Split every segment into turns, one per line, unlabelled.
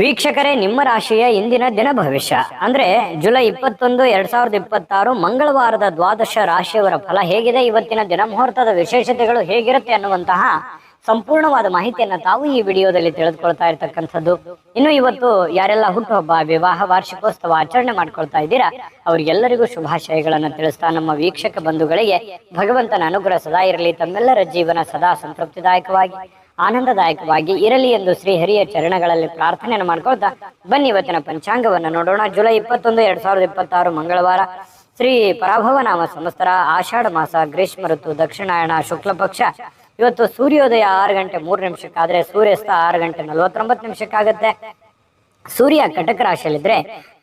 ವೀಕ್ಷಕರೇ, ನಿಮ್ಮ ರಾಶಿಯ ಇಂದಿನ ದಿನ ಭವಿಷ್ಯ ಅಂದ್ರೆ ಜುಲೈ 21, 2026 ಮಂಗಳವಾರದ ದ್ವಾದಶ ರಾಶಿಯವರ ಫಲ ಹೇಗಿದೆ, ಇವತ್ತಿನ ದಿನ ಮುಹೂರ್ತದ ವಿಶೇಷತೆಗಳು ಹೇಗಿರುತ್ತೆ ಅನ್ನುವಂತಹ ಸಂಪೂರ್ಣವಾದ ಮಾಹಿತಿಯನ್ನ ತಾವು ಈ ವಿಡಿಯೋದಲ್ಲಿ ತಿಳಿದುಕೊಳ್ತಾ ಇರ್ತಕ್ಕಂಥದ್ದು. ಇನ್ನು ಇವತ್ತು ಯಾರೆಲ್ಲ ಹುಟ್ಟುಹಬ್ಬ, ವಿವಾಹ, ವಾರ್ಷಿಕೋತ್ಸವ ಆಚರಣೆ ಮಾಡ್ಕೊಳ್ತಾ ಇದ್ದೀರಾ ಅವರಿಗೆಲ್ಲರಿಗೂ ಶುಭಾಶಯಗಳನ್ನ ತಿಳಿಸ್ತಾ ನಮ್ಮ ವೀಕ್ಷಕ ಬಂಧುಗಳಿಗೆ ಭಗವಂತನ ಅನುಗ್ರಹ ಸದಾ ಇರಲಿ, ತಮ್ಮೆಲ್ಲರ ಜೀವನ ಸದಾ ಸಂತೃಪ್ತಿದಾಯಕವಾಗಿ ಆನಂದದಾಯಕವಾಗಿ ಇರಲಿ ಎಂದು ಶ್ರೀಹರಿಯ ಚರಣಗಳಲ್ಲಿ ಪ್ರಾರ್ಥನೆಯನ್ನು ಮಾಡ್ಕೊಳ್ತಾ ಬನ್ನಿ ಇವತ್ತಿನ ಪಂಚಾಂಗವನ್ನು ನೋಡೋಣ. ಜುಲೈ 21, 2026 ಮಂಗಳವಾರ, ಶ್ರೀ ಪರಾಭವ ನಾಮ ಸಂವತ್ಸರ, ಆಷಾಢ ಮಾಸ, ಗ್ರೀಷ್ಮ ಋತು, ದಕ್ಷಿಣಾಯಣ, ಶುಕ್ಲ ಪಕ್ಷ. ಇವತ್ತು ಸೂರ್ಯೋದಯ 6 ಗಂಟೆ 3 ನಿಮಿಷಕ್ಕಾದ್ರೆ ಸೂರ್ಯಾಸ್ತ 6 ಗಂಟೆ 49 ನಿಮಿಷಕ್ಕಾಗತ್ತೆ. ಸೂರ್ಯ ಕಟಕ ರಾಶಿಯಲ್ಲಿದ್ರೆ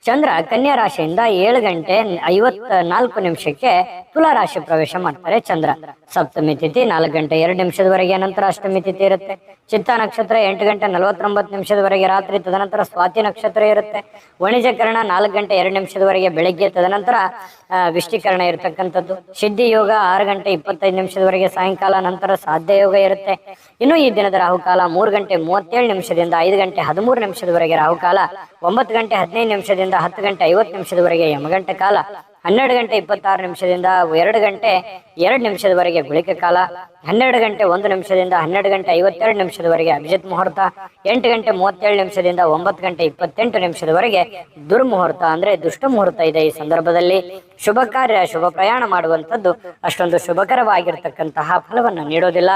ಚಂದ್ರ ಕನ್ಯಾ ರಾಶಿಯಿಂದ 7 ಗಂಟೆ 54 ನಿಮಿಷಕ್ಕೆ ತುಲಾ ರಾಶಿ ಪ್ರವೇಶ ಮಾಡ್ತಾರೆ. ಚಂದ್ರ ಸಪ್ತಮಿ ತಿಥಿ 4 ಗಂಟೆ 2 ನಿಮಿಷದವರೆಗೆ, ನಂತರ ಅಷ್ಟಮಿ ತಿಥಿ ಇರುತ್ತೆ. ಚಿತ್ತ ನಕ್ಷತ್ರ 8 ಗಂಟೆ 49 ನಿಮಿಷದವರೆಗೆ ರಾತ್ರಿ, ತದನಂತರ ಸ್ವಾತಿ ನಕ್ಷತ್ರ ಇರುತ್ತೆ. ವಣಿಜಕರಣ 4 ಗಂಟೆ 2 ನಿಮಿಷದವರೆಗೆ ಬೆಳಿಗ್ಗೆ, ತದನಂತರ ವಿಷ್ಟಿಕರಣ ಇರತಕ್ಕಂಥದ್ದು. ಸಿದ್ಧಿ ಯೋಗ 6 ಗಂಟೆ 25 ನಿಮಿಷದವರೆಗೆ ಸಾಯಂಕಾಲ, ನಂತರ ಸಾಧ್ಯ ಯೋಗ ಇರುತ್ತೆ. ಇನ್ನು ಈ ದಿನದ ರಾಹುಕಾಲ 3 ಗಂಟೆ 37 ನಿಮಿಷದಿಂದ 5 ಗಂಟೆ 13 ನಿಮಿಷದವರೆಗೆ ರಾಹುಕಾಲ, 9 ಗಂಟೆ 15 ನಿಮಿಷದಿಂದ 10 ಗಂಟೆ 50 ನಿಮಿಷದವರೆಗೆ ಯಮಗಂಟೆ ಕಾಲ, 12 ಗಂಟೆ 26 ನಿಮಿಷದಿಂದ 2 ಗಂಟೆ 2 ನಿಮಿಷದವರೆಗೆ ಗುಳಿಕ ಕಾಲ, 12 ಗಂಟೆ 1 ನಿಮಿಷದಿಂದ 12 ಗಂಟೆ 52 ನಿಮಿಷದವರೆಗೆ ಅಭಿಜಿತ್ ಮುಹೂರ್ತ, 8 ಗಂಟೆ 37 ನಿಮಿಷದಿಂದ 9 ಗಂಟೆ 28 ನಿಮಿಷದವರೆಗೆ ದುರ್ಮುಹೂರ್ತ ಅಂದ್ರೆ ದುಷ್ಟ ಮುಹೂರ್ತ ಇದೆ. ಈ ಸಂದರ್ಭದಲ್ಲಿ ಶುಭ ಕಾರ್ಯ, ಶುಭ ಪ್ರಯಾಣ ಮಾಡುವಂಥದ್ದು ಅಷ್ಟೊಂದು ಶುಭಕರವಾಗಿರ್ತಕ್ಕಂತಹ ಫಲವನ್ನ ನೀಡೋದಿಲ್ಲ.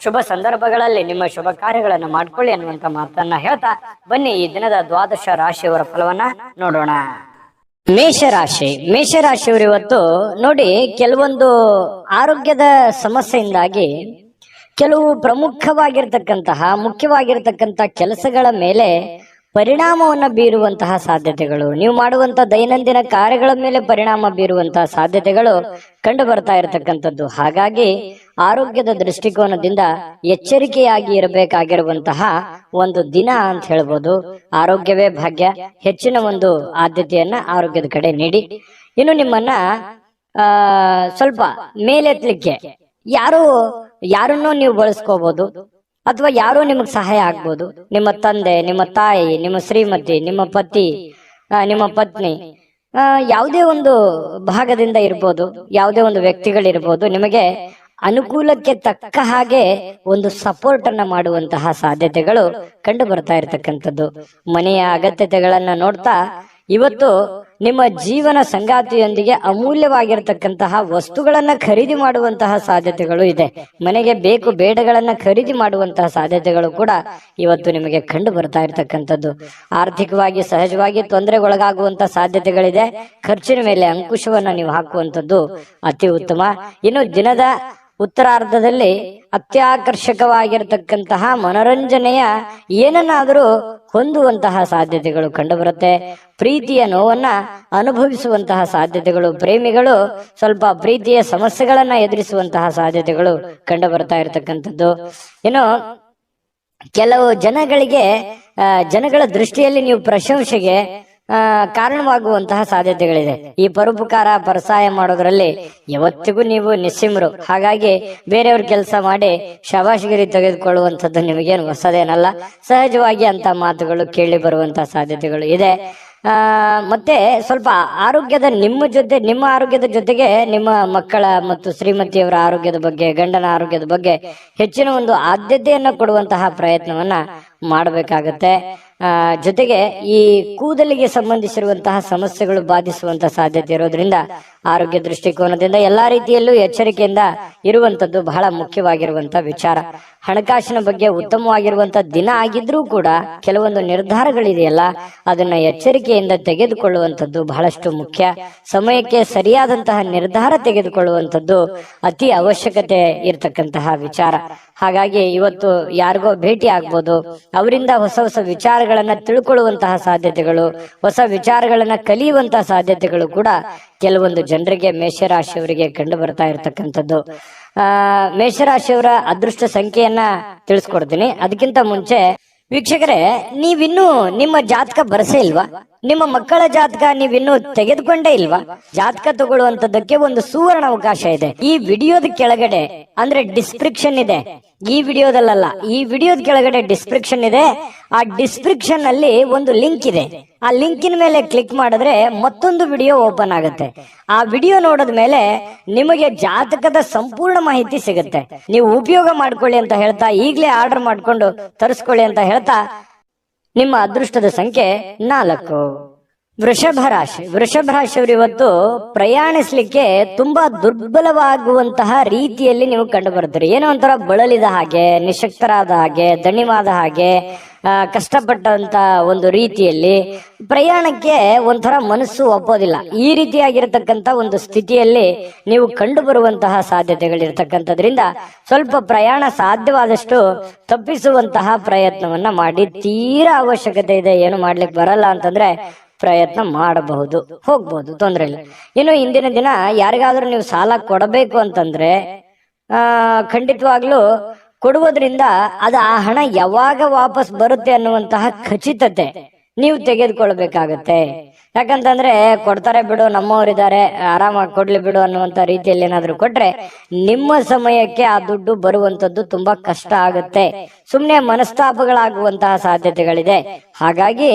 ಶುಭ ಸಂದರ್ಭಗಳಲ್ಲಿ ನಿಮ್ಮ ಶುಭ ಕಾರ್ಯಗಳನ್ನು ಮಾಡ್ಕೊಳ್ಳಿ ಅನ್ನುವಂತ ಮಾತನ್ನ ಹೇಳ್ತಾ ಬನ್ನಿ ಈ ದಿನದ ದ್ವಾದಶ ರಾಶಿಯವರ ಫಲವನ್ನ ನೋಡೋಣ. ಮೇಷರಾಶಿಯವರು ಇವತ್ತು ನೋಡಿ, ಕೆಲವೊಂದು ಆರೋಗ್ಯದ ಸಮಸ್ಯೆಯಿಂದಾಗಿ ಕೆಲವು ಮುಖ್ಯವಾಗಿರ್ತಕ್ಕಂಥ ಕೆಲಸಗಳ ಮೇಲೆ ಪರಿಣಾಮವನ್ನು ಬೀರುವಂತಹ ಸಾಧ್ಯತೆಗಳು, ನೀವು ಮಾಡುವಂತಹ ದೈನಂದಿನ ಕಾರ್ಯಗಳ ಮೇಲೆ ಪರಿಣಾಮ ಬೀರುವಂತಹ ಸಾಧ್ಯತೆಗಳು ಕಂಡು ಬರ್ತಾ ಇರತಕ್ಕಂಥದ್ದು. ಹಾಗಾಗಿ ಆರೋಗ್ಯದ ದೃಷ್ಟಿಕೋನದಿಂದ ಎಚ್ಚರಿಕೆಯಾಗಿ ಇರಬೇಕಾಗಿರುವಂತಹ ಒಂದು ದಿನ ಅಂತ ಹೇಳ್ಬೋದು. ಆರೋಗ್ಯವೇ ಭಾಗ್ಯ, ಹೆಚ್ಚಿನ ಒಂದು ಆದ್ಯತೆಯನ್ನ ಆರೋಗ್ಯದ ಕಡೆ ನೀಡಿ. ಇನ್ನು ನಿಮ್ಮನ್ನ ಸ್ವಲ್ಪ ಮೇಲೆತ್ತಲಿಕ್ಕೆ ಯಾರನ್ನೋ ನೀವು ಬಳಸ್ಕೋಬಹುದು, ಅಥವಾ ಯಾರೋ ನಿಮಗ್ ಸಹಾಯ ಆಗ್ಬೋದು. ನಿಮ್ಮ ತಂದೆ, ನಿಮ್ಮ ತಾಯಿ, ನಿಮ್ಮ ಶ್ರೀಮತಿ, ನಿಮ್ಮ ಪತಿ, ನಿಮ್ಮ ಪತ್ನಿ, ಯಾವುದೇ ಒಂದು ಭಾಗದಿಂದ ಇರ್ಬೋದು, ಯಾವುದೇ ಒಂದು ವ್ಯಕ್ತಿಗಳಿರ್ಬೋದು, ನಿಮಗೆ ಅನುಕೂಲಕ್ಕೆ ತಕ್ಕ ಹಾಗೆ ಒಂದು ಸಪೋರ್ಟ್ ಅನ್ನ ಮಾಡುವಂತಹ ಸಾಧ್ಯತೆಗಳು ಕಂಡು ಬರ್ತಾ ಇರತಕ್ಕಂಥದ್ದು. ಮನೆಯ ಅಗತ್ಯತೆಗಳನ್ನ ನೋಡ್ತಾ ಇವತ್ತು ನಿಮ್ಮ ಜೀವನ ಸಂಗಾತಿಯೊಂದಿಗೆ ಅಮೂಲ್ಯವಾಗಿರ್ತಕ್ಕಂತಹ ವಸ್ತುಗಳನ್ನ ಖರೀದಿ ಮಾಡುವಂತಹ ಸಾಧ್ಯತೆಗಳು ಇದೆ. ಮನೆಗೆ ಬೇಕು ಬೇಡಗಳನ್ನ ಖರೀದಿ ಮಾಡುವಂತಹ ಸಾಧ್ಯತೆಗಳು ಕೂಡ ಇವತ್ತು ನಿಮಗೆ ಕಂಡು ಬರ್ತಾ ಇರತಕ್ಕಂಥದ್ದು. ಆರ್ಥಿಕವಾಗಿ ಸಹಜವಾಗಿ ತೊಂದರೆಗೊಳಗಾಗುವಂತಹ ಸಾಧ್ಯತೆಗಳಿದೆ. ಖರ್ಚಿನ ಮೇಲೆ ಅಂಕುಶವನ್ನ ನೀವು ಹಾಕುವಂಥದ್ದು ಅತಿ ಉತ್ತಮ. ಇನ್ನು ದಿನದ ಉತ್ತರಾರ್ಧದಲ್ಲಿ ಅತ್ಯಾಕರ್ಷಕವಾಗಿರತಕ್ಕಂತಹ ಮನೋರಂಜನೆಯ ಏನನ್ನಾದರೂ ಹೊಂದುವಂತಹ ಸಾಧ್ಯತೆಗಳು ಕಂಡುಬರುತ್ತೆ. ಪ್ರೀತಿಯ ನೋವನ್ನ ಅನುಭವಿಸುವಂತಹ ಸಾಧ್ಯತೆಗಳು, ಪ್ರೇಮಿಗಳು ಸ್ವಲ್ಪ ಪ್ರೀತಿಯ ಸಮಸ್ಯೆಗಳನ್ನ ಎದುರಿಸುವಂತಹ ಸಾಧ್ಯತೆಗಳು ಕಂಡು ಬರ್ತಾ ಇರತಕ್ಕಂಥದ್ದು. ಇನ್ನು ಕೆಲವು ಜನಗಳ ದೃಷ್ಟಿಯಲ್ಲಿ ನೀವು ಪ್ರಶಂಸೆಗೆ ಕಾರಣವಾಗುವಂತಹ ಸಾಧ್ಯತೆಗಳಿದೆ. ಈ ಪರೋಪಕಾರ ಪರಸಹಾಯ ಮಾಡೋದ್ರಲ್ಲಿ ಯಾವತ್ತಿಗೂ ನೀವು ನಿಸ್ಸಿಮ್ರು. ಹಾಗಾಗಿ ಬೇರೆಯವ್ರ ಕೆಲಸ ಮಾಡಿ ಶಬಾಷ್ಗಿರಿ ತೆಗೆದುಕೊಳ್ಳುವಂಥದ್ದು ನಿಮಗೇನು ಹೊಸದೇನಲ್ಲ. ಸಹಜವಾಗಿ ಅಂತ ಮಾತುಗಳು ಕೇಳಿ ಬರುವಂತಹ ಸಾಧ್ಯತೆಗಳು ಇದೆ. ಮತ್ತೆ ಸ್ವಲ್ಪ ನಿಮ್ಮ ಆರೋಗ್ಯದ ಜೊತೆಗೆ ನಿಮ್ಮ ಮಕ್ಕಳ ಮತ್ತು ಶ್ರೀಮತಿಯವರ ಆರೋಗ್ಯದ ಬಗ್ಗೆ, ಗಂಡನ ಆರೋಗ್ಯದ ಬಗ್ಗೆ ಹೆಚ್ಚಿನ ಒಂದು ಆದ್ಯತೆಯನ್ನ ಕೊಡುವಂತಹ ಪ್ರಯತ್ನವನ್ನ ಮಾಡಬೇಕಾಗತ್ತೆ. ಜೊತೆಗೆ ಈ ಕೂದಲಿಗೆ ಸಂಬಂಧಿಸಿರುವಂತಹ ಸಮಸ್ಯೆಗಳು ಬಾಧಿಸುವಂತಹ ಸಾಧ್ಯತೆ ಇರೋದ್ರಿಂದ ಆರೋಗ್ಯ ದೃಷ್ಟಿಕೋನದಿಂದ ಎಲ್ಲಾ ರೀತಿಯಲ್ಲೂ ಎಚ್ಚರಿಕೆಯಿಂದ ಇರುವಂತದ್ದು ಬಹಳ ಮುಖ್ಯವಾಗಿರುವಂತಹ ವಿಚಾರ. ಹಣಕಾಸಿನ ಬಗ್ಗೆ ಉತ್ತಮವಾಗಿರುವಂತಹ ದಿನ ಆಗಿದ್ರೂ ಕೂಡ ಕೆಲವೊಂದು ನಿರ್ಧಾರಗಳಿದೆಯಲ್ಲ, ಅದನ್ನ ಎಚ್ಚರಿಕೆಯಿಂದ ತೆಗೆದುಕೊಳ್ಳುವಂಥದ್ದು ಬಹಳಷ್ಟು ಮುಖ್ಯ. ಸಮಯಕ್ಕೆ ಸರಿಯಾದಂತಹ ನಿರ್ಧಾರ ತೆಗೆದುಕೊಳ್ಳುವಂಥದ್ದು ಅತಿ ಅವಶ್ಯಕತೆ ಇರತಕ್ಕಂತಹ ವಿಚಾರ. ಹಾಗಾಗಿ ಇವತ್ತು ಯಾರಿಗೋ ಭೇಟಿ ಆಗ್ಬೋದು, ಅವರಿಂದ ಹೊಸ ಹೊಸ ವಿಚಾರಗಳನ್ನ ತಿಳ್ಕೊಳ್ಳುವಂತಹ ಸಾಧ್ಯತೆಗಳು, ಹೊಸ ವಿಚಾರಗಳನ್ನ ಕಲಿಯುವಂತಹ ಸಾಧ್ಯತೆಗಳು ಕೂಡ ಕೆಲವೊಂದು ಜನರಿಗೆ, ಮೇಷರಾಶಿಯವರಿಗೆ ಕಂಡು ಬರ್ತಾ ಇರತಕ್ಕಂಥದ್ದು. ಮೇಷರಾಶಿಯವರ ಅದೃಷ್ಟ ಸಂಖ್ಯೆಯನ್ನ ತಿಳಿಸ್ಕೊಡ್ತೀನಿ. ಅದಕ್ಕಿಂತ ಮುಂಚೆ ವೀಕ್ಷಕರೇ, ನೀವಿನ್ನೂ ನಿಮ್ಮ ಜಾತಕ ಬರಸೇ ಇಲ್ವಾ? ನಿಮ್ಮ ಮಕ್ಕಳ ಜಾತಕ ನೀವಿನ್ನೂ ತೆಗೆದುಕೊಂಡೇ ಇಲ್ವಾ? ಜಾತಕ ತಗೊಳ್ಳುವಂತದ್ದಕ್ಕೆ ಒಂದು ಸುವರ್ಣ ಅವಕಾಶ ಇದೆ. ಈ ವಿಡಿಯೋದ ಕೆಳಗಡೆ ಅಂದ್ರೆ ಡಿಸ್ಕ್ರಿಪ್ಷನ್ ಇದೆ, ಈ ವಿಡಿಯೋದಲ್ಲ, ಈ ವಿಡಿಯೋದ ಕೆಳಗಡೆ ಡಿಸ್ಕ್ರಿಪ್ಷನ್ ಇದೆ. ಆ ಡಿಸ್ಕ್ರಿಪ್ಷನ್ ಅಲ್ಲಿ ಒಂದು ಲಿಂಕ್ ಇದೆ. ಆ ಲಿಂಕಿನ ಮೇಲೆ ಕ್ಲಿಕ್ ಮಾಡಿದ್ರೆ ಮತ್ತೊಂದು ವಿಡಿಯೋ ಓಪನ್ ಆಗುತ್ತೆ. ಆ ವಿಡಿಯೋ ನೋಡಿದ ಮೇಲೆ ನಿಮಗೆ ಜಾತಕದ ಸಂಪೂರ್ಣ ಮಾಹಿತಿ ಸಿಗುತ್ತೆ. ನೀವು ಉಪಯೋಗ ಮಾಡ್ಕೊಳ್ಳಿ ಅಂತ ಹೇಳ್ತಾ, ಈಗಲೇ ಆರ್ಡರ್ ಮಾಡ್ಕೊಂಡು ತರಿಸ್ಕೊಳ್ಳಿ ಅಂತ ಹೇಳ್ತಾ, ನಿಮ್ಮ ಅದೃಷ್ಟದ ಸಂಖ್ಯೆ 4. ವೃಷಭ ರಾಶಿ. ವೃಷಭ ರಾಶಿಯವರು ಇವತ್ತು ಪ್ರಯಾಣಿಸ್ಲಿಕ್ಕೆ ತುಂಬಾ ದುರ್ಬಲವಾಗುವಂತಹ ರೀತಿಯಲ್ಲಿ ನೀವು ಕಂಡು ಬರ್ತೀರಿ. ಏನೋ ಒಂಥರ ಬಳಲಿದ ಹಾಗೆ, ನಿಶಕ್ತರಾದ ಹಾಗೆ, ದಣಿವಾದ ಹಾಗೆ, ಕಷ್ಟಪಟ್ಟಂತ ಒಂದು ರೀತಿಯಲ್ಲಿ ಪ್ರಯಾಣಕ್ಕೆ ಒಂಥರ ಮನಸ್ಸು ಒಪ್ಪೋದಿಲ್ಲ. ಈ ರೀತಿಯಾಗಿರ್ತಕ್ಕಂಥ ಒಂದು ಸ್ಥಿತಿಯಲ್ಲಿ ನೀವು ಕಂಡು ಬರುವಂತಹ ಸಾಧ್ಯತೆಗಳಿರ್ತಕ್ಕಂಥದ್ರಿಂದ ಸ್ವಲ್ಪ ಪ್ರಯಾಣ ಸಾಧ್ಯವಾದಷ್ಟು ತಪ್ಪಿಸುವಂತಹ ಪ್ರಯತ್ನವನ್ನ ಮಾಡಿ. ತೀರಾ ಅವಶ್ಯಕತೆ ಇದೆ, ಏನು ಮಾಡ್ಲಿಕ್ಕೆ ಬರಲ್ಲ ಅಂತಂದ್ರೆ ಪ್ರಯತ್ನ ಮಾಡಬಹುದು, ಹೋಗ್ಬಹುದು, ತೊಂದರೆ ಇಲ್ಲ. ಇನ್ನು ಇಂದಿನ ದಿನ ಯಾರಿಗಾದ್ರೂ ನೀವು ಸಾಲ ಕೊಡಬೇಕು ಅಂತಂದ್ರೆ ಖಂಡಿತವಾಗ್ಲೂ ಕೊಡುವುದರಿಂದ ಅದು ಆ ಹಣ ಯಾವಾಗ ವಾಪಸ್ ಬರುತ್ತೆ ಅನ್ನುವಂತಹ ಖಚಿತತೆ ನೀವು ತೆಗೆದುಕೊಳ್ಬೇಕಾಗತ್ತೆ. ಯಾಕಂತಂದ್ರೆ ಕೊಡ್ತಾರೆ ಬಿಡು, ನಮ್ಮವರಿದ್ದಾರೆ, ಆರಾಮಾಗಿ ಕೊಡ್ಲಿ ಬಿಡು ಅನ್ನುವಂತ ರೀತಿಯಲ್ಲಿ ಏನಾದ್ರು ಕೊಟ್ರೆ ನಿಮ್ಮ ಸಮಯಕ್ಕೆ ಆ ದುಡ್ಡು ಬರುವಂತದ್ದು ತುಂಬಾ ಕಷ್ಟ ಆಗುತ್ತೆ. ಸುಮ್ನೆ ಮನಸ್ತಾಪಗಳಾಗುವಂತಹ ಸಾಧ್ಯತೆಗಳಿದೆ. ಹಾಗಾಗಿ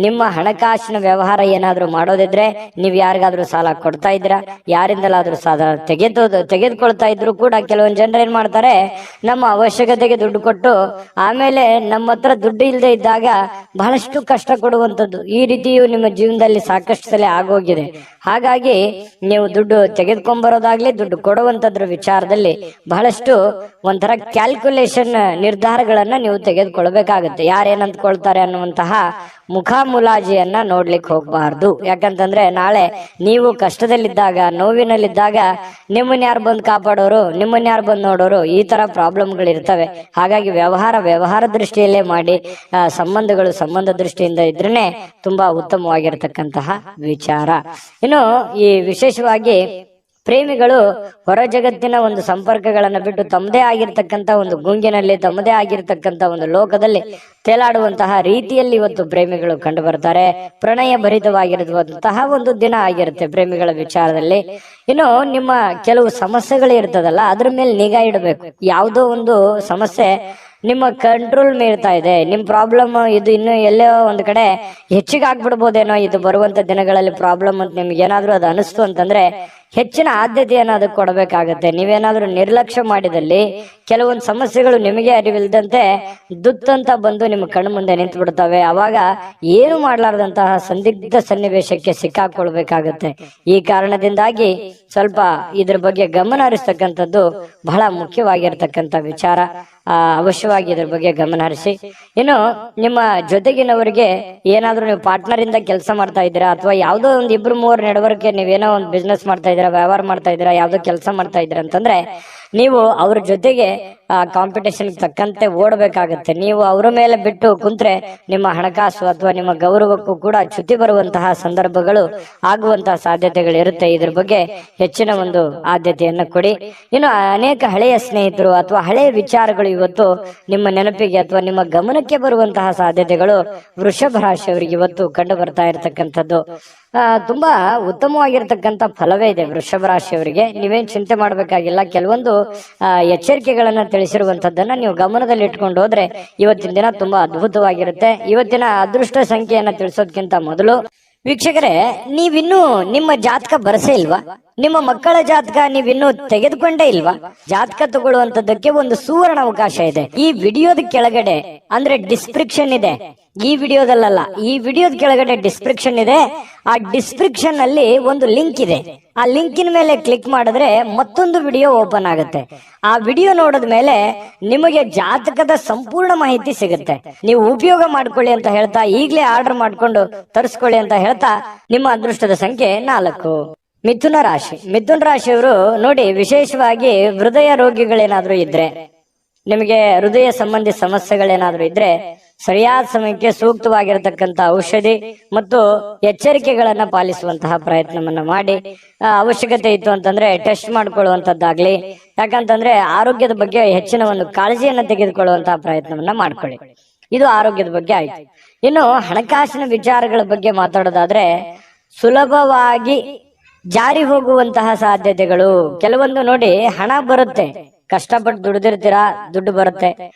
ನಿಮ್ಮ ಹಣಕಾಸಿನ ವ್ಯವಹಾರ ಏನಾದ್ರು ಮಾಡೋದಿದ್ರೆ, ನೀವ್ ಯಾರಿಗಾದ್ರೂ ಸಾಲ ಕೊಡ್ತಾ ಇದ್ದೀರಾ, ಯಾರಿಂದಲಾದ್ರೂ ಸಾಲ ತೆಗೆದುಕೊಳ್ತಾ ಇದ್ರು ಕೂಡ ಕೆಲವೊಂದು ಜನರು ಏನ್ ಮಾಡ್ತಾರೆ, ನಮ್ಮ ಅವಶ್ಯಕತೆಗೆ ದುಡ್ಡು ಕೊಟ್ಟು ಆಮೇಲೆ ನಮ್ಮ ಹತ್ರ ದುಡ್ಡು ಇಲ್ಲದೆ ಇದ್ದಾಗ ಬಹಳಷ್ಟು ಕಷ್ಟ ಕೊಡುವಂತದ್ದು. ಈ ರೀತಿಯು ನಿಮ್ಮ ಜೀವನದಲ್ಲಿ ಸಾಕಷ್ಟು ಸಲ ಆಗೋಗಿದೆ. ಹಾಗಾಗಿ ನೀವು ದುಡ್ಡು ತೆಗೆದುಕೊಂಡ್ಬರೋದಾಗ್ಲಿ, ದುಡ್ಡು ಕೊಡುವಂತದ್ರ ವಿಚಾರದಲ್ಲಿ ಬಹಳಷ್ಟು ಒಂಥರ ಕ್ಯಾಲ್ಕುಲೇಷನ್ ನಿರ್ಧಾರಗಳನ್ನ ನೀವು ತೆಗೆದುಕೊಳ್ಬೇಕಾಗುತ್ತೆ. ಯಾರೇನಂತ್ಕೊಳ್ತಾರೆ ಅನ್ನುವಂತಹ ಮುಖಾಮುಲಾಜಿಯನ್ನ ನೋಡ್ಲಿಕ್ಕೆ ಹೋಗ್ಬಾರ್ದು. ಯಾಕಂತಂದ್ರೆ ನಾಳೆ ನೀವು ಕಷ್ಟದಲ್ಲಿದ್ದಾಗ, ನೋವಿನಲ್ಲಿದ್ದಾಗ ನಿಮ್ಮನ್ನ ಯಾರು ಬಂದು ಕಾಪಾಡೋರು, ನಿಮ್ಮನ್ನ ಯಾರು ಬಂದು ನೋಡೋರು, ಈ ತರ ಪ್ರಾಬ್ಲಮ್ಗಳು ಇರ್ತವೆ. ಹಾಗಾಗಿ ವ್ಯವಹಾರ ದೃಷ್ಟಿಯಲ್ಲೇ ಮಾಡಿ. ಸಂಬಂಧಗಳು ಸಂಬಂಧ ದೃಷ್ಟಿಯಿಂದ ಇದ್ರೇನೆ ತುಂಬಾ ಉತ್ತಮವಾಗಿರ್ತಕ್ಕಂತಹ ವಿಚಾರ. ಇನ್ನು ಈ ವಿಶೇಷವಾಗಿ ಪ್ರೇಮಿಗಳು ಹೊರ ಜಗತ್ತಿನ ಒಂದು ಸಂಪರ್ಕಗಳನ್ನ ಬಿಟ್ಟು ತಮ್ಮದೇ ಆಗಿರ್ತಕ್ಕಂಥ ಒಂದು ಗುಂಗಿನಲ್ಲಿ, ತಮ್ಮದೇ ಆಗಿರ್ತಕ್ಕಂಥ ಒಂದು ಲೋಕದಲ್ಲಿ ತೇಲಾಡುವಂತಹ ರೀತಿಯಲ್ಲಿ ಇವತ್ತು ಪ್ರೇಮಿಗಳು ಕಂಡು ಬರ್ತಾರೆ. ಪ್ರಣಯ ಭರಿತವಾಗಿರುವಂತಹ ಒಂದು ದಿನ ಆಗಿರುತ್ತೆ ಪ್ರೇಮಿಗಳ ವಿಚಾರದಲ್ಲಿ. ಇನ್ನು ನಿಮ್ಮ ಕೆಲವು ಸಮಸ್ಯೆಗಳು ಇರ್ತದಲ್ಲ, ಅದ್ರ ಮೇಲೆ ನಿಗಾ ಇಡಬೇಕು. ಯಾವುದೋ ಒಂದು ಸಮಸ್ಯೆ ನಿಮ್ಮ ಕಂಟ್ರೋಲ್ ಮೀರ್ತಾ ಇದೆ, ನಿಮ್ ಪ್ರಾಬ್ಲಮ್ ಇದು ಇನ್ನು ಎಲ್ಲೋ ಒಂದ್ ಕಡೆ ಹೆಚ್ಚಿಗೆ ಆಗ್ಬಿಡ್ಬೋದೇನೋ ಇದು ಬರುವಂತ ದಿನಗಳಲ್ಲಿ ಪ್ರಾಬ್ಲಮ್ ಅಂತ ನಿಮ್ಗೆ ಏನಾದ್ರೂ ಅದು ಅನಿಸ್ತು ಅಂತಂದ್ರೆ ಹೆಚ್ಚಿನ ಆದ್ಯತೆಯನ್ನು ಅದಕ್ಕೆ ಕೊಡಬೇಕಾಗತ್ತೆ. ನೀವೇನಾದ್ರೂ ನಿರ್ಲಕ್ಷ್ಯ ಮಾಡಿದಲ್ಲಿ ಕೆಲವೊಂದು ಸಮಸ್ಯೆಗಳು ನಿಮಗೆ ಅರಿವಿಲ್ದಂತೆ ದುತ್ತಂತ ಬಂದು ನಿಮ್ಮ ಕಣ್ಣು ಮುಂದೆ ನಿಂತು ಬಿಡ್ತವೆ. ಅವಾಗ ಏನು ಮಾಡಲಾರದಂತಹ ಸಂದಿಗ್ಧ ಸನ್ನಿವೇಶಕ್ಕೆ ಸಿಕ್ಕಾಕೊಳ್ಬೇಕಾಗತ್ತೆ. ಈ ಕಾರಣದಿಂದಾಗಿ ಸ್ವಲ್ಪ ಇದ್ರ ಬಗ್ಗೆ ಗಮನ ಹರಿಸ್ತಕ್ಕಂಥದ್ದು ಬಹಳ ಮುಖ್ಯವಾಗಿರ್ತಕ್ಕಂಥ ವಿಚಾರ. ಅವಶ್ಯವಾಗಿ ಇದ್ರ ಬಗ್ಗೆ ಗಮನ ಹರಿಸಿ. ಇನ್ನು ನಿಮ್ಮ ಜೊತೆಗಿನವರಿಗೆ ಏನಾದ್ರೂ ನೀವು ಪಾರ್ಟ್ನರ್ ಇಂದ ಕೆಲಸ ಮಾಡ್ತಾ ಇದ್ದೀರಾ, ಅಥವಾ ಯಾವ್ದೋ ಒಂದು 2-3 ನಡವಳಿಕೆ ನೀವೇನೋ ಒಂದು ಬಿಸ್ನೆಸ್ ಮಾಡ್ತಾ ಇದ್ದೀರಾ, ವ್ಯವಹಾರ ಮಾಡ್ತಾ ಇದ್ದೀರಾ, ಯಾವ್ದೋ ಕೆಲಸ ಮಾಡ್ತಾ ಇದ್ದೀರಾ ಅಂತಂದ್ರೆ ನೀವು ಅವ್ರ ಜೊತೆಗೆ ಕಾಂಪಿಟೇಷನ್ ತಕ್ಕಂತೆ ಓಡಬೇಕಾಗತ್ತೆ. ನೀವು ಅವರ ಮೇಲೆ ಬಿಟ್ಟು ಕುಂತ್ರೆ ನಿಮ್ಮ ಹಣಕಾಸು ಅಥವಾ ನಿಮ್ಮ ಗೌರವಕ್ಕೂ ಕೂಡ ಚ್ಯುತಿ ಬರುವಂತಹ ಸಂದರ್ಭಗಳು ಆಗುವಂತಹ ಸಾಧ್ಯತೆಗಳು ಇರುತ್ತೆ. ಇದ್ರ ಬಗ್ಗೆ ಹೆಚ್ಚಿನ ಒಂದು ಆದ್ಯತೆಯನ್ನು ಕೊಡಿ. ಇನ್ನು ಅನೇಕ ಹಳೆಯ ಸ್ನೇಹಿತರು ಅಥವಾ ಹಳೆಯ ವಿಚಾರಗಳು ಇವತ್ತು ನಿಮ್ಮ ನೆನಪಿಗೆ ಅಥವಾ ನಿಮ್ಮ ಗಮನಕ್ಕೆ ಬರುವಂತಹ ಸಾಧ್ಯತೆಗಳು ವೃಷಭ ರಾಶಿಯವರಿಗೆ ಇವತ್ತು ಕಂಡು ಬರ್ತಾ ಇರತಕ್ಕಂಥದ್ದು. ತುಂಬಾ ಉತ್ತಮವಾಗಿರ್ತಕ್ಕಂಥ ಫಲವೇ ಇದೆ ವೃಷಭ ರಾಶಿಯವರಿಗೆ. ನೀವೇನ್ ಚಿಂತೆ ಮಾಡಬೇಕಾಗಿಲ್ಲ. ಕೆಲವೊಂದು ಎಚ್ಚರಿಕೆಗಳನ್ನ ತಿಳಿಸಿರುವಂತದ್ದನ್ನ ನೀವು ಗಮನದಲ್ಲಿ ಇಟ್ಕೊಂಡು ಹೋದ್ರೆ ಇವತ್ತಿನ ದಿನ ತುಂಬಾ ಅದ್ಭುತವಾಗಿರುತ್ತೆ. ಇವತ್ತಿನ ಅದೃಷ್ಟ ಸಂಖ್ಯೆಯನ್ನ ತಿಳಿಸೋದಕ್ಕಿಂತ ಮೊದಲು ವೀಕ್ಷಕರೇ, ನೀವಿನ್ನೂ ನಿಮ್ಮ ಜಾತಕ ಬರಸೇ ಇಲ್ವಾ? ನಿಮ್ಮ ಮಕ್ಕಳ ಜಾತಕ ನೀವಿನ್ನೂ ತೆಗೆದುಕೊಂಡೇ ಇಲ್ವಾ? ಜಾತಕ ತಗೊಳ್ಳುವಂತದ್ದಕ್ಕೆ ಒಂದು ಸುವರ್ಣ ಅವಕಾಶ ಇದೆ. ಈ ವಿಡಿಯೋದ ಕೆಳಗಡೆ ಅಂದ್ರೆ ಡಿಸ್ಕ್ರಿಪ್ಷನ್ ಇದೆ, ಈ ವಿಡಿಯೋದಲ್ಲ, ಈ ವಿಡಿಯೋದ ಕೆಳಗಡೆ ಡಿಸ್ಕ್ರಿಪ್ಷನ್ ಇದೆ. ಆ ಡಿಸ್ಕ್ರಿಪ್ಷನ್ ಅಲ್ಲಿ ಒಂದು ಲಿಂಕ್ ಇದೆ. ಆ ಲಿಂಕಿನ ಮೇಲೆ ಕ್ಲಿಕ್ ಮಾಡಿದ್ರೆ ಮತ್ತೊಂದು ವಿಡಿಯೋ ಓಪನ್ ಆಗುತ್ತೆ. ಆ ವಿಡಿಯೋ ನೋಡಿದ ಮೇಲೆ ನಿಮಗೆ ಜಾತಕದ ಸಂಪೂರ್ಣ ಮಾಹಿತಿ ಸಿಗುತ್ತೆ. ನೀವು ಉಪಯೋಗ ಮಾಡ್ಕೊಳ್ಳಿ ಅಂತ ಹೇಳ್ತಾ, ಈಗಲೇ ಆರ್ಡರ್ ಮಾಡ್ಕೊಂಡು ತರಿಸ್ಕೊಳ್ಳಿ ಅಂತ ಹೇಳ್ತಾ, ನಿಮ್ಮ ಅದೃಷ್ಟದ ಸಂಖ್ಯೆ 4. ಮಿಥುನ ರಾಶಿ. ಮಿಥುನ ರಾಶಿಯವರು ನೋಡಿ, ವಿಶೇಷವಾಗಿ ಹೃದಯ ರೋಗಿಗಳೇನಾದ್ರೂ ಇದ್ರೆ, ನಿಮಗೆ ಹೃದಯ ಸಂಬಂಧಿ ಸಮಸ್ಯೆಗಳೇನಾದ್ರೂ ಇದ್ರೆ ಸರಿಯಾದ ಸಮಯಕ್ಕೆ ಸೂಕ್ತವಾಗಿರತಕ್ಕಂತ ಔಷಧಿ ಮತ್ತು ಎಚ್ಚರಿಕೆಗಳನ್ನ ಪಾಲಿಸುವಂತಹ ಪ್ರಯತ್ನವನ್ನ ಮಾಡಿ. ಅವಶ್ಯಕತೆ ಇತ್ತು ಅಂತಂದ್ರೆ ಟೆಸ್ಟ್ ಮಾಡ್ಕೊಳ್ಳುವಂತದ್ದಾಗ್ಲಿ, ಯಾಕಂತಂದ್ರೆ ಆರೋಗ್ಯದ ಬಗ್ಗೆ ಹೆಚ್ಚಿನ ಒಂದು ಕಾಳಜಿಯನ್ನ ತೆಗೆದುಕೊಳ್ಳುವಂತಹ ಪ್ರಯತ್ನವನ್ನ ಮಾಡ್ಕೊಳ್ಳಿ. ಇದು ಆರೋಗ್ಯದ ಬಗ್ಗೆ ಆಯ್ತು. ಇನ್ನು ಹಣಕಾಸಿನ ವಿಚಾರಗಳ ಬಗ್ಗೆ ಮಾತಾಡೋದಾದ್ರೆ ಸುಲಭವಾಗಿ ಜಾರಿ ಹೋಗುವಂತಹ ಸಾಧ್ಯತೆಗಳು ಕೆಲವೊಂದು ನೋಡಿ, ಹಣ ಬರುತ್ತೆ, ಕಷ್ಟಪಟ್ಟು ದುಡಿದಿರ್ತೀರಾ, ದುಡ್ಡು ಬರುತ್ತೆ,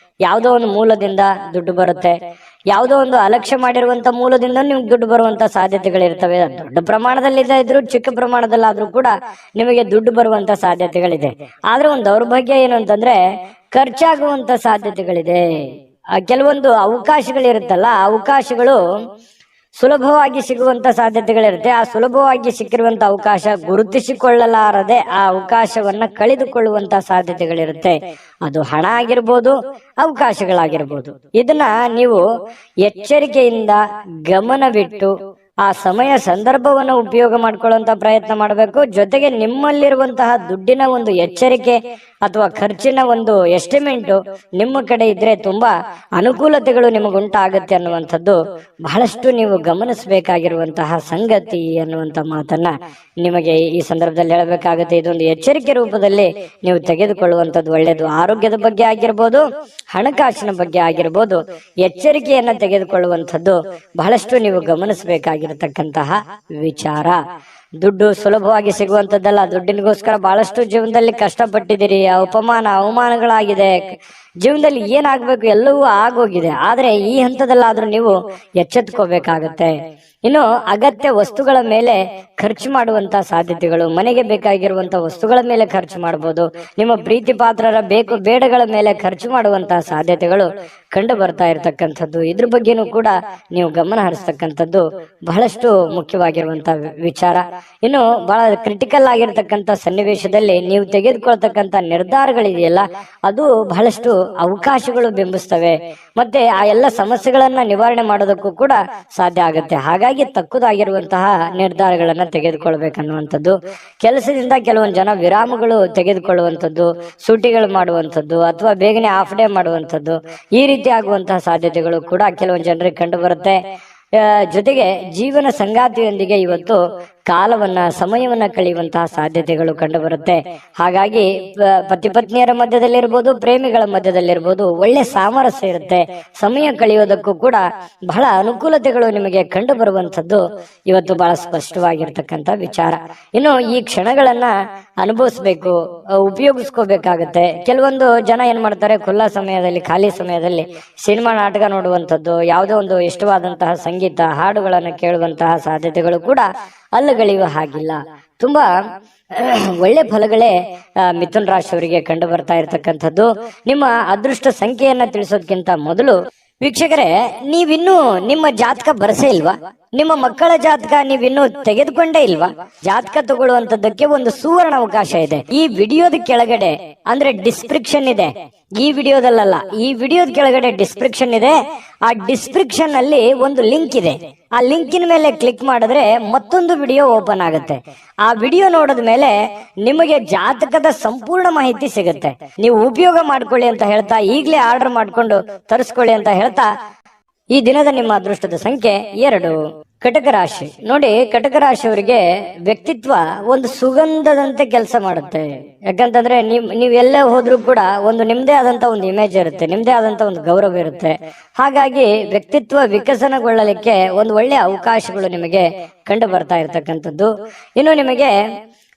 ಯಾವುದೋ ಒಂದು ಮೂಲದಿಂದ ದುಡ್ಡು ಬರುತ್ತೆ, ಯಾವುದೋ ಒಂದು ಅಲಕ್ಷ್ಯ ಮಾಡಿರುವಂತ ಮೂಲದಿಂದ ನಿಮ್ಗೆ ದುಡ್ಡು ಬರುವಂತ ಸಾಧ್ಯತೆಗಳಿರ್ತವೆ. ದೊಡ್ಡ ಪ್ರಮಾಣದಲ್ಲಿ ಇದ್ರೂ ಚಿಕ್ಕ ಪ್ರಮಾಣದಲ್ಲಾದ್ರೂ ಕೂಡ ನಿಮಗೆ ದುಡ್ಡು ಬರುವಂತ ಸಾಧ್ಯತೆಗಳಿದೆ. ಆದ್ರೆ ಒಂದು ದೌರ್ಭಾಗ್ಯ ಏನು ಅಂತಂದ್ರೆ ಖರ್ಚಾಗುವಂತ ಸಾಧ್ಯತೆಗಳಿದೆ. ಕೆಲವೊಂದು ಅವಕಾಶಗಳಿರುತ್ತಲ್ಲ, ಅವಕಾಶಗಳು ಸುಲಭವಾಗಿ ಸಿಗುವಂತ ಸಾಧ್ಯತೆಗಳಿರುತ್ತೆ. ಆ ಸುಲಭವಾಗಿ ಸಿಕ್ಕಿರುವಂತ ಅವಕಾಶ ಗುರುತಿಸಿಕೊಳ್ಳಲಾರದೆ ಆ ಅವಕಾಶವನ್ನ ಕಳೆದುಕೊಳ್ಳುವಂತ ಸಾಧ್ಯತೆಗಳಿರುತ್ತೆ. ಅದು ಹಣ ಆಗಿರ್ಬೋದು, ಅವಕಾಶಗಳಾಗಿರ್ಬೋದು. ಇದನ್ನ ನೀವು ಎಚ್ಚರಿಕೆಯಿಂದ ಗಮನವಿಟ್ಟು ಆ ಸಮಯ ಸಂದರ್ಭವನ್ನು ಉಪಯೋಗ ಮಾಡ್ಕೊಳ್ಳುವಂತ ಪ್ರಯತ್ನ ಮಾಡಬೇಕು. ಜೊತೆಗೆ ನಿಮ್ಮಲ್ಲಿರುವಂತಹ ದುಡ್ಡಿನ ಒಂದು ಎಚ್ಚರಿಕೆ ಅಥವಾ ಖರ್ಚಿನ ಒಂದು ಎಸ್ಟಿಮೇಟ್ ನಿಮ್ಮ ಕಡೆ ಇದ್ರೆ ತುಂಬಾ ಅನುಕೂಲತೆಗಳು ನಿಮಗುಂಟಾಗುತ್ತೆ ಅನ್ನುವಂಥದ್ದು ಬಹಳಷ್ಟು ನೀವು ಗಮನಿಸಬೇಕಾಗಿರುವಂತಹ ಸಂಗತಿ ಅನ್ನುವಂತ ಮಾತನ್ನ ನಿಮಗೆ ಈ ಸಂದರ್ಭದಲ್ಲಿ ಹೇಳಬೇಕಾಗುತ್ತೆ. ಇದೊಂದು ಎಚ್ಚರಿಕೆ ರೂಪದಲ್ಲಿ ನೀವು ತೆಗೆದುಕೊಳ್ಳುವಂಥದ್ದು ಒಳ್ಳೆಯದು. ಆರೋಗ್ಯದ ಬಗ್ಗೆ ಆಗಿರ್ಬೋದು, ಹಣಕಾಸಿನ ಬಗ್ಗೆ ಆಗಿರ್ಬೋದು, ಎಚ್ಚರಿಕೆಯನ್ನ ತೆಗೆದುಕೊಳ್ಳುವಂಥದ್ದು ಬಹಳಷ್ಟು ನೀವು ಗಮನಿಸಬೇಕಾಗಿರತಕ್ಕಂತಹ ವಿಚಾರ. ದುಡ್ಡು ಸುಲಭವಾಗಿ ಸಿಗುವಂತದ್ದಲ್ಲ. ದುಡ್ಡಿನಗೋಸ್ಕರ ಬಹಳಷ್ಟು ಜೀವನದಲ್ಲಿ ಕಷ್ಟಪಟ್ಟಿದ್ದೀರಿ, ಅವಮಾನಗಳಾಗಿದೆ, ಜೀವನದಲ್ಲಿ ಏನಾಗ್ಬೇಕು ಎಲ್ಲವೂ ಆಗೋಗಿದೆ. ಆದ್ರೆ ಈ ಹಂತದಲ್ಲಾದ್ರೂ ನೀವು ಎಚ್ಚೆತ್ಕೋಬೇಕಾಗತ್ತೆ. ಇನ್ನು ಅಗತ್ಯ ವಸ್ತುಗಳ ಮೇಲೆ ಖರ್ಚು ಮಾಡುವಂತ ಸಾಧ್ಯತೆಗಳು, ಮನೆಗೆ ಬೇಕಾಗಿರುವಂತ ವಸ್ತುಗಳ ಮೇಲೆ ಖರ್ಚು ಮಾಡಬಹುದು. ನಿಮ್ಮ ಪ್ರೀತಿ ಪಾತ್ರರ ಬೇಕು ಬೇಡಗಳ ಮೇಲೆ ಖರ್ಚು ಮಾಡುವಂತಹ ಸಾಧ್ಯತೆಗಳು ಕಂಡು ಬರ್ತಾ ಇರತಕ್ಕಂಥದ್ದು. ಇದ್ರ ಬಗ್ಗೆನೂ ಕೂಡ ನೀವು ಗಮನ ಹರಿಸ್ತಕ್ಕಂಥದ್ದು ಬಹಳಷ್ಟು ಮುಖ್ಯವಾಗಿರುವಂತಹ ವಿಚಾರ. ಇನ್ನು ಬಹಳ ಕ್ರಿಟಿಕಲ್ ಆಗಿರ್ತಕ್ಕಂಥ ಸನ್ನಿವೇಶದಲ್ಲಿ ನೀವು ತೆಗೆದುಕೊಳ್ತಕ್ಕಂಥ ನಿರ್ಧಾರಗಳಿದೆಯಲ್ಲ, ಅದು ಬಹಳಷ್ಟು ಅವಕಾಶಗಳು ಬಿಂಬಿಸ್ತವೆ. ಮತ್ತೆ ಆ ಎಲ್ಲ ಸಮಸ್ಯೆಗಳನ್ನ ನಿವಾರಣೆ ಮಾಡೋದಕ್ಕೂ ಕೂಡ ಸಾಧ್ಯ ಆಗುತ್ತೆ. ಹಾಗಾಗಿ ತಕ್ಕುದಾಗಿರುವಂತಹ ನಿರ್ಧಾರಗಳನ್ನ ತೆಗೆದುಕೊಳ್ಬೇಕನ್ನುವಂಥದ್ದು. ಕೆಲಸದಿಂದ ಕೆಲವೊಂದು ಜನ ವಿರಾಮಗಳು ತೆಗೆದುಕೊಳ್ಳುವಂಥದ್ದು, ಸೂಟಿಗಳು ಮಾಡುವಂಥದ್ದು, ಅಥವಾ ಬೇಗನೆ ಹಾಫ್ ಡೇ ಮಾಡುವಂಥದ್ದು, ಈ ರೀತಿ ಆಗುವಂತಹ ಸಾಧ್ಯತೆಗಳು ಕೂಡ ಕೆಲವೊಂದು ಜನರಿಗೆ ಕಂಡು ಬರುತ್ತೆ. ಜೊತೆಗೆ ಜೀವನ ಸಂಗಾತಿಯೊಂದಿಗೆ ಇವತ್ತು ಸಮಯವನ್ನ ಕಳೆಯುವಂತಹ ಸಾಧ್ಯತೆಗಳು ಕಂಡು ಬರುತ್ತೆ. ಹಾಗಾಗಿ ಪತಿ ಪತ್ನಿಯರ ಮಧ್ಯದಲ್ಲಿರ್ಬೋದು, ಪ್ರೇಮಿಗಳ ಮಧ್ಯದಲ್ಲಿರ್ಬೋದು, ಒಳ್ಳೆ ಸಾಮರಸ್ಯ ಇರುತ್ತೆ. ಸಮಯ ಕಳೆಯೋದಕ್ಕೂ ಕೂಡ ಬಹಳ ಅನುಕೂಲತೆಗಳು ನಿಮಗೆ ಕಂಡು ಬರುವಂತದ್ದು ಇವತ್ತು ಬಹಳ ಸ್ಪಷ್ಟವಾಗಿರ್ತಕ್ಕಂಥ ವಿಚಾರ. ಇನ್ನು ಈ ಕ್ಷಣಗಳನ್ನ ಅನುಭವಿಸ್ಬೇಕು, ಉಪಯೋಗಿಸ್ಕೋಬೇಕಾಗತ್ತೆ. ಕೆಲವೊಂದು ಜನ ಏನ್ ಮಾಡ್ತಾರೆ, ಖುಲ್ಲಾ ಸಮಯದಲ್ಲಿ, ಖಾಲಿ ಸಮಯದಲ್ಲಿ ಸಿನಿಮಾ ನಾಟಕ ನೋಡುವಂಥದ್ದು, ಯಾವುದೋ ಒಂದು ಇಷ್ಟವಾದಂತಹ ಸಂಗೀತ ಹಾಡುಗಳನ್ನು ಕೇಳುವಂತಹ ಸಾಧ್ಯತೆಗಳು ಕೂಡ ಅಲ್ಲಗಳೆಯುವ ಹಾಗಿಲ್ಲ. ತುಂಬಾ ಒಳ್ಳೆ ಫಲಗಳೇ ಮಿಥುನ್ ರಾಶಿಯವರಿಗೆ ಕಂಡು ಬರ್ತಾ ಇರತಕ್ಕಂಥದ್ದು. ನಿಮ್ಮ ಅದೃಷ್ಟ ಸಂಖ್ಯೆಯನ್ನ ತಿಳಿಸೋದಕ್ಕಿಂತ ಮೊದಲು ವೀಕ್ಷಕರೇ, ನೀವಿನ್ನೂ ನಿಮ್ಮ ಜಾತಕ ಬರಸೇ ಇಲ್ವಾ? ನಿಮ್ಮ ಮಕ್ಕಳ ಜಾತಕ ನೀವಿನ್ನೂ ತೆಗೆದುಕೊಂಡೇ ಇಲ್ವಾ? ಜಾತಕ ತಗೊಳ್ಳುವಂತದ್ದಕ್ಕೆ ಒಂದು ಸುವರ್ಣ ಅವಕಾಶ ಇದೆ. ಈ ವಿಡಿಯೋದ ಕೆಳಗಡೆ ಅಂದ್ರೆ ಡಿಸ್ಕ್ರಿಪ್ಷನ್ ಇದೆ, ಈ ವಿಡಿಯೋದಲ್ಲ, ಈ ವಿಡಿಯೋದ ಕೆಳಗಡೆ ಡಿಸ್ಕ್ರಿಪ್ಷನ್ ಇದೆ. ಆ ಡಿಸ್ಕ್ರಿಪ್ಷನ್ ಅಲ್ಲಿ ಒಂದು ಲಿಂಕ್ ಇದೆ. ಆ ಲಿಂಕಿನ ಮೇಲೆ ಕ್ಲಿಕ್ ಮಾಡಿದ್ರೆ ಮತ್ತೊಂದು ವಿಡಿಯೋ ಓಪನ್ ಆಗುತ್ತೆ. ಆ ವಿಡಿಯೋ ನೋಡಿದ ಮೇಲೆ ನಿಮಗೆ ಜಾತಕದ ಸಂಪೂರ್ಣ ಮಾಹಿತಿ ಸಿಗುತ್ತೆ. ನೀವು ಉಪಯೋಗ ಮಾಡ್ಕೊಳ್ಳಿ ಅಂತ ಹೇಳ್ತಾ, ಈಗಲೇ ಆರ್ಡರ್ ಮಾಡ್ಕೊಂಡು ತರಿಸ್ಕೊಳ್ಳಿ ಅಂತ ಹೇಳ್ತಾ, ಈ ದಿನದ ನಿಮ್ಮ ಅದೃಷ್ಟದ ಸಂಖ್ಯೆ 2. ಕಟಕ ರಾಶಿ. ನೋಡಿ, ಕಟಕ ರಾಶಿಯವರಿಗೆ ವ್ಯಕ್ತಿತ್ವ ಒಂದು ಸುಗಂಧದಂತೆ ಕೆಲಸ ಮಾಡುತ್ತೆ. ಯಾಕಂತಂದ್ರೆ ನೀವೆಲ್ಲೇ ಹೋದ್ರೂ ಕೂಡ ಒಂದು ನಿಮ್ದೇ ಆದಂತ ಒಂದು ಇಮೇಜ್ ಇರುತ್ತೆ, ನಿಮ್ದೇ ಆದಂತ ಒಂದು ಗೌರವ ಇರುತ್ತೆ. ಹಾಗಾಗಿ ವ್ಯಕ್ತಿತ್ವ ವಿಕಸನಗೊಳ್ಳಲಿಕ್ಕೆ ಒಂದು ಒಳ್ಳೆ ಅವಕಾಶಗಳು ನಿಮಗೆ ಕಂಡು ಬರ್ತಾ ಇರತಕ್ಕಂಥದ್ದು. ಇನ್ನು ನಿಮಗೆ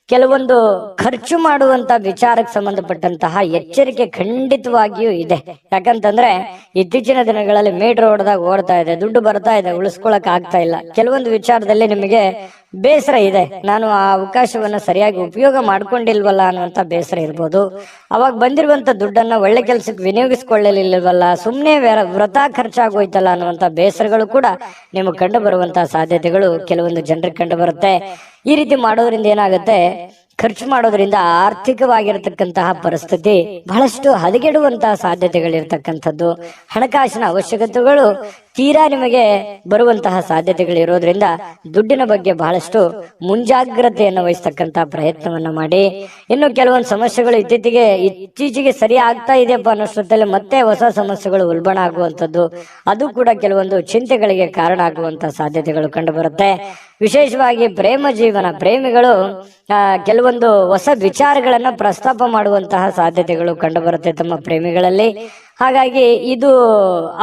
ಕೆಲವೊಂದು ಖರ್ಚು ಮಾಡುವಂತ ವಿಚಾರಕ್ಕೆ ಸಂಬಂಧಪಟ್ಟಂತಹ ಎಚ್ಚರಿಕೆ ಖಂಡಿತವಾಗಿಯೂ ಇದೆ. ಯಾಕಂತಂದ್ರೆ ಇತ್ತೀಚಿನ ದಿನಗಳಲ್ಲಿ ಮೀಟರ್ ಓಡ್ತಾ ಇದೆ, ದುಡ್ಡು ಬರ್ತಾ ಇದೆ, ಉಳಿಸ್ಕೊಳಕ್ ಆಗ್ತಾ ಇಲ್ಲ. ಕೆಲವೊಂದು ವಿಚಾರದಲ್ಲಿ ನಿಮಗೆ ಬೇಸರ ಇದೆ, ನಾನು ಆ ಅವಕಾಶವನ್ನ ಸರಿಯಾಗಿ ಉಪಯೋಗ ಮಾಡ್ಕೊಂಡಿಲ್ವಲ್ಲ ಅನ್ನುವಂತ ಬೇಸರ ಇರ್ಬೋದು. ಅವಾಗ ಬಂದಿರುವಂತ ದುಡ್ಡನ್ನ ಒಳ್ಳೆ ಕೆಲಸಕ್ಕೆ ವಿನಿಯೋಗಿಸ್ಕೊಳ್ಳಲಿಲ್ವಲ್ಲ, ಸುಮ್ಮನೆ ವೃಥಾ ಖರ್ಚಾಗೋಯ್ತಲ್ಲ ಅನ್ನುವಂತ ಬೇಸರಗಳು ಕೂಡ ನಿಮಗೆ ಕಂಡು ಬರುವಂತಹ ಸಾಧ್ಯತೆಗಳು ಕೆಲವೊಂದು ಜನರಿಗೆ ಕಂಡು ಬರುತ್ತೆ. ಈ ರೀತಿ ಮಾಡೋದ್ರಿಂದ ಏನಾಗುತ್ತೆ, ಖರ್ಚು ಮಾಡೋದ್ರಿಂದ ಆರ್ಥಿಕವಾಗಿರತಕ್ಕಂತಹ ಪರಿಸ್ಥಿತಿ ಬಹಳಷ್ಟು ಹದಗೆಡುವಂತಹ ಸಾಧ್ಯತೆಗಳಿರ್ತಕ್ಕಂಥದ್ದು. ಹಣಕಾಸಿನ ಅವಶ್ಯಕತೆಗಳು ತೀರಾ ನಿಮಗೆ ಬರುವಂತಹ ಸಾಧ್ಯತೆಗಳಿರೋದ್ರಿಂದ ದುಡ್ಡಿನ ಬಗ್ಗೆ ಬಹಳಷ್ಟು ಮುಂಜಾಗ್ರತೆಯನ್ನು ವಹಿಸ್ತಕ್ಕಂತಹ ಪ್ರಯತ್ನವನ್ನ ಮಾಡಿ. ಇನ್ನು ಕೆಲವೊಂದು ಸಮಸ್ಯೆಗಳು ಇತ್ತೀಚೆಗೆ ಸರಿ ಆಗ್ತಾ ಇದೆಯಪ್ಪ ಅನ್ನೋಷ್ಟೊತ್ತಲ್ಲಿ ಮತ್ತೆ ಹೊಸ ಸಮಸ್ಯೆಗಳು ಉಲ್ಬಣ ಆಗುವಂಥದ್ದು, ಅದು ಕೂಡ ಕೆಲವೊಂದು ಚಿಂತೆಗಳಿಗೆ ಕಾರಣ ಆಗುವಂತಹ ಸಾಧ್ಯತೆಗಳು ಕಂಡು ಬರುತ್ತೆ. ವಿಶೇಷವಾಗಿ ಪ್ರೇಮ ಜೀವನ, ಪ್ರೇಮಿಗಳು ಕೆಲವೊಂದು ಹೊಸ ವಿಚಾರಗಳನ್ನ ಪ್ರಸ್ತಾಪ ಮಾಡುವಂತಹ ಸಾಧ್ಯತೆಗಳು ಕಂಡು ಬರುತ್ತೆ ತಮ್ಮ ಪ್ರೇಮಿಗಳಲ್ಲಿ. ಹಾಗಾಗಿ ಇದು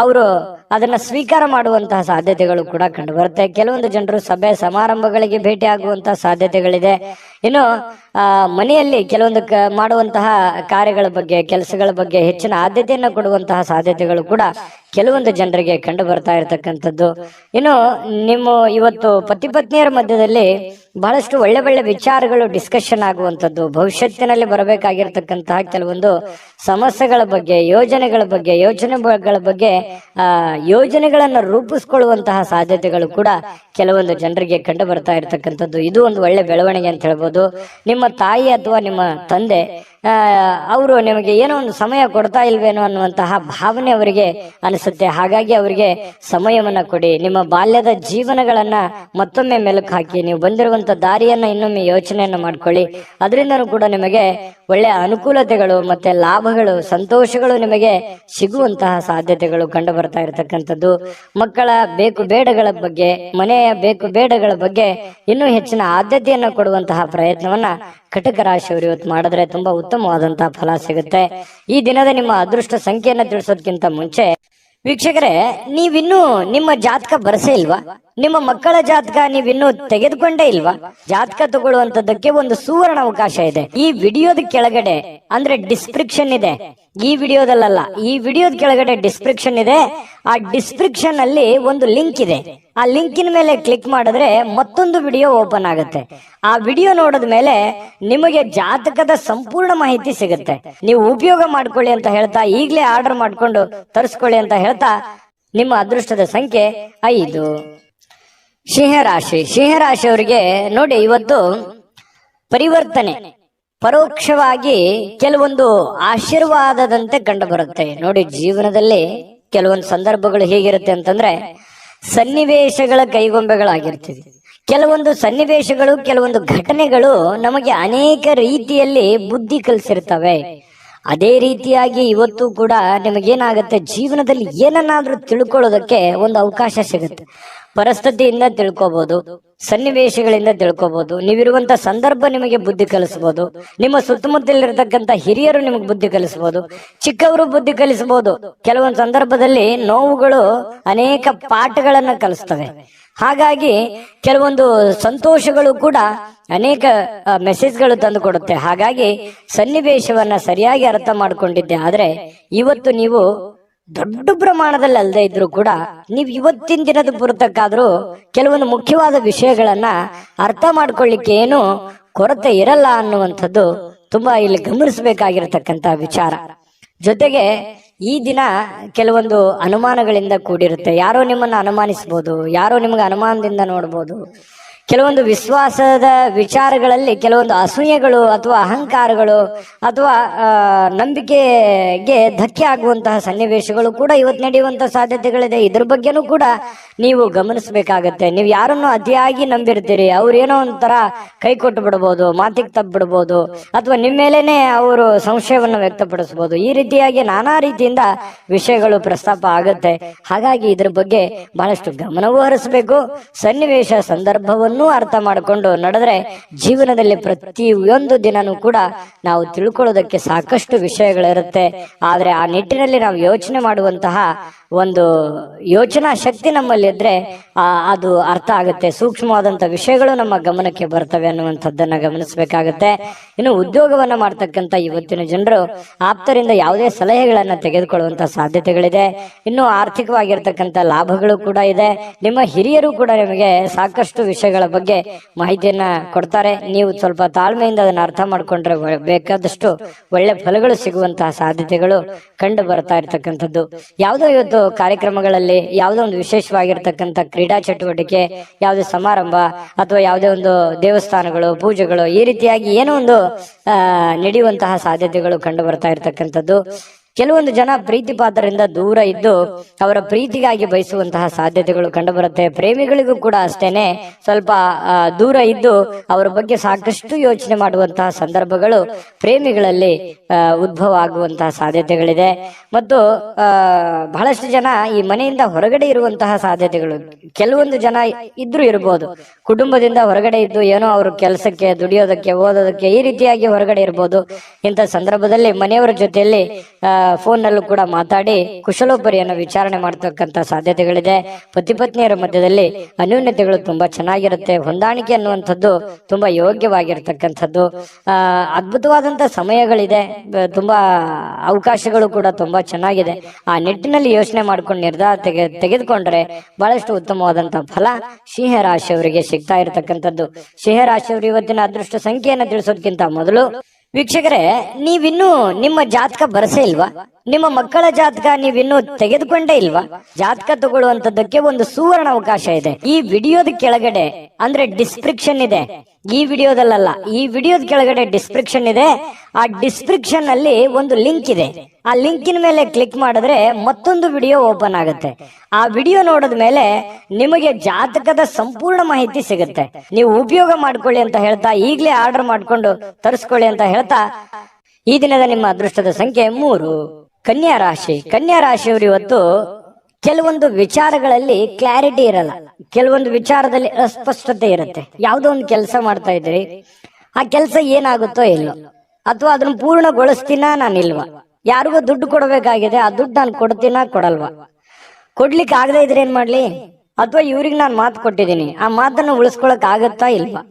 ಅವರು ಅದನ್ನ ಸ್ವೀಕಾರ ಮಾಡುವಂತಹ ಸಾಧ್ಯತೆಗಳು ಕೂಡ ಕಂಡು ಬರುತ್ತೆ. ಕೆಲವೊಂದು ಜನರು ಸಭೆ ಸಮಾರಂಭಗಳಿಗೆ ಭೇಟಿ ಆಗುವಂತಹ ಸಾಧ್ಯತೆಗಳಿದೆ. ಇನ್ನು ಮನೆಯಲ್ಲಿ ಕೆಲವೊಂದು ಮಾಡುವಂತಹ ಕಾರ್ಯಗಳ ಬಗ್ಗೆ, ಕೆಲಸಗಳ ಬಗ್ಗೆ ಹೆಚ್ಚಿನ ಆದ್ಯತೆಯನ್ನು ಕೊಡುವಂತಹ ಸಾಧ್ಯತೆಗಳು ಕೂಡ ಕೆಲವೊಂದು ಜನರಿಗೆ ಕಂಡು ಬರ್ತಾ ಇರತಕ್ಕಂಥದ್ದು. ಇನ್ನು ನಿಮ್ಮ ಇವತ್ತು ಪತಿ ಪತ್ನಿಯರ ಮಧ್ಯದಲ್ಲಿ ಬಹಳಷ್ಟು ಒಳ್ಳೆ ಒಳ್ಳೆ ವಿಚಾರಗಳು ಡಿಸ್ಕಷನ್ ಆಗುವಂಥದ್ದು, ಭವಿಷ್ಯತ್ತಿನಲ್ಲಿ ಬರಬೇಕಾಗಿರ್ತಕ್ಕಂತಹ ಕೆಲವೊಂದು ಸಮಸ್ಯೆಗಳ ಬಗ್ಗೆ, ಯೋಜನೆಗಳ ಬಗ್ಗೆ ಯೋಜನೆಗಳನ್ನು ರೂಪಿಸ್ಕೊಳ್ಳುವಂತಹ ಸಾಧ್ಯತೆಗಳು ಕೂಡ ಕೆಲವೊಂದು ಜನರಿಗೆ ಕಂಡು ಬರ್ತಾ ಇರತಕ್ಕಂಥದ್ದು. ಇದು ಒಂದು ಒಳ್ಳೆ ಬೆಳವಣಿಗೆ ಅಂತ ಹೇಳ್ಬೋದು. ನಿಮ್ಮ ತಾಯಿ ಅಥವಾ ನಿಮ್ಮ ತಂದೆ ಅವರು ನಿಮಗೆ ಏನೋ ಒಂದು ಸಮಯ ಕೊಡ್ತಾ ಇಲ್ವೇನೋ ಅನ್ನುವಂತಹ ಭಾವನೆ ಅವರಿಗೆ ಅನಿಸುತ್ತೆ. ಹಾಗಾಗಿ ಅವರಿಗೆ ಸಮಯವನ್ನ ಕೊಡಿ. ನಿಮ್ಮ ಬಾಲ್ಯದ ಜೀವನಗಳನ್ನ ಮತ್ತೊಮ್ಮೆ ಮೆಲುಕು ಹಾಕಿ, ನೀವು ಬಂದಿರುವಂತ ದಾರಿಯನ್ನ ಇನ್ನೊಮ್ಮೆ ಯೋಚನೆಯನ್ನ ಮಾಡ್ಕೊಳ್ಳಿ. ಅದರಿಂದನೂ ಕೂಡ ನಿಮಗೆ ಒಳ್ಳೆಯ ಅನುಕೂಲತೆಗಳು ಮತ್ತೆ ಲಾಭಗಳು, ಸಂತೋಷಗಳು ನಿಮಗೆ ಸಿಗುವಂತಹ ಸಾಧ್ಯತೆಗಳು ಕಂಡು ಬರ್ತಾ ಇರತಕ್ಕಂಥದ್ದು. ಮಕ್ಕಳ ಬೇಕು ಬೇಡಗಳ ಬಗ್ಗೆ, ಮನೆಯ ಬೇಕು ಬೇಡಗಳ ಬಗ್ಗೆ ಇನ್ನೂ ಹೆಚ್ಚಿನ ಆದ್ಯತೆಯನ್ನು ಕೊಡುವಂತಹ ಪ್ರಯತ್ನವನ್ನ ಕಟಕ ರಾಶಿಯವರು ಇವತ್ತು ಮಾಡಿದ್ರೆ ತುಂಬಾ ಉತ್ತಮವಾದಂತಹ ಫಲ ಸಿಗುತ್ತೆ. ಈ ದಿನದ ನಿಮ್ಮ ಅದೃಷ್ಟ ಸಂಖ್ಯೆಯನ್ನ ತಿಳಿಸೋದಕ್ಕಿಂತ ಮುಂಚೆ ವೀಕ್ಷಕರೇ, ನೀವಿನ್ನೂ ನಿಮ್ಮ ಜಾತಕ ಬರಸೇ ಇಲ್ವಾ? ನಿಮ್ಮ ಮಕ್ಕಳ ಜಾತಕ ನೀವಿನ್ನೂ ತೆಗೆದುಕೊಂಡೇ ಇಲ್ವಾ? ಜಾತಕ ತಗೊಳ್ಳುವಂತದಕ್ಕೆ ಒಂದು ಸುವರ್ಣ ಅವಕಾಶ ಇದೆ. ಈ ವಿಡಿಯೋದ ಕೆಳಗಡೆ ಅಂದ್ರೆ ಡಿಸ್ಕ್ರಿಪ್ಷನ್ ಇದೆ, ಈ ವಿಡಿಯೋದಲ್ಲ, ಈ ವಿಡಿಯೋದ ಕೆಳಗಡೆ ಡಿಸ್ಕ್ರಿಪ್ಷನ್ ಇದೆ. ಆ ಡಿಸ್ಕ್ರಿಪ್ಷನ್ ಅಲ್ಲಿ ಒಂದು ಲಿಂಕ್ ಇದೆ. ಆ ಲಿಂಕಿನ ಮೇಲೆ ಕ್ಲಿಕ್ ಮಾಡಿದ್ರೆ ಮತ್ತೊಂದು ವಿಡಿಯೋ ಓಪನ್ ಆಗುತ್ತೆ. ಆ ವಿಡಿಯೋ ನೋಡಿದ ಮೇಲೆ ನಿಮಗೆ ಜಾತಕದ ಸಂಪೂರ್ಣ ಮಾಹಿತಿ ಸಿಗುತ್ತೆ. ನೀವು ಉಪಯೋಗ ಮಾಡ್ಕೊಳ್ಳಿ ಅಂತ ಹೇಳ್ತಾ, ಈಗಲೇ ಆರ್ಡರ್ ಮಾಡ್ಕೊಂಡು ತರಿಸ್ಕೊಳ್ಳಿ ಅಂತ ಹೇಳ್ತಾ, ನಿಮ್ಮ ಅದೃಷ್ಟದ ಸಂಖ್ಯೆ 5. ಸಿಂಹರಾಶಿಯವರಿಗೆ ನೋಡಿ, ಇವತ್ತು ಪರಿವರ್ತನೆ ಪರೋಕ್ಷವಾಗಿ ಕೆಲವೊಂದು ಆಶೀರ್ವಾದದಂತೆ ಕಂಡು ಬರುತ್ತೆ. ನೋಡಿ, ಜೀವನದಲ್ಲಿ ಕೆಲವೊಂದು ಸಂದರ್ಭಗಳು ಹೇಗಿರುತ್ತೆ ಅಂತಂದ್ರೆ ಸನ್ನಿವೇಶಗಳ ಕೈಗೊಂಬೆಗಳಾಗಿರ್ತೀವಿ. ಕೆಲವೊಂದು ಸನ್ನಿವೇಶಗಳು, ಕೆಲವೊಂದು ಘಟನೆಗಳು ನಮಗೆ ಅನೇಕ ರೀತಿಯಲ್ಲಿ ಬುದ್ಧಿ ಕಲಿಸಿರ್ತವೆ. ಅದೇ ರೀತಿಯಾಗಿ ಇವತ್ತು ಕೂಡ ನಿಮಗೇನಾಗುತ್ತೆ, ಜೀವನದಲ್ಲಿ ಏನನ್ನಾದ್ರೂ ತಿಳ್ಕೊಳ್ಳೋದಕ್ಕೆ ಒಂದು ಅವಕಾಶ ಸಿಗುತ್ತೆ. ಪರಿಸ್ಥಿತಿಯಿಂದ ತಿಳ್ಕೊಬಹುದು, ಸನ್ನಿವೇಶಗಳಿಂದ ತಿಳ್ಕೊಬಹುದು. ನೀವಿರುವಂತ ಸಂದರ್ಭ ನಿಮಗೆ ಬುದ್ಧಿ ಕಲಿಸಬಹುದು. ನಿಮ್ಮ ಸುತ್ತಮುತ್ತಲಿರ್ತಕ್ಕಂಥ ಹಿರಿಯರು ನಿಮಗೆ ಬುದ್ಧಿ ಕಲಿಸಬಹುದು, ಚಿಕ್ಕವರು ಬುದ್ಧಿ ಕಲಿಸಬಹುದು. ಕೆಲವೊಂದು ಸಂದರ್ಭದಲ್ಲಿ ನೋವುಗಳು ಅನೇಕ ಪಾಠಗಳನ್ನ ಕಲಿಸ್ತವೆ. ಹಾಗಾಗಿ ಕೆಲವೊಂದು ಸಂತೋಷಗಳು ಕೂಡ ಅನೇಕ ಮೆಸೇಜ್ಗಳು ತಂದು ಕೊಡುತ್ತೆ. ಹಾಗಾಗಿ ಸನ್ನಿವೇಶವನ್ನ ಸರಿಯಾಗಿ ಅರ್ಥ ಮಾಡ್ಕೊಂಡಿದ್ದೆ ಆದ್ರೆ ಇವತ್ತು ನೀವು ದೊಡ್ಡ ಪ್ರಮಾಣದಲ್ಲಿ ಅಲ್ಲದೆ ಇದ್ರು ಕೂಡ ನೀವು ಇವತ್ತಿನ ದಿನದ ಪುರತಕ್ಕಾದ್ರೂ ಕೆಲವೊಂದು ಮುಖ್ಯವಾದ ವಿಷಯಗಳನ್ನ ಅರ್ಥ ಮಾಡ್ಕೊಳ್ಳಿಕ್ಕೆ ಏನು ಕೊರತೆ ಇರಲ್ಲ ಅನ್ನುವಂಥದ್ದು ತುಂಬಾ ಇಲ್ಲಿ ಗಮನಿಸಬೇಕಾಗಿರತಕ್ಕಂತ ವಿಚಾರ. ಜೊತೆಗೆ ಈ ದಿನ ಕೆಲವೊಂದು ಅನುಮಾನಗಳಿಂದ ಕೂಡಿರುತ್ತೆ. ಯಾರೋ ನಿಮ್ಮನ್ನ ಅನುಮಾನಿಸಬಹುದು, ಯಾರೋ ನಿಮ್ಗೆ ಅನುಮಾನದಿಂದ ನೋಡ್ಬೋದು. ಕೆಲವೊಂದು ವಿಶ್ವಾಸದ ವಿಚಾರಗಳಲ್ಲಿ ಕೆಲವೊಂದು ಅಸೂಯೆಗಳು ಅಥವಾ ಅಹಂಕಾರಗಳು ಅಥವಾ ನಂಬಿಕೆಗೆ ಧಕ್ಕೆ ಆಗುವಂತಹ ಸನ್ನಿವೇಶಗಳು ಕೂಡ ಇವತ್ತು ನಡೆಯುವಂತಹ ಸಾಧ್ಯತೆಗಳಿದೆ. ಇದ್ರ ಬಗ್ಗೆನೂ ಕೂಡ ನೀವು ಗಮನಿಸಬೇಕಾಗತ್ತೆ. ನೀವು ಯಾರನ್ನು ಅತಿಯಾಗಿ ನಂಬಿರ್ತೀರಿ, ಅವ್ರೇನೋ ಒಂಥರ ಕೈ ಕೊಟ್ಟು ಬಿಡ್ಬೋದು, ಮಾತಿಗೆ ತಪ್ಪು ಬಿಡ್ಬೋದು, ಅಥವಾ ನಿಮ್ಮ ಮೇಲೇನೆ ಅವರು ಸಂಶಯವನ್ನು ವ್ಯಕ್ತಪಡಿಸಬಹುದು. ಈ ರೀತಿಯಾಗಿ ನಾನಾ ರೀತಿಯಿಂದ ವಿಷಯಗಳು ಪ್ರಸ್ತಾಪ ಆಗುತ್ತೆ. ಹಾಗಾಗಿ ಇದ್ರ ಬಗ್ಗೆ ಬಹಳಷ್ಟು ಗಮನವೂ ಹರಿಸಬೇಕು. ಸನ್ನಿವೇಶ ಸಂದರ್ಭವನ್ನು ಅರ್ಥ ಮಾಡಿಕೊಂಡು ನಡೆದ್ರೆ ಜೀವನದಲ್ಲಿ ಪ್ರತಿಯೊಂದು ದಿನನೂ ಕೂಡ ನಾವು ತಿಳ್ಕೊಳ್ಳೋದಕ್ಕೆ ಸಾಕಷ್ಟು ವಿಷಯಗಳಿರುತ್ತೆ. ಆದ್ರೆ ಆ ನಿಟ್ಟಿನಲ್ಲಿ ನಾವು ಯೋಚನೆ ಮಾಡುವಂತಹ ಒಂದು ಯೋಚನಾ ಶಕ್ತಿ ನಮ್ಮಲ್ಲಿ ಇದ್ರೆ ಅದು ಅರ್ಥ ಆಗುತ್ತೆ. ಸೂಕ್ಷ್ಮವಾದಂತ ವಿಷಯಗಳು ನಮ್ಮ ಗಮನಕ್ಕೆ ಬರ್ತವೆ ಅನ್ನುವಂಥದ್ದನ್ನ ಗಮನಿಸಬೇಕಾಗತ್ತೆ. ಇನ್ನು ಉದ್ಯೋಗವನ್ನ ಮಾಡ್ತಕ್ಕಂಥ ಇವತ್ತಿನ ಜನರು ಆಪ್ತರಿಂದ ಯಾವುದೇ ಸಲಹೆಗಳನ್ನ ತೆಗೆದುಕೊಳ್ಳುವಂತ ಸಾಧ್ಯತೆಗಳಿದೆ. ಇನ್ನು ಆರ್ಥಿಕವಾಗಿರ್ತಕ್ಕಂಥ ಲಾಭಗಳು ಕೂಡ ಇದೆ. ನಿಮ್ಮ ಹಿರಿಯರು ಕೂಡ ನಿಮಗೆ ಸಾಕಷ್ಟು ವಿಷಯಗಳ ಬಗ್ಗೆ ಮಾಹಿತಿಯನ್ನ ಕೊಡ್ತಾರೆ. ನೀವು ಸ್ವಲ್ಪ ತಾಳ್ಮೆಯಿಂದ ಅದನ್ನ ಅರ್ಥ ಮಾಡ್ಕೊಂಡ್ರೆ ಬೇಕಾದಷ್ಟು ಒಳ್ಳೆ ಫಲಗಳು ಸಿಗುವಂತಹ ಸಾಧ್ಯತೆಗಳು ಕಂಡು ಬರ್ತಾ ಇರ್ತಕ್ಕಂಥದ್ದು. ಯಾವುದೋ ಇವತ್ತು ಕಾರ್ಯಕ್ರಮಗಳಲ್ಲಿ ಯಾವುದೋ ಒಂದು ವಿಶೇಷವಾಗಿರ್ತಕ್ಕಂಥ ಕ್ರೀಡಾ ಚಟುವಟಿಕೆ, ಯಾವುದೇ ಸಮಾರಂಭ ಅಥವಾ ಯಾವುದೇ ಒಂದು ದೇವಸ್ಥಾನಗಳು, ಪೂಜೆಗಳು, ಈ ರೀತಿಯಾಗಿ ಏನೋ ಒಂದು ನಡೆಯುವಂತಹ ಸಾಧ್ಯತೆಗಳು ಕಂಡು ಬರ್ತಾ ಇರ್ತಕ್ಕಂಥದ್ದು. ಕೆಲವೊಂದು ಜನ ಪ್ರೀತಿ ಪಾತ್ರರಿಂದ ದೂರ ಇದ್ದು ಅವರ ಪ್ರೀತಿಗಾಗಿ ಬಯಸುವಂತಹ ಸಾಧ್ಯತೆಗಳು ಕಂಡುಬರುತ್ತೆ. ಪ್ರೇಮಿಗಳಿಗೂ ಕೂಡ ಅಷ್ಟೇನೆ ಸ್ವಲ್ಪ ದೂರ ಇದ್ದು ಅವರ ಬಗ್ಗೆ ಸಾಕಷ್ಟು ಯೋಚನೆ ಮಾಡುವಂತಹ ಸಂದರ್ಭಗಳು ಪ್ರೇಮಿಗಳಲ್ಲಿ ಉದ್ಭವ ಆಗುವಂತಹ ಸಾಧ್ಯತೆಗಳಿದೆ. ಮತ್ತು ಬಹಳಷ್ಟು ಜನ ಈ ಮನೆಯಿಂದ ಹೊರಗಡೆ ಇರುವಂತಹ ಸಾಧ್ಯತೆಗಳು, ಕೆಲವೊಂದು ಜನ ಇದ್ರೂ ಇರಬಹುದು, ಕುಟುಂಬದಿಂದ ಹೊರಗಡೆ ಇದ್ದು ಏನೋ ಅವರು ಕೆಲಸಕ್ಕೆ, ದುಡಿಯೋದಕ್ಕೆ, ಓದೋದಕ್ಕೆ ಈ ರೀತಿಯಾಗಿ ಹೊರಗಡೆ ಇರಬಹುದು. ಇಂಥ ಸಂದರ್ಭದಲ್ಲಿ ಮನೆಯವರ ಜೊತೆಯಲ್ಲಿ ಫೋನ್ ನಲ್ಲೂ ಕೂಡ ಮಾತಾಡಿ ಕುಶಲೋಪರಿಯನ್ನು ವಿಚಾರಣೆ ಮಾಡತಕ್ಕಂತ ಸಾಧ್ಯತೆಗಳಿದೆ. ಪತಿ ಪತ್ನಿಯರ ಮಧ್ಯದಲ್ಲಿ ಅನ್ಯೋನ್ಯತೆಗಳು ತುಂಬಾ ಚೆನ್ನಾಗಿರುತ್ತೆ. ಹೊಂದಾಣಿಕೆ ಅನ್ನುವಂಥದ್ದು ತುಂಬಾ ಯೋಗ್ಯವಾಗಿರ್ತಕ್ಕಂಥದ್ದು. ಅದ್ಭುತವಾದಂತ ಸಮಯಗಳಿದೆ. ತುಂಬಾ ಅವಕಾಶಗಳು ಕೂಡ ತುಂಬಾ ಚೆನ್ನಾಗಿದೆ. ಆ ನಿಟ್ಟಿನಲ್ಲಿ ಯೋಚನೆ ಮಾಡ್ಕೊಂಡು ನಿರ್ಧಾರ ತೆಗೆದುಕೊಂಡ್ರೆ ಬಹಳಷ್ಟು ಉತ್ತಮವಾದಂತಹ ಫಲ ಸಿಂಹ ರಾಶಿಯವರಿಗೆ ಸಿಗ್ತಾ ಇರತಕ್ಕಂಥದ್ದು. ಸಿಂಹ ರಾಶಿಯವರು ಇವತ್ತಿನ ಅದೃಷ್ಟ ಸಂಖ್ಯೆಯನ್ನು ತಿಳಿಸೋದಕ್ಕಿಂತ ಮೊದಲು ವೀಕ್ಷಕರೇ, ನೀವಿನ್ನೂ ನಿಮ್ಮ ಜಾತಕ ಬರಸೇ ಇಲ್ವಾ? ನಿಮ್ಮ ಮಕ್ಕಳ ಜಾತಕ ನೀವಿನ್ನೂ ತೆಗೆದುಕೊಂಡೇ ಇಲ್ವಾ? ಜಾತಕ ತಗೊಳ್ಳುವಂತದ್ದಕ್ಕೆ ಒಂದು ಸುವರ್ಣ ಅವಕಾಶ ಇದೆ. ಈ ವಿಡಿಯೋದ ಕೆಳಗಡೆ ಅಂದ್ರೆ ಡಿಸ್ಕ್ರಿಪ್ಷನ್ ಇದೆ. ಈ ವಿಡಿಯೋದಲ್ಲ, ಈ ವಿಡಿಯೋದ ಕೆಳಗಡೆ ಡಿಸ್ಕ್ರಿಪ್ಷನ್ ಇದೆ. ಆ ಡಿಸ್ಕ್ರಿಪ್ಷನ್ ಅಲ್ಲಿ ಒಂದು ಲಿಂಕ್ ಇದೆ. ಆ ಲಿಂಕಿನ ಮೇಲೆ ಕ್ಲಿಕ್ ಮಾಡಿದ್ರೆ ಮತ್ತೊಂದು ವಿಡಿಯೋ ಓಪನ್ ಆಗುತ್ತೆ. ಆ ವಿಡಿಯೋ ನೋಡಿದ ಮೇಲೆ ನಿಮಗೆ ಜಾತಕದ ಸಂಪೂರ್ಣ ಮಾಹಿತಿ ಸಿಗುತ್ತೆ. ನೀವು ಉಪಯೋಗ ಮಾಡ್ಕೊಳ್ಳಿ ಅಂತ ಹೇಳ್ತಾ, ಈಗಲೇ ಆರ್ಡರ್ ಮಾಡ್ಕೊಂಡು ತರಿಸ್ಕೊಳ್ಳಿ ಅಂತ ಹೇಳ್ತಾ, ಈ ದಿನದ ನಿಮ್ಮ ಅದೃಷ್ಟದ ಸಂಖ್ಯೆ 3. ಕನ್ಯಾ ರಾಶಿ. ಕನ್ಯಾ ರಾಶಿಯವರು ಇವತ್ತು ಕೆಲವೊಂದು ವಿಚಾರಗಳಲ್ಲಿ ಕ್ಲಾರಿಟಿ ಇರಲ್ಲ, ಕೆಲವೊಂದು ವಿಚಾರದಲ್ಲಿ ಅಸ್ಪಷ್ಟತೆ ಇರುತ್ತೆ. ಯಾವುದೋ ಒಂದು ಕೆಲಸ ಮಾಡ್ತಾ ಇದ್ರಿ, ಆ ಕೆಲಸ ಏನಾಗುತ್ತೋ ಇಲ್ಲೋ, ಅಥವಾ ಅದನ್ನ ಪೂರ್ಣಗೊಳಿಸ್ತೀನ ನಾನಿಲ್ವಾ, ಯಾರಿಗೋ ದುಡ್ಡು ಕೊಡಬೇಕಾಗಿದೆ, ಆ ದುಡ್ಡು ನಾನು ಕೊಡ್ತೀನ ಕೊಡಲ್ವಾ, ಕೊಡ್ಲಿಕ್ಕೆ ಆಗದೆ ಇದ್ರೆ ಏನ್ ಮಾಡ್ಲಿ, ಅಥವಾ ಇವ್ರಿಗೆ ನಾನು ಮಾತು ಕೊಟ್ಟಿದ್ದೀನಿ, ಆ ಮಾತನ್ನ ಉಳಿಸ್ಕೊಳಕ್ ಆಗತ್ತಾ ಇಲ್ವಾ,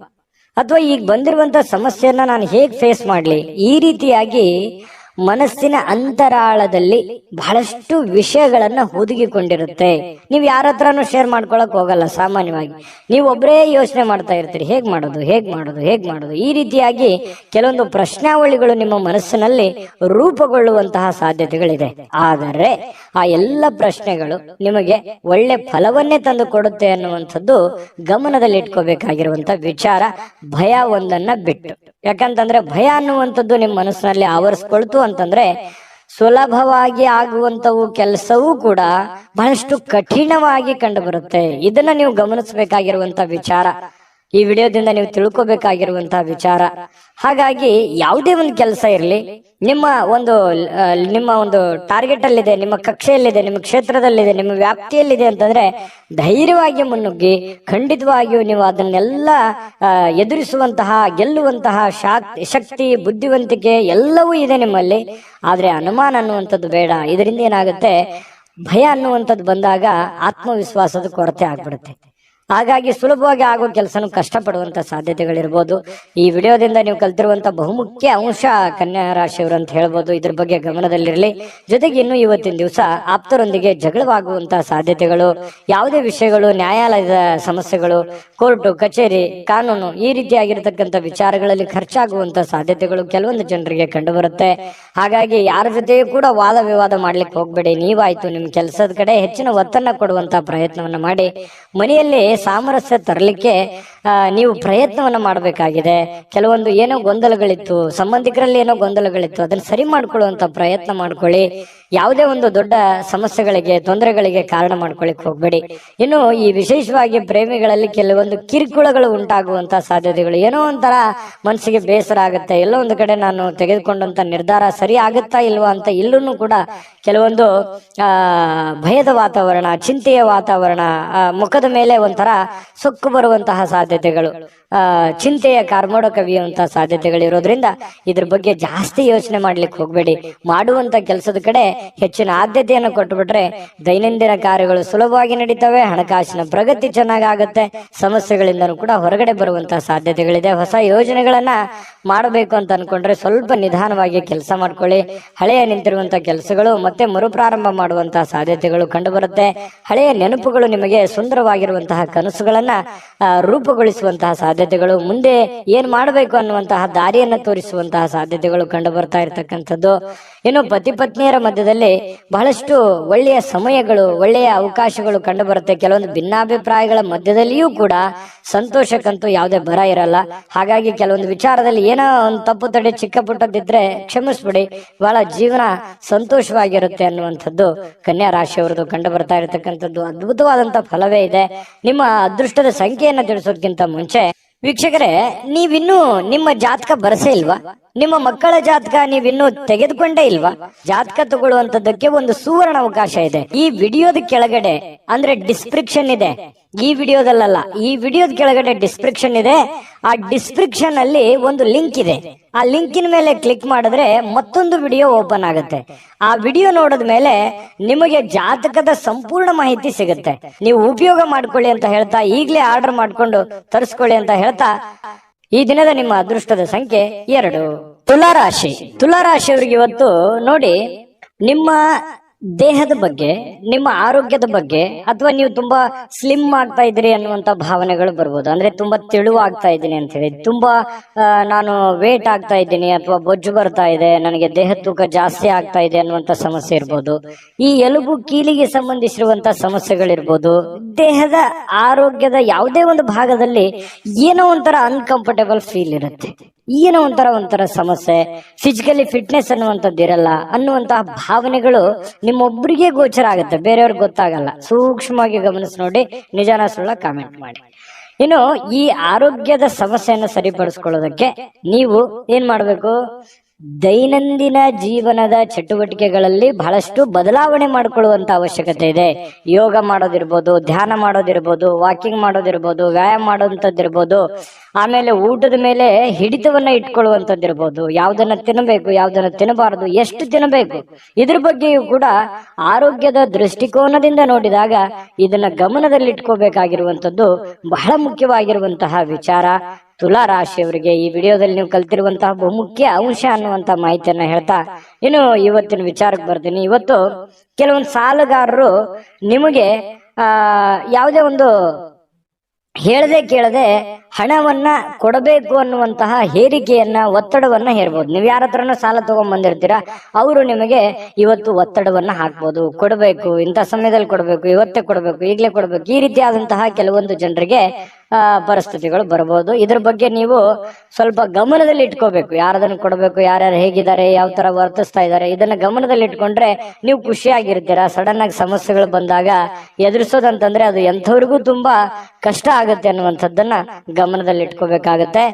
ಅಥವಾ ಈಗ ಬಂದಿರುವಂತ ಸಮಸ್ಯೆಯನ್ನ ನಾನು ಹೇಗ್ ಫೇಸ್ ಮಾಡ್ಲಿ, ಈ ರೀತಿಯಾಗಿ ಮನಸ್ಸಿನ ಅಂತರಾಳದಲ್ಲಿ ಬಹಳಷ್ಟು ವಿಷಯಗಳನ್ನ ಹುದುಗಿಕೊಂಡಿರುತ್ತೆ. ನೀವು ಯಾರ ಹತ್ರನೂ ಶೇರ್ ಮಾಡ್ಕೊಳಕ್ ಹೋಗಲ್ಲ. ಸಾಮಾನ್ಯವಾಗಿ ನೀವು ಒಬ್ಬರೇ ಯೋಚನೆ ಮಾಡ್ತಾ ಇರ್ತೀರಿ, ಹೇಗ್ ಮಾಡೋದು. ಈ ರೀತಿಯಾಗಿ ಕೆಲವೊಂದು ಪ್ರಶ್ನಾವಳಿಗಳು ನಿಮ್ಮ ಮನಸ್ಸಿನಲ್ಲಿ ರೂಪುಗೊಳ್ಳುವಂತಹ ಸಾಧ್ಯತೆಗಳಿದೆ. ಆದರೆ ಆ ಎಲ್ಲ ಪ್ರಶ್ನೆಗಳು ನಿಮಗೆ ಒಳ್ಳೆ ಫಲವನ್ನೇ ತಂದು ಕೊಡುತ್ತೆ ಅನ್ನುವಂಥದ್ದು ಗಮನದಲ್ಲಿ ಇಟ್ಕೋಬೇಕಾಗಿರುವಂತ ವಿಚಾರ. ಭಯ ಒಂದನ್ನ ಬಿಟ್ಟು, ಯಾಕಂತಂದ್ರೆ ಭಯ ಅನ್ನುವಂಥದ್ದು ನಿಮ್ಮ ಮನಸ್ಸಿನಲ್ಲಿ ಆವರಿಸ್ಕೊಳ್ತು ಅಂತಂದ್ರೆ ಸುಲಭವಾಗಿ ಆಗುವಂತವು ಕೆಲಸವೂ ಕೂಡ ಬಹಳಷ್ಟು ಕಠಿಣವಾಗಿ ಕಂಡು ಬರುತ್ತೆ. ಇದನ್ನ ನೀವು ಗಮನಿಸಬೇಕಾಗಿರುವಂತ ವಿಚಾರ, ಈ ವಿಡಿಯೋದಿಂದ ನೀವು ತಿಳ್ಕೊಬೇಕಾಗಿರುವಂತಹ ವಿಚಾರ. ಹಾಗಾಗಿ ಯಾವುದೇ ಒಂದು ಕೆಲಸ ಇರಲಿ, ನಿಮ್ಮ ಒಂದು ಟಾರ್ಗೆಟ್ ಅಲ್ಲಿದೆ, ನಿಮ್ಮ ಕಕ್ಷೆಯಲ್ಲಿದೆ, ನಿಮ್ಮ ಕ್ಷೇತ್ರದಲ್ಲಿದೆ, ನಿಮ್ಮ ವ್ಯಾಪ್ತಿಯಲ್ಲಿದೆ ಅಂತಂದ್ರೆ ಧೈರ್ಯವಾಗಿ ಮುನ್ನುಗ್ಗಿ ಖಂಡಿತವಾಗಿಯೂ ನೀವು ಅದನ್ನೆಲ್ಲ ಎದುರಿಸುವಂತಹ, ಗೆಲ್ಲುವಂತಹ ಶಕ್ತಿ, ಬುದ್ಧಿವಂತಿಕೆ ಎಲ್ಲವೂ ಇದೆ ನಿಮ್ಮಲ್ಲಿ. ಆದ್ರೆ ಅನುಮಾನ ಅನ್ನುವಂಥದ್ದು ಬೇಡ. ಇದರಿಂದ ಏನಾಗುತ್ತೆ, ಭಯ ಅನ್ನುವಂಥದ್ದು ಬಂದಾಗ ಆತ್ಮವಿಶ್ವಾಸದ ಕೊರತೆ ಆಗ್ಬಿಡುತ್ತೆ. ಹಾಗಾಗಿ ಸುಲಭವಾಗಿ ಆಗೋ ಕೆಲಸನೂ ಕಷ್ಟಪಡುವಂತ ಸಾಧ್ಯತೆಗಳಿರ್ಬೋದು. ಈ ವಿಡಿಯೋದಿಂದ ನೀವು ಕಲ್ತಿರುವಂತ ಬಹುಮುಖ್ಯ ಅಂಶ ಕನ್ಯಾ ರಾಶಿಯವರು ಅಂತ ಹೇಳ್ಬೋದು. ಇದ್ರ ಬಗ್ಗೆ ಗಮನದಲ್ಲಿರಲಿ. ಜೊತೆಗೆ ಇನ್ನು ಇವತ್ತಿನ ದಿವಸ ಆಪ್ತರೊಂದಿಗೆ ಜಗಳವಾಗುವಂತಹ ಸಾಧ್ಯತೆಗಳು, ಯಾವುದೇ ವಿಷಯಗಳು, ನ್ಯಾಯಾಲಯದ ಸಮಸ್ಯೆಗಳು, ಕೋರ್ಟು ಕಚೇರಿ, ಕಾನೂನು, ಈ ರೀತಿಯಾಗಿರ್ತಕ್ಕಂಥ ವಿಚಾರಗಳಲ್ಲಿ ಖರ್ಚಾಗುವಂತ ಸಾಧ್ಯತೆಗಳು ಕೆಲವೊಂದು ಜನರಿಗೆ ಕಂಡು ಬರುತ್ತೆ. ಹಾಗಾಗಿ ಯಾರ ಜೊತೆಯೂ ಕೂಡ ವಾದ ವಿವಾದ ಮಾಡ್ಲಿಕ್ಕೆ ಹೋಗ್ಬೇಡಿ. ನೀವಾಯ್ತು ನಿಮ್ ಕೆಲಸದ ಕಡೆ ಹೆಚ್ಚಿನ ಒತ್ತನ್ನ ಕೊಡುವಂತ ಪ್ರಯತ್ನವನ್ನ ಮಾಡಿ ಮನೆಯಲ್ಲಿ ಸಾಮರಸ್ಯ ತರಲಿಕ್ಕೆ ನೀವು ಪ್ರಯತ್ನವನ್ನ ಮಾಡಬೇಕಾಗಿದೆ. ಕೆಲವೊಂದು ಏನೋ ಗೊಂದಲಗಳಿತ್ತು, ಸಂಬಂಧಿಕರಲ್ಲಿ ಏನೋ ಗೊಂದಲಗಳಿತ್ತು, ಅದನ್ನ ಸರಿ ಮಾಡ್ಕೊಳ್ಳುವಂತ ಪ್ರಯತ್ನ ಮಾಡ್ಕೊಳ್ಳಿ. ಯಾವುದೇ ಒಂದು ದೊಡ್ಡ ಸಮಸ್ಯೆಗಳಿಗೆ, ತೊಂದರೆಗಳಿಗೆ ಕಾರಣ ಮಾಡ್ಕೊಳ್ಳಿಕ್ ಹೋಗ್ಬೇಡಿ. ಇನ್ನು ಈ ವಿಶೇಷವಾಗಿ ಪ್ರೇಮಿಗಳಲ್ಲಿ ಕೆಲವೊಂದು ಕಿರುಕುಳಗಳು ಉಂಟಾಗುವಂತ ಸಾಧ್ಯತೆಗಳು, ಏನೋ ಒಂಥರ ಮನಸ್ಸಿಗೆ ಬೇಸರ ಆಗುತ್ತೆ, ಎಲ್ಲೋ ಒಂದು ಕಡೆ ನಾನು ತೆಗೆದುಕೊಂಡಂತ ನಿರ್ಧಾರ ಸರಿ ಆಗುತ್ತಾ ಇಲ್ವಾ ಅಂತ ಇಲ್ಲೂ ಕೂಡ ಕೆಲವೊಂದು ಭಯದ ವಾತಾವರಣ, ಚಿಂತೆಯ ವಾತಾವರಣ, ಮುಖದ ಮೇಲೆ ಒಂಥರ ಸೊಕ್ಕು ಬರುವಂತಹ ಸಾಧ್ಯತೆಗಳು, ಚಿಂತೆಯ ಕಾರ್ಮೋಡ ಕವಿಯುವಂತಹ ಸಾಧ್ಯತೆಗಳಿರೋದ್ರಿಂದ ಇದ್ರ ಬಗ್ಗೆ ಜಾಸ್ತಿ ಯೋಚನೆ ಮಾಡ್ಲಿಕ್ಕೆ ಹೋಗ್ಬೇಡಿ. ಮಾಡುವಂತ ಕೆಲಸದ ಕಡೆ ಹೆಚ್ಚಿನ ಆದ್ಯತೆಯನ್ನು ಕೊಟ್ಟುಬಿಟ್ರೆ ದೈನಂದಿನ ಕಾರ್ಯಗಳು ಸುಲಭವಾಗಿ ನಡೀತವೆ, ಹಣಕಾಸಿನ ಪ್ರಗತಿ ಚೆನ್ನಾಗಾಗುತ್ತೆ, ಸಮಸ್ಯೆಗಳಿಂದನೂ ಕೂಡ ಹೊರಗಡೆ ಬರುವಂತಹ ಸಾಧ್ಯತೆಗಳಿದೆ. ಹೊಸ ಯೋಜನೆಗಳನ್ನ ಮಾಡಬೇಕು ಅಂತ ಅನ್ಕೊಂಡ್ರೆ ಸ್ವಲ್ಪ ನಿಧಾನವಾಗಿ ಕೆಲಸ ಮಾಡ್ಕೊಳ್ಳಿ. ಹಳೆಯ ನಿಂತಿರುವಂತಹ ಕೆಲಸಗಳು ಮತ್ತೆ ಮರುಪ್ರಾರಂಭ ಮಾಡುವಂತಹ ಸಾಧ್ಯತೆಗಳು ಕಂಡು ಬರುತ್ತೆ. ಹಳೆಯ ನೆನಪುಗಳು ನಿಮಗೆ ಸುಂದರವಾಗಿರುವಂತಹ ಕನಸುಗಳನ್ನ ರೂಪುಗೊಳಿಸುವಂತಹ ಸಾಧ್ಯತೆಗಳು, ಮುಂದೆ ಏನ್ ಮಾಡಬೇಕು ಅನ್ನುವಂತಹ ದಾರಿಯನ್ನ ತೋರಿಸುವಂತಹ ಸಾಧ್ಯತೆಗಳು ಕಂಡು ಬರ್ತಾ ಇರತಕ್ಕಂಥದ್ದು. ಇನ್ನು ಪತಿ ಪತ್ನಿಯರ ಮಧ್ಯದಲ್ಲಿ ಬಹಳಷ್ಟು ಒಳ್ಳೆಯ ಸಮಯಗಳು, ಒಳ್ಳೆಯ ಅವಕಾಶಗಳು ಕಂಡು ಬರುತ್ತೆ. ಕೆಲವೊಂದು ಭಿನ್ನಾಭಿಪ್ರಾಯಗಳ ಮಧ್ಯದಲ್ಲಿಯೂ ಕೂಡ ಸಂತೋಷಕ್ಕಂತೂ ಯಾವುದೇ ಬರ ಇರಲ್ಲ. ಹಾಗಾಗಿ ಕೆಲವೊಂದು ವಿಚಾರದಲ್ಲಿ ಏನೋ ಒಂದು ತಪ್ಪು ತಡೆ ಚಿಕ್ಕ ಪುಟ್ಟದಿದ್ರೆ ಕ್ಷಮಿಸ್ಬಿಡಿ, ಬಹಳ ಜೀವನ ಸಂತೋಷವಾಗಿರುತ್ತೆ ಅನ್ನುವಂಥದ್ದು ಕನ್ಯಾ ರಾಶಿಯವರದು ಕಂಡು ಬರ್ತಾ ಇರತಕ್ಕಂಥದ್ದು. ಅದ್ಭುತವಾದಂತ ಫಲವೇ ಇದೆ. ನಿಮ್ಮ ಅದೃಷ್ಟದ ಸಂಖ್ಯೆಯನ್ನ ತಿಳಿಸೋದಕ್ಕಿಂತ ಮುಂಚೆ ವೀಕ್ಷಕರೇ, ನೀವಿನ್ನೂ ನಿಮ್ಮ ಜಾತಕ ಬರಸೇ ಇಲ್ವಾ? ನಿಮ್ಮ ಮಕ್ಕಳ ಜಾತಕ ನೀವಿನ್ನೂ ತೆಗೆದುಕೊಂಡೇ ಇಲ್ವಾ? ಜಾತಕ ತಗೊಳ್ಳುವಂತದ್ದಕ್ಕೆ ಒಂದು ಸುವರ್ಣ ಅವಕಾಶ ಇದೆ. ಈ ವಿಡಿಯೋದ ಕೆಳಗಡೆ ಅಂದ್ರೆ ಡಿಸ್ಕ್ರಿಪ್ಷನ್ ಇದೆ, ಈ ವಿಡಿಯೋದಲ್ಲ, ಈ ವಿಡಿಯೋದ ಕೆಳಗಡೆ ಡಿಸ್ಕ್ರಿಪ್ಷನ್ ಇದೆ. ಆ ಡಿಸ್ಕ್ರಿಪ್ಷನ್ ಅಲ್ಲಿ ಒಂದು ಲಿಂಕ್ ಇದೆ. ಆ ಲಿಂಕಿನ ಮೇಲೆ ಕ್ಲಿಕ್ ಮಾಡಿದ್ರೆ ಮತ್ತೊಂದು ವಿಡಿಯೋ ಓಪನ್ ಆಗುತ್ತೆ. ಆ ವಿಡಿಯೋ ನೋಡಿದ ಮೇಲೆ ನಿಮಗೆ ಜಾತಕದ ಸಂಪೂರ್ಣ ಮಾಹಿತಿ ಸಿಗುತ್ತೆ. ನೀವು ಉಪಯೋಗ ಮಾಡ್ಕೊಳ್ಳಿ ಅಂತ ಹೇಳ್ತಾ, ಈಗಲೇ ಆರ್ಡರ್ ಮಾಡ್ಕೊಂಡು ತರಿಸ್ಕೊಳ್ಳಿ ಅಂತ ಹೇಳ್ತಾ, ಈ ದಿನದ ನಿಮ್ಮ ಅದೃಷ್ಟದ ಸಂಖ್ಯೆ 2. ತುಲಾರಾಶಿ. ತುಲಾರಾಶಿಯವರಿಗೆ ಇವತ್ತು ನೋಡಿ, ನಿಮ್ಮ ದೇಹದ ಬಗ್ಗೆ, ನಿಮ್ಮ ಆರೋಗ್ಯದ ಬಗ್ಗೆ, ಅಥವಾ ನೀವು ತುಂಬಾ ಸ್ಲಿಮ್ ಆಗ್ತಾ ಇದ್ದೀರಿ ಅನ್ನುವಂತ ಭಾವನೆಗಳು ಬರ್ಬೋದು. ಅಂದ್ರೆ ತುಂಬಾ ತೆಳುವಾಗ್ತಾ ಇದ್ದೀನಿ ಅಂತ ಹೇಳಿ, ತುಂಬಾ ನಾನು ವೇಟ್ ಆಗ್ತಾ ಇದ್ದೀನಿ, ಅಥವಾ ಬೊಜ್ಜು ಬರ್ತಾ ಇದೆ, ನನಗೆ ದೇಹ ತೂಕ ಜಾಸ್ತಿ ಆಗ್ತಾ ಇದೆ ಅನ್ನುವಂತ ಸಮಸ್ಯೆ ಇರ್ಬೋದು. ಈ ಎಲುಬು ಕೀಲಿಗೆ ಸಂಬಂಧಿಸಿರುವಂತ ಸಮಸ್ಯೆಗಳಿರ್ಬೋದು. ದೇಹದ ಆರೋಗ್ಯದ ಯಾವುದೇ ಒಂದು ಭಾಗದಲ್ಲಿ ಏನೋ ಒಂಥರ ಅನ್ಕಂಫರ್ಟೇಬಲ್ ಫೀಲ್ ಇರುತ್ತೆ, ಏನೋ ಒಂಥರ ಸಮಸ್ಯೆ, ಫಿಸಿಕಲಿ ಫಿಟ್ನೆಸ್ ಅನ್ನುವಂಥದ್ದು ಇರಲ್ಲ ಅನ್ನುವಂತಹ ಭಾವನೆಗಳು ನಿಮ್ಮೊಬ್ಬರಿಗೆ ಗೋಚರ ಆಗುತ್ತೆ, ಬೇರೆಯವ್ರಿಗೆ ಗೊತ್ತಾಗಲ್ಲ. ಸೂಕ್ಷ್ಮವಾಗಿ ಗಮನಿಸಿ ನೋಡಿ, ನಿಜಾನ ಸುಳ್ಳ ಕಾಮೆಂಟ್ ಮಾಡಿ. ಇನ್ನು ಈ ಆರೋಗ್ಯದ ಸಮಸ್ಯೆಯನ್ನು ಸರಿಪಡಿಸ್ಕೊಳ್ಳೋದಕ್ಕೆ ನೀವು ಏನ್ ಮಾಡ್ಬೇಕು? ದೈನಂದಿನ ಜೀವನದ ಚಟುವಟಿಕೆಗಳಲ್ಲಿ ಬಹಳಷ್ಟು ಬದಲಾವಣೆ ಮಾಡಿಕೊಳ್ಳುವಂತ ಅವಶ್ಯಕತೆ ಇದೆ. ಯೋಗ ಮಾಡೋದಿರ್ಬೋದು, ಧ್ಯಾನ ಮಾಡೋದಿರ್ಬೋದು, ವಾಕಿಂಗ್ ಮಾಡೋದಿರ್ಬೋದು, ವ್ಯಾಯಾಮ ಮಾಡೋಂಥದ್ದಿರ್ಬೋದು, ಆಮೇಲೆ ಊಟದ ಮೇಲೆ ಹಿಡಿತವನ್ನ ಇಟ್ಕೊಳ್ಳುವಂಥದ್ದಿರ್ಬೋದು, ಯಾವ್ದನ್ನ ತಿನ್ನಬೇಕು, ಯಾವ್ದನ್ನ ತಿನ್ನಬಾರದು, ಎಷ್ಟು ತಿನ್ನಬೇಕು, ಇದ್ರ ಬಗ್ಗೆಯೂ ಕೂಡ ಆರೋಗ್ಯದ ದೃಷ್ಟಿಕೋನದಿಂದ ನೋಡಿದಾಗ ಇದನ್ನ ಗಮನದಲ್ಲಿ ಇಟ್ಕೋಬೇಕಾಗಿರುವಂತದ್ದು ಬಹಳ ಮುಖ್ಯವಾಗಿರುವಂತಹ ವಿಚಾರ. ತುಲಾ ರಾಶಿಯವರಿಗೆ ಈ ವಿಡಿಯೋದಲ್ಲಿ ನೀವು ಕಲ್ತಿರುವಂತಹ ಬಹುಮುಖ್ಯ ಅಂಶ ಅನ್ನುವಂತ ಮಾಹಿತಿಯನ್ನ ಹೇಳ್ತಾ ಇನ್ನು ಇವತ್ತಿನ ವಿಚಾರಕ್ಕೆ ಬರ್ತೀನಿ. ಇವತ್ತು ಕೆಲವೊಂದು ಸಾಲಗಾರರು ನಿಮಗೆ ಯಾವುದೇ ಒಂದು ಹೇಳದೆ ಕೇಳದೆ ಹಣವನ್ನ ಕೊಡಬೇಕು ಅನ್ನುವಂತಹ ಹೇರಿಕೆಯನ್ನ, ಒತ್ತಡವನ್ನ ಹೇರ್ಬೋದು. ನೀವು ಯಾರ ಹತ್ರನೂ ಸಾಲ ತಗೊಂಡ್ ಬಂದಿರ್ತೀರಾ, ಅವರು ನಿಮಗೆ ಇವತ್ತು ಒತ್ತಡವನ್ನ ಹಾಕ್ಬೋದು. ಕೊಡಬೇಕು, ಇಂಥ ಸಮಯದಲ್ಲಿ ಕೊಡಬೇಕು, ಇವತ್ತೇ ಕೊಡಬೇಕು, ಈಗಲೇ ಕೊಡಬೇಕು, ಈ ರೀತಿಯಾದಂತಹ ಕೆಲವೊಂದು ಜನರಿಗೆ ಪರಿಸ್ಥಿತಿಗಳು ಬರಬಹುದು. ಇದ್ರ ಬಗ್ಗೆ ನೀವು ಸ್ವಲ್ಪ ಗಮನದಲ್ಲಿ ಇಟ್ಕೋಬೇಕು. ಯಾರದನ್ನು ಕೊಡಬೇಕು, ಯಾರ್ಯಾರು ಹೇಗಿದ್ದಾರೆ, ಯಾವ ತರ ವರ್ತಿಸ್ತಾ ಇದ್ದಾರೆ, ಇದನ್ನ ಗಮನದಲ್ಲಿ ಇಟ್ಕೊಂಡ್ರೆ ನೀವು ಖುಷಿಯಾಗಿರ್ತೀರಾ. ಸಡನ್ ಆಗಿ ಸಮಸ್ಯೆಗಳು ಬಂದಾಗ ಎದುರಿಸೋದಂತಂದ್ರೆ ಅದು ಎಂಥವ್ರಿಗೂ ತುಂಬಾ ಕಷ್ಟ ಆಗುತ್ತೆ ಅನ್ನುವಂಥದ್ದನ್ನ ಗಮನದಲ್ಲಿ ಇಟ್ಕೋಬೇಕಾಗತ್ತೆ.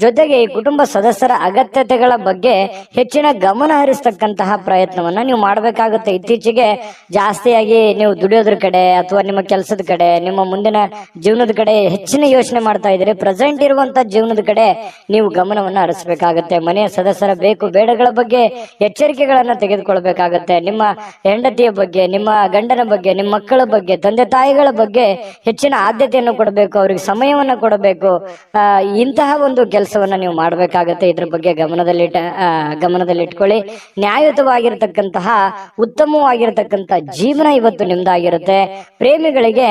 ಜೊತೆಗೆ ಈ ಕುಟುಂಬ ಸದಸ್ಯರ ಅಗತ್ಯತೆಗಳ ಬಗ್ಗೆ ಹೆಚ್ಚಿನ ಗಮನ ಹರಿಸ್ತಕ್ಕಂತಹ ಪ್ರಯತ್ನವನ್ನ ನೀವು ಮಾಡ್ಬೇಕಾಗುತ್ತೆ. ಇತ್ತೀಚೆಗೆ ಜಾಸ್ತಿಯಾಗಿ ನೀವು ದುಡಿಯೋದ್ರ ಕಡೆ ಅಥವಾ ನಿಮ್ಮ ಕೆಲಸದ ಕಡೆ, ನಿಮ್ಮ ಮುಂದಿನ ಜೀವನದ ಕಡೆ ಹೆಚ್ಚಿನ ಯೋಚನೆ ಮಾಡ್ತಾ ಇದ್ದೀರಿ. ಪ್ರೆಸೆಂಟ್ ಇರುವಂತ ಜೀವನದ ಕಡೆ ನೀವು ಗಮನವನ್ನ ಹರಿಸಬೇಕಾಗತ್ತೆ. ಮನೆಯ ಸದಸ್ಯರ ಬೇಕು ಬೇಡಗಳ ಬಗ್ಗೆ ಎಚ್ಚರಿಕೆಗಳನ್ನ ತೆಗೆದುಕೊಳ್ಬೇಕಾಗತ್ತೆ. ನಿಮ್ಮ ಹೆಂಡತಿಯ ಬಗ್ಗೆ, ನಿಮ್ಮ ಗಂಡನ ಬಗ್ಗೆ, ನಿಮ್ಮ ಮಕ್ಕಳ ಬಗ್ಗೆ, ತಂದೆ ತಾಯಿಗಳ ಬಗ್ಗೆ ಹೆಚ್ಚಿನ ಆದ್ಯತೆಯನ್ನು ಕೊಡಬೇಕು, ಅವ್ರಿಗೆ ಸಮಯವನ್ನ ಕೊಡಬೇಕು. ಇಂತಹ ಒಂದು ಕೆಲಸವನ್ನ ನೀವು ಮಾಡ್ಬೇಕಾಗತ್ತೆ. ಇದ್ರ ಬಗ್ಗೆ ಗಮನದಲ್ಲಿಟ್ಕೊಳ್ಳಿ. ನ್ಯಾಯಯುತವಾಗಿರ್ತಕ್ಕಂತಹ ಉತ್ತಮವಾಗಿರ್ತಕ್ಕಂಥ ಜೀವನ ಇವತ್ತು ನಿಮ್ದಾಗಿರುತ್ತೆ. ಪ್ರೇಮಿಗಳಿಗೆ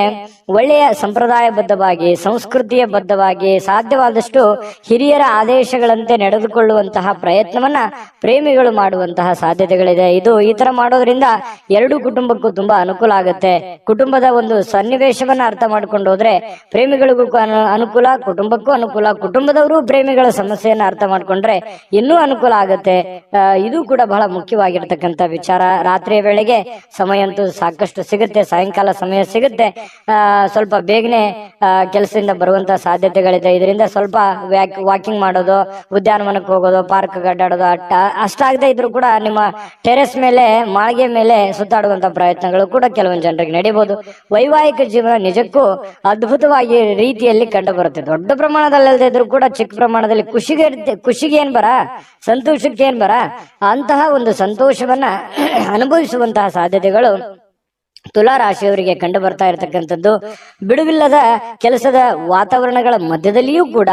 ಒಳ್ಳೆಯ ಸಂಪ್ರದಾಯಬದ್ಧವಾಗಿ, ಸಂಸ್ಕೃತಿಯ ಬದ್ಧವಾಗಿ, ಸಾಧ್ಯವಾದಷ್ಟು ಹಿರಿಯರ ಆದೇಶಗಳಂತೆ ನಡೆದುಕೊಳ್ಳುವಂತಹ ಪ್ರಯತ್ನವನ್ನ ಪ್ರೇಮಿಗಳು ಮಾಡುವಂತಹ ಸಾಧ್ಯತೆಗಳಿದೆ. ಈ ತರ ಮಾಡೋದ್ರಿಂದ ಎರಡು ಕುಟುಂಬಕ್ಕೂ ತುಂಬಾ ಅನುಕೂಲ ಆಗುತ್ತೆ. ಕುಟುಂಬದ ಒಂದು ಸನ್ನಿವೇಶವನ್ನ ಅರ್ಥ ಮಾಡ್ಕೊಂಡು ಹೋದ್ರೆ ಪ್ರೇಮಿಗಳಿಗೂ ಅನುಕೂಲ, ಕುಟುಂಬಕ್ಕೂ ಅನುಕೂಲ. ಕುಟುಂಬದವರು ಪ್ರೇಮಿಗಳ ಸಮಸ್ಯೆಯನ್ನ ಅರ್ಥ ಮಾಡ್ಕೊಂಡ್ರೆ ಇನ್ನೂ ಅನುಕೂಲ ಆಗುತ್ತೆ. ಇದು ಕೂಡ ಬಹಳ ಮುಖ್ಯವಾಗಿರ್ತಕ್ಕಂಥ ವಿಚಾರ. ರಾತ್ರಿಯ ವೇಳೆಗೆ ಸಮಯ ಅಂತೂ ಸಾಕಷ್ಟು ಸಿಗುತ್ತೆ, ಸಾಯಂಕಾಲ ಸಮಯ ಸಿಗುತ್ತೆ. ಸ್ವಲ್ಪ ಬೇಗನೆ ಕೆಲಸದಿಂದ ಬರುವಂತಹ ಸಾಧ್ಯತೆಗಳಿದೆ. ಇದರಿಂದ ಸ್ವಲ್ಪ ವಾಕಿಂಗ್ ಮಾಡೋದು, ಉದ್ಯಾನವನಕ್ಕೆ ಹೋಗೋದು, ಪಾರ್ಕ್ ಅಡ್ಡಾಡೋದು, ಅಷ್ಟಾಗದೆ ಇದ್ರೂ ಕೂಡ ನಿಮ್ಮ ಟೆರೆಸ್ ಮೇಲೆ, ಮಾಳಿಗೆ ಮೇಲೆ ಸುತ್ತಾಡುವಂತ ಪ್ರಯತ್ನಗಳು ಕೂಡ ಕೆಲವೊಂದು ಜನರಿಗೆ ನಡೀಬಹುದು. ವೈವಾಹಿಕ ಜೀವನ ನಿಜಕ್ಕೂ ಅದ್ಭುತವಾಗಿ ರೀತಿಯಲ್ಲಿ ಕಂಡು ಬರುತ್ತೆ. ದೊಡ್ಡ ಪ್ರಮಾಣದಲ್ಲದೆ ಇದ್ರೂ ಕೂಡ ಚಿಕ್ಕ ಪ್ರಮಾಣದಲ್ಲಿ ಖುಷಿಗೆ ಏನ್ ಬರ, ಸಂತೋಷಕ್ಕೆ ಏನ್ ಬರ, ಅಂತಹ ಒಂದು ಸಂತೋಷವನ್ನ ಅನುಭವಿಸುವಂತಹ ಸಾಧ್ಯತೆಗಳು ತುಲಾ ರಾಶಿಯವರಿಗೆ ಕಂಡು ಬರ್ತಾ ಇರತಕ್ಕಂಥದ್ದು. ಬಿಡುವಿಲ್ಲದ ಕೆಲಸದ ವಾತಾವರಣಗಳ ಮಧ್ಯದಲ್ಲಿಯೂ ಕೂಡ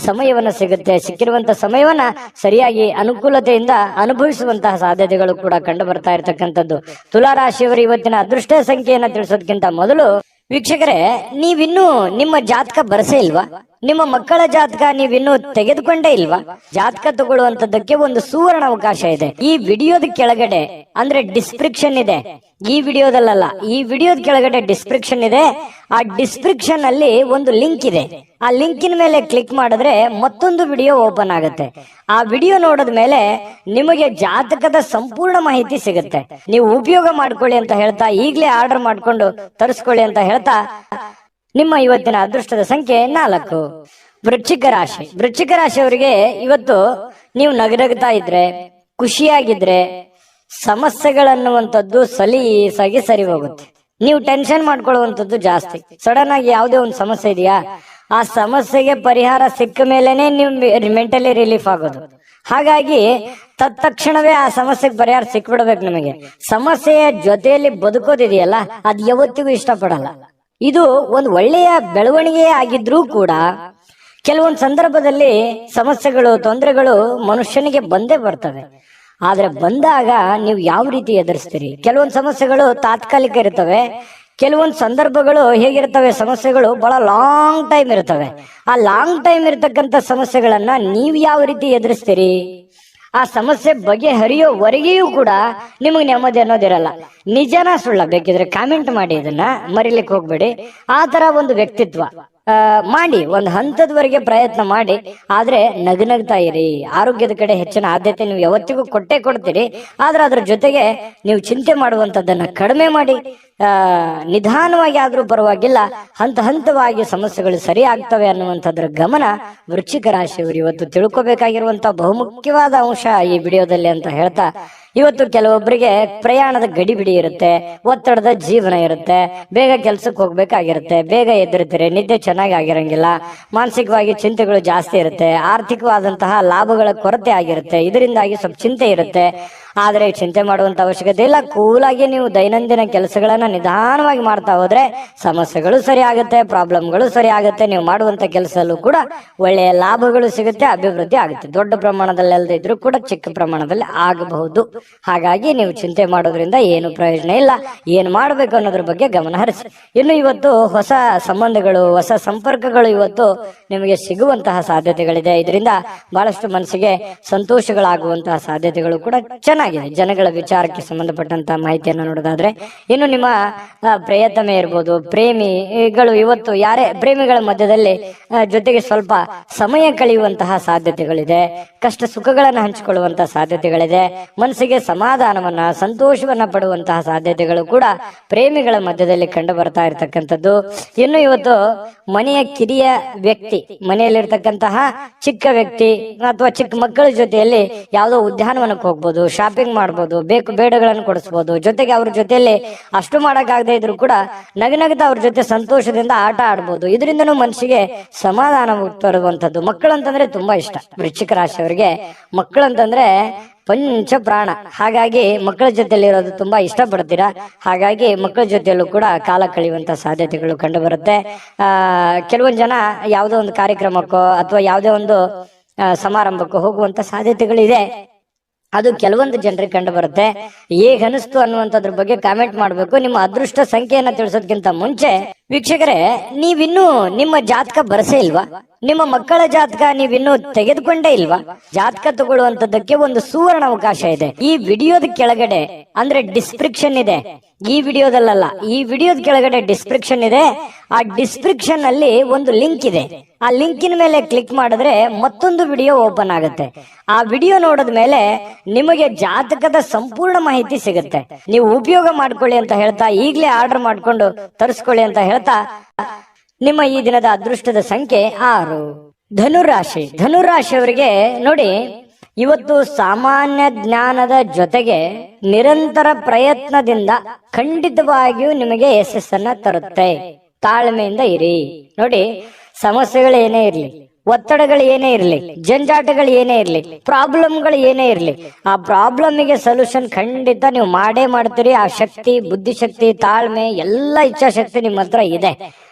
ಸಮಯವನ್ನ ಸಿಕ್ಕಿರುವಂತಹ ಸಮಯವನ್ನ ಸರಿಯಾಗಿ ಅನುಕೂಲತೆಯಿಂದ ಅನುಭವಿಸುವಂತಹ ಸಾಧ್ಯತೆಗಳು ಕೂಡ ಕಂಡು ಬರ್ತಾ ಇರತಕ್ಕಂಥದ್ದು. ತುಲಾ ರಾಶಿಯವರು ಇವತ್ತಿನ ಅದೃಷ್ಟ ಸಂಖ್ಯೆಯನ್ನ ತಿಳಿಸೋದಕ್ಕಿಂತ ಮೊದಲು ವೀಕ್ಷಕರೇ, ನೀವಿನ್ನೂ ನಿಮ್ಮ ಜಾತಕ ಬರಸೇ ಇಲ್ವಾ? ನಿಮ್ಮ ಮಕ್ಕಳ ಜಾತಕ ನೀವಿನ್ನೂ ತೆಗೆದುಕೊಂಡೇ ಇಲ್ವಾ? ಜಾತಕ ತಗೊಳ್ಳುವಂತದ್ದಕ್ಕೆ ಒಂದು ಸುವರ್ಣ ಅವಕಾಶ ಇದೆ. ಈ ವಿಡಿಯೋದ ಕೆಳಗಡೆ ಅಂದ್ರೆ ಡಿಸ್ಕ್ರಿಪ್ಷನ್ ಇದೆ, ಈ ವಿಡಿಯೋದಲ್ಲ, ಈ ವಿಡಿಯೋದ ಕೆಳಗಡೆ ಡಿಸ್ಕ್ರಿಪ್ಷನ್ ಇದೆ. ಆ ಡಿಸ್ಕ್ರಿಪ್ಷನ್ ಅಲ್ಲಿ ಒಂದು ಲಿಂಕ್ ಇದೆ. ಆ ಲಿಂಕಿನ ಮೇಲೆ ಕ್ಲಿಕ್ ಮಾಡಿದ್ರೆ ಮತ್ತೊಂದು ವಿಡಿಯೋ ಓಪನ್ ಆಗುತ್ತೆ. ಆ ವಿಡಿಯೋ ನೋಡಿದ ಮೇಲೆ ನಿಮಗೆ ಜಾತಕದ ಸಂಪೂರ್ಣ ಮಾಹಿತಿ ಸಿಗುತ್ತೆ. ನೀವು ಉಪಯೋಗ ಮಾಡ್ಕೊಳ್ಳಿ ಅಂತ ಹೇಳ್ತಾ, ಈಗಲೇ ಆರ್ಡರ್ ಮಾಡ್ಕೊಂಡು ತರಿಸ್ಕೊಳ್ಳಿ ಅಂತ ಹೇಳ್ತಾ, ನಿಮ್ಮ ಇವತ್ತಿನ ಅದೃಷ್ಟದ ಸಂಖ್ಯೆ 4. ವೃಶ್ಚಿಕ ರಾಶಿ. ವೃಶ್ಚಿಕ ರಾಶಿಯವರಿಗೆ ಇವತ್ತು ನೀವು ನಗನಗ್ತಾ ಇದ್ರೆ, ಖುಷಿಯಾಗಿದ್ರೆ ಸಮಸ್ಯೆಗಳನ್ನುವಂಥದ್ದು ಸಲೀಸಾಗಿ ಸರಿ ಹೋಗುತ್ತೆ. ನೀವು ಟೆನ್ಷನ್ ಮಾಡ್ಕೊಳ್ಳುವಂಥದ್ದು ಜಾಸ್ತಿ. ಸಡನ್ ಆಗಿ ಯಾವುದೇ ಒಂದು ಸಮಸ್ಯೆ ಇದೆಯಾ, ಆ ಸಮಸ್ಯೆಗೆ ಪರಿಹಾರ ಸಿಕ್ಕ ಮೇಲೆನೆ ನೀವು ಮೆಂಟಲಿ ರಿಲೀಫ್ ಆಗೋದು. ಹಾಗಾಗಿ ತತ್ಕ್ಷಣವೇ ಆ ಸಮಸ್ಯೆಗೆ ಪರಿಹಾರ ಸಿಕ್ಬಿಡ್ಬೇಕು. ನಿಮಗೆ ಸಮಸ್ಯೆಯ ಜೊತೆಯಲ್ಲಿ ಬದುಕೋದಿದೆಯಲ್ಲ, ಅದು ಯಾವತ್ತಿಗೂ ಇಷ್ಟಪಡಲ್ಲ. ಇದು ಒಂದು ಒಳ್ಳೆಯ ಬೆಳವಣಿಗೆ ಆಗಿದ್ರೂ ಕೂಡ ಕೆಲವೊಂದು ಸಂದರ್ಭದಲ್ಲಿ ಸಮಸ್ಯೆಗಳು, ತೊಂದರೆಗಳು ಮನುಷ್ಯನಿಗೆ ಬಂದೇ ಬರ್ತವೆ. ಆದ್ರೆ ಬಂದಾಗ ನೀವು ಯಾವ ರೀತಿ ಎದುರಿಸ್ತೀರಿ? ಕೆಲವೊಂದು ಸಮಸ್ಯೆಗಳು ತಾತ್ಕಾಲಿಕ ಇರ್ತವೆ, ಕೆಲವೊಂದು ಸಂದರ್ಭಗಳು ಹೇಗಿರ್ತವೆ, ಸಮಸ್ಯೆಗಳು ಬಹಳ ಲಾಂಗ್ ಟೈಮ್ ಇರ್ತವೆ. ಆ ಲಾಂಗ್ ಟೈಮ್ ಇರ್ತಕ್ಕಂಥ ಸಮಸ್ಯೆಗಳನ್ನ ನೀವು ಯಾವ ರೀತಿ ಎದುರಿಸ್ತೀರಿ? ಆ ಸಮಸ್ಯೆ ಬಗೆಹರಿಯೋವರೆಗೆಯೂ ಕೂಡ ನಿಮಗೆ ನೆಮ್ಮದಿ ಅನ್ನೋದಿರಲ್ಲ. ನಿಜನ ಸುಳ್ಳ ಬೇಕಿದ್ರೆ ಕಾಮೆಂಟ್ ಮಾಡಿ, ಇದನ್ನ ಮರಿಲಿಕ್ಕೆ ಹೋಗ್ಬೇಡಿ. ಆ ತರ ಒಂದು ವ್ಯಕ್ತಿತ್ವ ಮಾಡಿ, ಒಂದು ಹಂತದವರೆಗೆ ಪ್ರಯತ್ನ ಮಾಡಿ. ಆದ್ರೆ ನಗನಗ್ತಾ ಇರಿ. ಆರೋಗ್ಯದ ಕಡೆ ಹೆಚ್ಚಿನ ಆದ್ಯತೆ ನೀವು ಯಾವತ್ತಿಗೂ ಕೊಟ್ಟೇ ಕೊಡ್ತೀರಿ. ಆದ್ರೆ ಅದ್ರ ಜೊತೆಗೆ ನೀವು ಚಿಂತೆ ಮಾಡುವಂತದ್ದನ್ನ ಕಡಿಮೆ ಮಾಡಿ, ನಿಧಾನವಾಗಿ ಆದ್ರೂ ಪರವಾಗಿಲ್ಲ, ಹಂತವಾಗಿ ಸಮಸ್ಯೆಗಳು ಸರಿ ಆಗ್ತವೆ ಅನ್ನುವಂಥದ್ರ ಗಮನ ವೃಶ್ಚಿಕ ರಾಶಿಯವರು ಇವತ್ತು ತಿಳ್ಕೊಬೇಕಾಗಿರುವಂತ ಬಹುಮುಖ್ಯವಾದ ಅಂಶ ಈ ವಿಡಿಯೋದಲ್ಲಿ ಅಂತ ಹೇಳ್ತಾ, ಇವತ್ತು ಕೆಲವೊಬ್ಬರಿಗೆ ಪ್ರಯಾಣದ ಗಡಿಬಿಡಿ ಇರುತ್ತೆ, ಒತ್ತಡದ ಜೀವನ ಇರುತ್ತೆ, ಬೇಗ ಕೆಲ್ಸಕ್ಕೆ ಹೋಗ್ಬೇಕಾಗಿರುತ್ತೆ, ಬೇಗ ಎದುರುತ್ತಾರೆ, ನಿದ್ದೆ ಚೆನ್ನಾಗಿ ಆಗಿರಂಗಿಲ್ಲ, ಮಾನಸಿಕವಾಗಿ ಚಿಂತೆಗಳು ಜಾಸ್ತಿ ಇರುತ್ತೆ, ಆರ್ಥಿಕವಾದಂತಹ ಲಾಭಗಳ ಕೊರತೆ ಆಗಿರುತ್ತೆ, ಇದರಿಂದಾಗಿ ಸ್ವಲ್ಪ ಚಿಂತೆ ಇರುತ್ತೆ. ಆದ್ರೆ ಚಿಂತೆ ಮಾಡುವಂತ ಅವಶ್ಯಕತೆ ಇಲ್ಲ. ಕೂಲಾಗಿ ನೀವು ದೈನಂದಿನ ಕೆಲಸಗಳನ್ನ ನಿಧಾನವಾಗಿ ಮಾಡ್ತಾ ಹೋದ್ರೆ ಸಮಸ್ಯೆಗಳು ಸರಿ ಆಗುತ್ತೆ, ಪ್ರಾಬ್ಲಮ್ಗಳು ಸರಿ ಆಗುತ್ತೆ. ನೀವು ಮಾಡುವಂತ ಕೆಲಸದಲ್ಲೂ ಕೂಡ ಒಳ್ಳೆಯ ಲಾಭಗಳು ಸಿಗುತ್ತೆ, ಅಭಿವೃದ್ಧಿ ಆಗುತ್ತೆ. ದೊಡ್ಡ ಪ್ರಮಾಣದಲ್ಲಿ ಅಲ್ಲದೆ ಇದ್ರೂ ಕೂಡ ಚಿಕ್ಕ ಪ್ರಮಾಣದಲ್ಲಿ ಆಗಬಹುದು. ಹಾಗಾಗಿ ನೀವು ಚಿಂತೆ ಮಾಡೋದ್ರಿಂದ ಏನು ಪ್ರಯೋಜನ ಇಲ್ಲ. ಏನು ಮಾಡಬೇಕು ಅನ್ನೋದ್ರ ಬಗ್ಗೆ ಗಮನ ಹರಿಸಿ. ಇನ್ನು ಇವತ್ತು ಹೊಸ ಸಂಬಂಧಗಳು, ಹೊಸ ಸಂಪರ್ಕಗಳು ಇವತ್ತು ನಿಮಗೆ ಸಿಗುವಂತಹ ಸಾಧ್ಯತೆಗಳಿದೆ. ಇದರಿಂದ ಬಹಳಷ್ಟು ಮನಸ್ಸಿಗೆ ಸಂತೋಷಗಳಾಗುವಂತಹ ಸಾಧ್ಯತೆಗಳು ಕೂಡ ಚೆನ್ನಾಗಿದೆ. ಜನಗಳ ವಿಚಾರಕ್ಕೆ ಸಂಬಂಧಪಟ್ಟಂತಹ ಮಾಹಿತಿಯನ್ನು ನೋಡೋದಾದ್ರೆ, ಇನ್ನು ನಿಮ್ಮ ಪ್ರಿಯತಮೆ ಇರ್ಬೋದು, ಪ್ರೇಮಿಗಳು ಇವತ್ತು ಯಾರೇ ಪ್ರೇಮಿಗಳ ಮಧ್ಯದಲ್ಲಿ ಜೊತೆಗೆ ಸ್ವಲ್ಪ ಸಮಯ ಕಳೆಯುವಂತಹ ಸಾಧ್ಯತೆಗಳಿದೆ. ಕಷ್ಟ ಸುಖಗಳನ್ನು ಹಂಚಿಕೊಳ್ಳುವಂತಹ ಸಾಧ್ಯತೆಗಳಿದೆ. ಮನಸ್ಸಿಗೆ ಸಮಾಧಾನವನ್ನ, ಸಂತೋಷವನ್ನ ಪಡುವಂತಹ ಸಾಧ್ಯತೆಗಳು ಕೂಡ ಪ್ರೇಮಿಗಳ ಮಧ್ಯದಲ್ಲಿ ಕಂಡು ಬರ್ತಾ ಇರತಕ್ಕಂಥದ್ದು. ಇನ್ನು ಇವತ್ತು ಮನೆಯ ಕಿರಿಯ ವ್ಯಕ್ತಿ, ಮನೆಯಲ್ಲಿರ್ತಕ್ಕಂತಹ ಚಿಕ್ಕ ವ್ಯಕ್ತಿ ಅಥವಾ ಚಿಕ್ಕ ಮಕ್ಕಳ ಜೊತೆಯಲ್ಲಿ ಯಾವುದೋ ಉದ್ಯಾನವನಕ್ಕೆ ಹೋಗ್ಬೋದು, ಶಾಪಿಂಗ್ ಮಾಡ್ಬೋದು, ಬೇಕು ಬೇಡಗಳನ್ನು ಕೊಡಿಸ್ಬೋದು. ಜೊತೆಗೆ ಅವ್ರ ಜೊತೆಯಲ್ಲಿ ಅಷ್ಟು ಮಾಡಕ್ಕಾಗದೇ ಇದ್ರು ಕೂಡ ನಗನಗದ ಅವ್ರ ಜೊತೆ ಸಂತೋಷದಿಂದ ಆಟ ಆಡ್ಬೋದು. ಇದರಿಂದನೂ ಮನಸ್ಸಿಗೆ ಸಮಾಧಾನ ತರುವಂತದ್ದು. ಮಕ್ಕಳಂತಂದ್ರೆ ತುಂಬಾ ಇಷ್ಟ. ವೃಶ್ಚಿಕ ರಾಶಿಯವರಿಗೆ ಮಕ್ಕಳಂತಂದ್ರೆ ಪಂಚ ಪ್ರಾಣ. ಹಾಗಾಗಿ ಮಕ್ಕಳ ಜೊತೆಯಲ್ಲಿ ಇರೋದು ತುಂಬಾ ಇಷ್ಟಪಡ್ತೀರಾ. ಹಾಗಾಗಿ ಮಕ್ಕಳ ಜೊತೆಯಲ್ಲೂ ಕೂಡ ಕಾಲ ಕಳೆಯುವಂತ ಸಾಧ್ಯತೆಗಳು ಕಂಡು ಬರುತ್ತೆ. ಕೆಲವೊಂದು ಜನ ಯಾವುದೋ ಒಂದು ಕಾರ್ಯಕ್ರಮಕ್ಕೋ ಅಥವಾ ಯಾವುದೇ ಒಂದು ಸಮಾರಂಭಕ್ಕೂ ಹೋಗುವಂತ ಸಾಧ್ಯತೆಗಳಿದೆ. ಅದು ಕೆಲವೊಂದು ಜನರಿಗೆ ಕಂಡು ಬರುತ್ತೆ. ಹೇಗನಿಸ್ತು ಅನ್ನುವಂಥದ್ರ ಬಗ್ಗೆ ಕಾಮೆಂಟ್ ಮಾಡಬೇಕು. ನಿಮ್ಮ ಅದೃಷ್ಟ ಸಂಖ್ಯೆಯನ್ನ ತಿಳಿಸೋದಕ್ಕಿಂತ ಮುಂಚೆ ವೀಕ್ಷಕರೇ, ನೀವಿನ್ನೂ ನಿಮ್ಮ ಜಾತಕ ಬರಸೇ ಇಲ್ವಾ? ನಿಮ್ಮ ಮಕ್ಕಳ ಜಾತಕ ನೀವಿನ್ನೂ ತೆಗೆದುಕೊಂಡೇ ಇಲ್ವಾ? ಜಾತಕ ತಗೊಳ್ಳುವಂತದ್ದಕ್ಕೆ ಒಂದು ಸುವರ್ಣ ಅವಕಾಶ ಇದೆ. ಈ ವಿಡಿಯೋದ ಕೆಳಗಡೆ ಅಂದ್ರೆ ಡಿಸ್ಕ್ರಿಪ್ಷನ್ ಇದೆ. ಈ ವಿಡಿಯೋದಲ್ಲ, ಈ ವಿಡಿಯೋದ ಕೆಳಗಡೆ ಡಿಸ್ಕ್ರಿಪ್ಷನ್ ಇದೆ. ಆ ಡಿಸ್ಕ್ರಿಪ್ಷನ್ ಅಲ್ಲಿ ಒಂದು ಲಿಂಕ್ ಇದೆ. ಆ ಲಿಂಕಿನ ಮೇಲೆ ಕ್ಲಿಕ್ ಮಾಡಿದ್ರೆ ಮತ್ತೊಂದು ವಿಡಿಯೋ ಓಪನ್ ಆಗುತ್ತೆ. ಆ ವಿಡಿಯೋ ನೋಡಿದ ಮೇಲೆ ನಿಮಗೆ ಜಾತಕದ ಸಂಪೂರ್ಣ ಮಾಹಿತಿ ಸಿಗುತ್ತೆ. ನೀವು ಉಪಯೋಗ ಮಾಡ್ಕೊಳ್ಳಿ ಅಂತ ಹೇಳ್ತಾ, ಈಗಲೇ ಆರ್ಡರ್ ಮಾಡ್ಕೊಂಡು ತರಿಸ್ಕೊಳ್ಳಿ ಅಂತ ಹೇಳ್ತಾ, ನಿಮ್ಮ ಈ ದಿನದ ಅದೃಷ್ಟದ ಸಂಖ್ಯೆ 6. ಧನುರಾಶಿ. ಧನುರಾಶಿಯವರಿಗೆ ನೋಡಿ, ಇವತ್ತು ಸಾಮಾನ್ಯ ಜ್ಞಾನದ ಜೊತೆಗೆ ನಿರಂತರ ಪ್ರಯತ್ನದಿಂದ ಖಂಡಿತವಾಗಿಯೂ ನಿಮಗೆ ಯಶಸ್ಸನ್ನ ತರುತ್ತೆ. ತಾಳ್ಮೆಯಿಂದ ಇರಿ. ನೋಡಿ, ಸಮಸ್ಯೆಗಳು ಏನೇ ಇರ್ಲಿ, ಒತ್ತಡಗಳು ಏನೇ ಇರ್ಲಿ, ಜಂಜಾಟಗಳು ಏನೇ ಇರ್ಲಿ, ಪ್ರಾಬ್ಲಮ್ಗಳು ಏನೇ ಇರ್ಲಿ, ಆ ಪ್ರಾಬ್ಲಮ್ಗೆ ಸೊಲ್ಯೂಷನ್ ಖಂಡಿತ ನೀವು ಮಾಡೇ ಮಾಡ್ತೀರಿ. ಆ ಶಕ್ತಿ, ಬುದ್ಧಿಶಕ್ತಿ, ತಾಳ್ಮೆ, ಎಲ್ಲ ಇಚ್ಛಾಶಕ್ತಿ ನಿಮ್ಮ ಹತ್ರ ಇದೆ.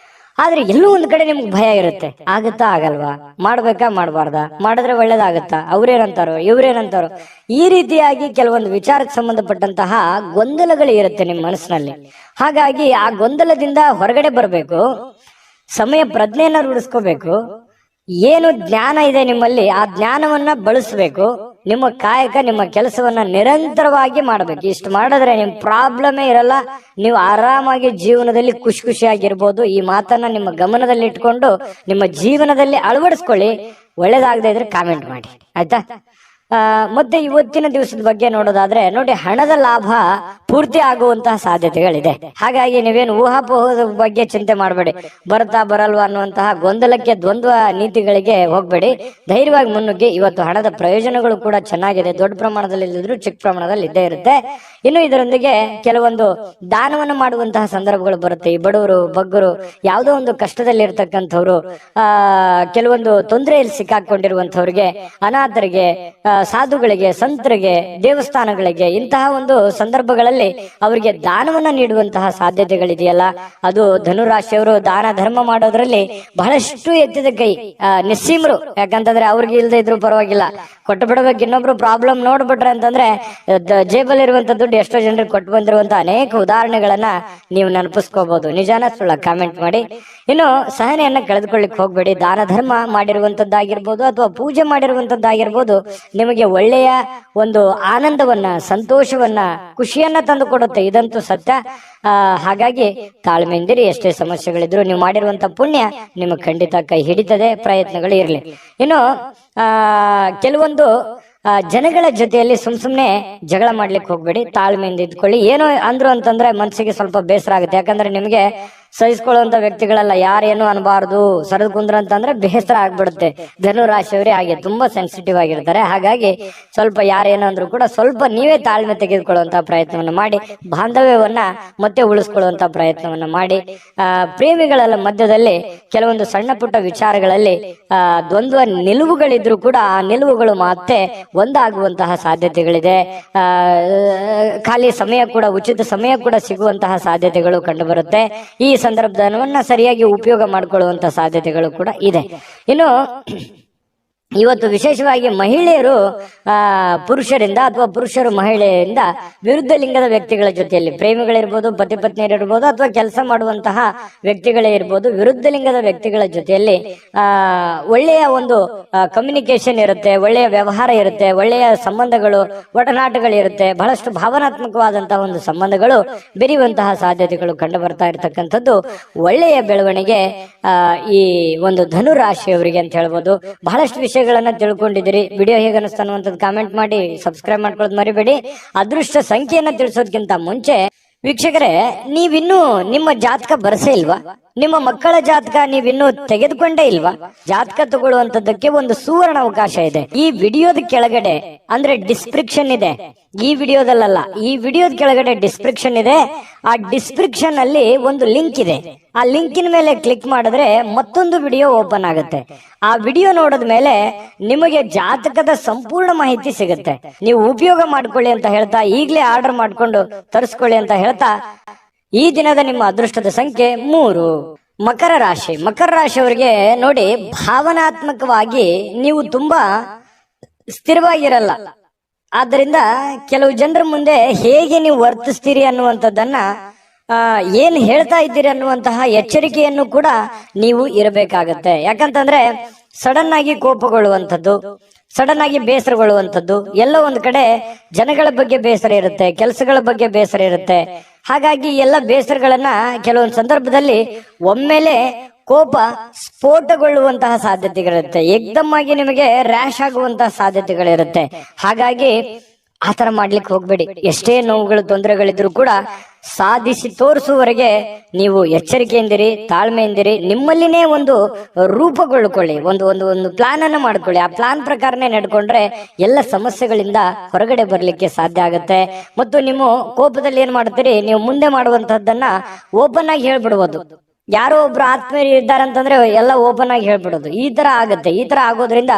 ಆದ್ರೆ ಎಲ್ಲೂ ಒಂದ್ ಕಡೆ ನಿಮ್ಗೆ ಭಯ ಇರುತ್ತೆ. ಆಗತ್ತಾ ಆಗಲ್ವಾ? ಮಾಡ್ಬೇಕಾ ಮಾಡಬಾರ್ದಾ? ಮಾಡಿದ್ರೆ ಒಳ್ಳೇದಾಗತ್ತಾ? ಅವ್ರೇನಂತಾರೋ ಇವ್ರೇನಂತಾರೋ? ಈ ರೀತಿಯಾಗಿ ಕೆಲವೊಂದು ವಿಚಾರಕ್ಕೆ ಸಂಬಂಧಪಟ್ಟಂತಹ ಗೊಂದಲಗಳು ಇರುತ್ತೆ ನಿಮ್ಮ ಮನಸ್ಸಿನಲ್ಲಿ. ಹಾಗಾಗಿ ಆ ಗೊಂದಲದಿಂದ ಹೊರಗಡೆ ಬರಬೇಕು. ಸಮಯ ಪ್ರಜ್ಞೆಯನ್ನ ರೂಢಿಸ್ಕೋಬೇಕು. ಏನು ಜ್ಞಾನ ಇದೆ ನಿಮ್ಮಲ್ಲಿ, ಆ ಜ್ಞಾನವನ್ನ ಬಳಸಬೇಕು. ನಿಮ್ಮ ಕಾಯಕ, ನಿಮ್ಮ ಕೆಲಸವನ್ನ ನಿರಂತರವಾಗಿ ಮಾಡಬೇಕು. ಇಷ್ಟು ಮಾಡಿದ್ರೆ ನಿಮ್ ಪ್ರಾಬ್ಲಮೇ ಇರಲ್ಲ. ನೀವು ಆರಾಮಾಗಿ ಜೀವನದಲ್ಲಿ ಖುಷಿಯಾಗಿರ್ಬೋದು. ಈ ಮಾತನ್ನ ನಿಮ್ಮ ಗಮನದಲ್ಲಿ ಇಟ್ಕೊಂಡು ನಿಮ್ಮ ಜೀವನದಲ್ಲಿ ಅಳವಡಿಸ್ಕೊಳ್ಳಿ. ಒಳ್ಳೇದಾಗದೇ ಇದ್ರೆ ಕಾಮೆಂಟ್ ಮಾಡಿ, ಆಯ್ತಾ? ಮತ್ತೆ ಇವತ್ತಿನ ದಿವಸದ ಬಗ್ಗೆ ನೋಡೋದಾದ್ರೆ ನೋಡಿ, ಹಣದ ಲಾಭ ಪೂರ್ತಿ ಆಗುವಂತಹ ಸಾಧ್ಯತೆಗಳಿದೆ. ಹಾಗಾಗಿ ನೀವೇನು ಊಹಾಪೋಹದ ಬಗ್ಗೆ ಚಿಂತೆ ಮಾಡಬೇಡಿ, ಬರುತ್ತಾ ಬರಲ್ವಾ ಅನ್ನುವಂತಹ ಗೊಂದಲಕ್ಕೆ, ದ್ವಂದ್ವ ನೀತಿಗಳಿಗೆ ಹೋಗ್ಬೇಡಿ. ಧೈರ್ಯವಾಗಿ ಮುನ್ನುಗ್ಗಿ. ಇವತ್ತು ಹಣದ ಪ್ರಯೋಜನಗಳು ಕೂಡ ಚೆನ್ನಾಗಿದೆ, ದೊಡ್ಡ ಪ್ರಮಾಣದಲ್ಲಿ ಇಲ್ಲದಿದ್ರು ಚಿಕ್ಕ ಪ್ರಮಾಣದಲ್ಲಿ ಇದ್ದೇ ಇರುತ್ತೆ. ಇನ್ನು ಇದರೊಂದಿಗೆ ಕೆಲವೊಂದು ದಾನವನ್ನು ಮಾಡುವಂತಹ ಸಂದರ್ಭಗಳು ಬರುತ್ತೆ. ಈ ಬಡವರು, ಬಗ್ಗರು, ಯಾವುದೋ ಒಂದು ಕಷ್ಟದಲ್ಲಿ ಇರ್ತಕ್ಕಂಥವ್ರು, ಕೆಲವೊಂದು ತೊಂದರೆಯಲ್ಲಿ ಸಿಕ್ಕಾಕೊಂಡಿರುವಂತವ್ರಿಗೆ, ಅನಾಥರಿಗೆ, ಸಾಧುಗಳಿಗೆ, ಸಂತರಿಗೆ, ದೇವಸ್ಥಾನಗಳಿಗೆ, ಇಂತಹ ಒಂದು ಸಂದರ್ಭಗಳಲ್ಲಿ ಅವರಿಗೆ ದಾನವನ್ನ ನೀಡುವಂತಹ ಸಾಧ್ಯತೆಗಳಿದೆಯಲ್ಲ, ಅದು ಧನುರಾಶಿಯವರು ದಾನ ಧರ್ಮ ಮಾಡೋದ್ರಲ್ಲಿ ಬಹಳಷ್ಟು ಎತ್ತಿದ ಕೈ, ನಿಸ್ಸೀಮರು. ಯಾಕಂತಂದ್ರೆ ಅವ್ರಿಗೆ ಇಲ್ದೇ ಇದ್ರು ಪರವಾಗಿಲ್ಲ, ಕೊಟ್ಟು ಬಿಡಬೇಕು. ಇನ್ನೊಬ್ರು ಪ್ರಾಬ್ಲಮ್ ನೋಡ್ಬಿಟ್ರೆ ಅಂತಂದ್ರೆ ಜೇಬಲ್ ಇರುವಂತ ದುಡ್ಡು ಎಷ್ಟೋ ಜನರಿಗೆ ಕೊಟ್ಟು ಬಂದಿರುವಂತ ಅನೇಕ ಉದಾಹರಣೆಗಳನ್ನ ನೀವು ನೆನಪಿಸ್ಕೋಬಹುದು. ನಿಜಾನ ಸುಳ್ಳ ಕಾಮೆಂಟ್ ಮಾಡಿ. ಇನ್ನು ಸಹನೆಯನ್ನ ಕಳೆದುಕೊಳ್ಳಿಕ್ ಹೋಗ್ಬೇಡಿ. ದಾನ ಧರ್ಮ ಮಾಡಿರುವಂತದ್ದಾಗಿರ್ಬೋದು ಅಥವಾ ಪೂಜೆ ಮಾಡಿರುವಂತದ್ದಾಗಿರ್ಬೋದು, ನಿಮಗೆ ಒಳ್ಳೆಯ ಒಂದು ಆನಂದವನ್ನ, ಸಂತೋಷವನ್ನ, ಖುಷಿಯನ್ನ ತಂದು ಕೊಡುತ್ತೆ. ಇದಂತೂ ಸತ್ಯ. ಹಾಗಾಗಿ ತಾಳ್ಮೆಯಿಂದಿರಿ. ಎಷ್ಟೇ ಸಮಸ್ಯೆಗಳಿದ್ರು ನೀವು ಮಾಡಿರುವಂತ ಪುಣ್ಯ ನಿಮಗೆ ಖಂಡಿತ ಕೈ ಹಿಡಿತದೆ. ಪ್ರಯತ್ನಗಳು ಇರಲಿ. ಇನ್ನು ಕೆಲವೊಂದು ಜನಗಳ ಜೊತೆಯಲ್ಲಿ ಸುಮ್ನೆ ಜಗಳ ಮಾಡ್ಲಿಕ್ಕೆ ಹೋಗ್ಬೇಡಿ. ತಾಳ್ಮೆಯಿಂದ ಇದ್ಕೊಳ್ಳಿ. ಏನೋ ಅಂದ್ರು ಅಂತಂದ್ರೆ ಮನಸ್ಸಿಗೆ ಸ್ವಲ್ಪ ಬೇಸರ ಆಗುತ್ತೆ. ಯಾಕಂದ್ರೆ ನಿಮಗೆ ಸಹಿಸ್ಕೊಳ್ಳುವಂತ ವ್ಯಕ್ತಿಗಳೆಲ್ಲ ಯಾರೇನು ಅನ್ಬಾರ್ದು, ಸರದ್ ಕುಂದ್ರ ಅಂತಂದ್ರೆ ಬೇಸರ ಆಗ್ಬಿಡುತ್ತೆ. ಧನುರಾಶಿಯವರೇ ಹಾಗೆ ತುಂಬಾ ಸೆನ್ಸಿಟಿವ್ ಆಗಿರ್ತಾರೆ. ಹಾಗಾಗಿ ಸ್ವಲ್ಪ ಯಾರೇನು ಅಂದ್ರೂ ಕೂಡ ಸ್ವಲ್ಪ ನೀವೇ ತಾಳ್ಮೆ ತೆಗೆದುಕೊಳ್ಳುವಂತ ಪ್ರಯತ್ನವನ್ನ ಮಾಡಿ, ಬಾಂಧವ್ಯವನ್ನ ಮತ್ತೆ ಉಳಿಸ್ಕೊಳ್ಳುವಂತ ಪ್ರಯತ್ನವನ್ನ ಮಾಡಿ. ಪ್ರೇಮಿಗಳ ಮಧ್ಯದಲ್ಲಿ ಕೆಲವೊಂದು ಸಣ್ಣ ಪುಟ್ಟ ವಿಚಾರಗಳಲ್ಲಿ ದ್ವಂದ್ವ ನಿಲುವುಗಳಿದ್ರು ಕೂಡ ಆ ನಿಲುವುಗಳು ಮತ್ತೆ ಒಂದಾಗುವಂತಹ ಸಾಧ್ಯತೆಗಳಿದೆ. ಖಾಲಿ ಸಮಯ ಕೂಡ, ಉಚಿತ ಸಮಯ ಕೂಡ ಸಿಗುವಂತಹ ಸಾಧ್ಯತೆಗಳು ಕಂಡು ಬರುತ್ತೆ. ಈ ಸಂದರ್ಭವನ್ನ ಸರಿಯಾಗಿ ಉಪಯೋಗ ಮಾಡಿಕೊಳ್ಳುವಂತ ಸಾಧ್ಯತೆಗಳು ಕೂಡ ಇದೆ. ಇನ್ನು ಇವತ್ತು ವಿಶೇಷವಾಗಿ ಮಹಿಳೆಯರು ಪುರುಷರಿಂದ ಅಥವಾ ಪುರುಷರು ಮಹಿಳೆಯರಿಂದ ವಿರುದ್ಧ ಲಿಂಗದ ವ್ಯಕ್ತಿಗಳ ಜೊತೆಯಲ್ಲಿ, ಪ್ರೇಮಿಗಳಿರ್ಬೋದು, ಪತಿ ಪತ್ನಿಯರಿರ್ಬೋದು, ಅಥವಾ ಕೆಲಸ ಮಾಡುವಂತಹ ವ್ಯಕ್ತಿಗಳೇ ಇರ್ಬೋದು, ವಿರುದ್ಧ ಲಿಂಗದ ವ್ಯಕ್ತಿಗಳ ಜೊತೆಯಲ್ಲಿ ಒಳ್ಳೆಯ ಒಂದು ಕಮ್ಯುನಿಕೇಶನ್ ಇರುತ್ತೆ, ಒಳ್ಳೆಯ ವ್ಯವಹಾರ ಇರುತ್ತೆ, ಒಳ್ಳೆಯ ಸಂಬಂಧಗಳು, ಒಡನಾಟಗಳಿರುತ್ತೆ. ಬಹಳಷ್ಟು ಭಾವನಾತ್ಮಕವಾದಂತಹ ಒಂದು ಸಂಬಂಧಗಳು ಬೆರೆಯುವಂತಹ ಸಾಧ್ಯತೆಗಳು ಕಂಡು ಬರ್ತಾ ಇರತಕ್ಕಂಥದ್ದು ಒಳ್ಳೆಯ ಬೆಳವಣಿಗೆ ಈ ಒಂದು ಧನುರಾಶಿಯವರಿಗೆ ಅಂತ ಹೇಳ್ಬೋದು. ಬಹಳಷ್ಟು ವಿಷಯಗಳನ್ನ ತಿಳ್ಕೊಂಡಿದ್ದೀರಿ. ವಿಡಿಯೋ ಹೇಗೆ ಅನಿಸ್ತಾ ಅನ್ನುವಂಥದ್ದು ಕಾಮೆಂಟ್ ಮಾಡಿ, ಸಬ್ಸ್ಕ್ರೈಬ್ ಮಾಡ್ಕೊಳ್ಳೋದು ಮರಿಬೇಡಿ. ಅದೃಷ್ಟ ಸಂಖ್ಯೆಯನ್ನ ತಿಳಿಸೋದಕ್ಕಿಂತ ಮುಂಚೆ ವೀಕ್ಷಕರೇ, ನೀವಿನ್ನೂ ನಿಮ್ಮ ಜಾತಕ ಬರಸೇ ಇಲ್ವಾ? ನಿಮ್ಮ ಮಕ್ಕಳ ಜಾತಕ ನೀವಿನ್ನೂ ತೆಗೆದುಕೊಂಡೇ ಇಲ್ವಾ? ಜಾತಕ ತಗೊಳ್ಳುವಂತದ್ದಕ್ಕೆ ಒಂದು ಸುವರ್ಣ ಅವಕಾಶ ಇದೆ. ಈ ವಿಡಿಯೋದ ಕೆಳಗಡೆ ಅಂದ್ರೆ ಡಿಸ್ಕ್ರಿಪ್ಷನ್ ಇದೆ. ಈ ವಿಡಿಯೋದಲ್ಲ, ಈ ವಿಡಿಯೋದ ಕೆಳಗಡೆ ಡಿಸ್ಕ್ರಿಪ್ಷನ್ ಇದೆ. ಆ ಡಿಸ್ಕ್ರಿಪ್ಷನ್ ಅಲ್ಲಿ ಒಂದು ಲಿಂಕ್ ಇದೆ. ಆ ಲಿಂಕಿನ ಮೇಲೆ ಕ್ಲಿಕ್ ಮಾಡಿದ್ರೆ ಮತ್ತೊಂದು ವಿಡಿಯೋ ಓಪನ್ ಆಗುತ್ತೆ. ಆ ವಿಡಿಯೋ ನೋಡಿದ ಮೇಲೆ ನಿಮಗೆ ಜಾತಕದ ಸಂಪೂರ್ಣ ಮಾಹಿತಿ ಸಿಗುತ್ತೆ. ನೀವು ಉಪಯೋಗ ಮಾಡ್ಕೊಳ್ಳಿ ಅಂತ ಹೇಳ್ತಾ, ಈಗಲೇ ಆರ್ಡರ್ ಮಾಡ್ಕೊಂಡು ತರಿಸ್ಕೊಳ್ಳಿ ಅಂತ ಹೇಳ್ತಾ, ಈ ದಿನದ ನಿಮ್ಮ ಅದೃಷ್ಟದ ಸಂಖ್ಯೆ 3. ಮಕರ ರಾಶಿ. ಮಕರ ರಾಶಿಯವರಿಗೆ ನೋಡಿ, ಭಾವನಾತ್ಮಕವಾಗಿ ನೀವು ತುಂಬಾ ಸ್ಥಿರವಾಗಿರಲ್ಲ. ಆದ್ದರಿಂದ ಕೆಲವು ಜನರ ಮುಂದೆ ಹೇಗೆ ನೀವು ವರ್ತಿಸ್ತೀರಿ ಅನ್ನುವಂಥದ್ದನ್ನ, ಏನ್ ಹೇಳ್ತಾ ಇದ್ದೀರಿ ಅನ್ನುವಂತಹ ಎಚ್ಚರಿಕೆಯನ್ನು ಕೂಡ ನೀವು ಇರಬೇಕಾಗತ್ತೆ. ಯಾಕಂತಂದ್ರೆ ಸಡನ್ ಆಗಿ ಕೋಪಗೊಳ್ಳುವಂಥದ್ದು, ಸಡನ್ ಆಗಿ ಬೇಸರಗೊಳ್ಳುವಂಥದ್ದು, ಎಲ್ಲೋ ಒಂದ್ ಕಡೆ ಜನಗಳ ಬಗ್ಗೆ ಬೇಸರ ಇರುತ್ತೆ, ಕೆಲಸಗಳ ಬಗ್ಗೆ ಬೇಸರ ಇರುತ್ತೆ. ಹಾಗಾಗಿ ಎಲ್ಲ ಬೇಸರಗಳನ್ನ ಕೆಲವೊಂದು ಸಂದರ್ಭದಲ್ಲಿ ಒಮ್ಮೆಲೆ ಕೋಪ ಸ್ಫೋಟಗೊಳ್ಳುವಂತಹ ಸಾಧ್ಯತೆಗಳಿರುತ್ತೆ. ಏಕ್ದಮ್ ಆಗಿ ನಿಮಗೆ ರ್ಯಾಶ್ ಆಗುವಂತಹ ಸಾಧ್ಯತೆಗಳಿರುತ್ತೆ. ಹಾಗಾಗಿ ಆತರ ಮಾಡ್ಲಿಕ್ಕೆ ಹೋಗ್ಬೇಡಿ. ಎಷ್ಟೇ ನೋವುಗಳು, ತೊಂದರೆಗಳಿದ್ರು ಕೂಡ ಸಾಧಿಸಿ ತೋರಿಸುವವರೆಗೆ ನೀವು ಎಚ್ಚರಿಕೆಯಿಂದಿರಿ, ತಾಳ್ಮೆಯಿಂದಿರಿ. ನಿಮ್ಮಲ್ಲಿನೇ ಒಂದು ರೂಪುಗೊಳ್ಕೊಳ್ಳಿ, ಒಂದು ಪ್ಲಾನ್ ಅನ್ನು ಮಾಡ್ಕೊಳ್ಳಿ. ಆ ಪ್ಲಾನ್ ಪ್ರಕಾರನೇ ನಡ್ಕೊಂಡ್ರೆ ಎಲ್ಲ ಸಮಸ್ಯೆಗಳಿಂದ ಹೊರಗಡೆ ಬರ್ಲಿಕ್ಕೆ ಸಾಧ್ಯ ಆಗುತ್ತೆ. ಮತ್ತು ನಿಮ್ಮ ಕೋಪದಲ್ಲಿ ಏನ್ ಮಾಡ್ತೀರಿ, ನೀವು ಮುಂದೆ ಮಾಡುವಂತಹದ್ದನ್ನ ಓಪನ್ ಆಗಿ ಹೇಳ್ಬಿಡ್ಬೋದು. ಯಾರೋ ಒಬ್ರು ಆತ್ಮೀಯರು ಇದ್ದಾರಂತಂದ್ರೆ ಎಲ್ಲ ಓಪನ್ ಆಗಿ ಹೇಳ್ಬಿಡೋದು. ಈ ತರ ಆಗತ್ತೆ. ಈ ತರ ಆಗೋದ್ರಿಂದ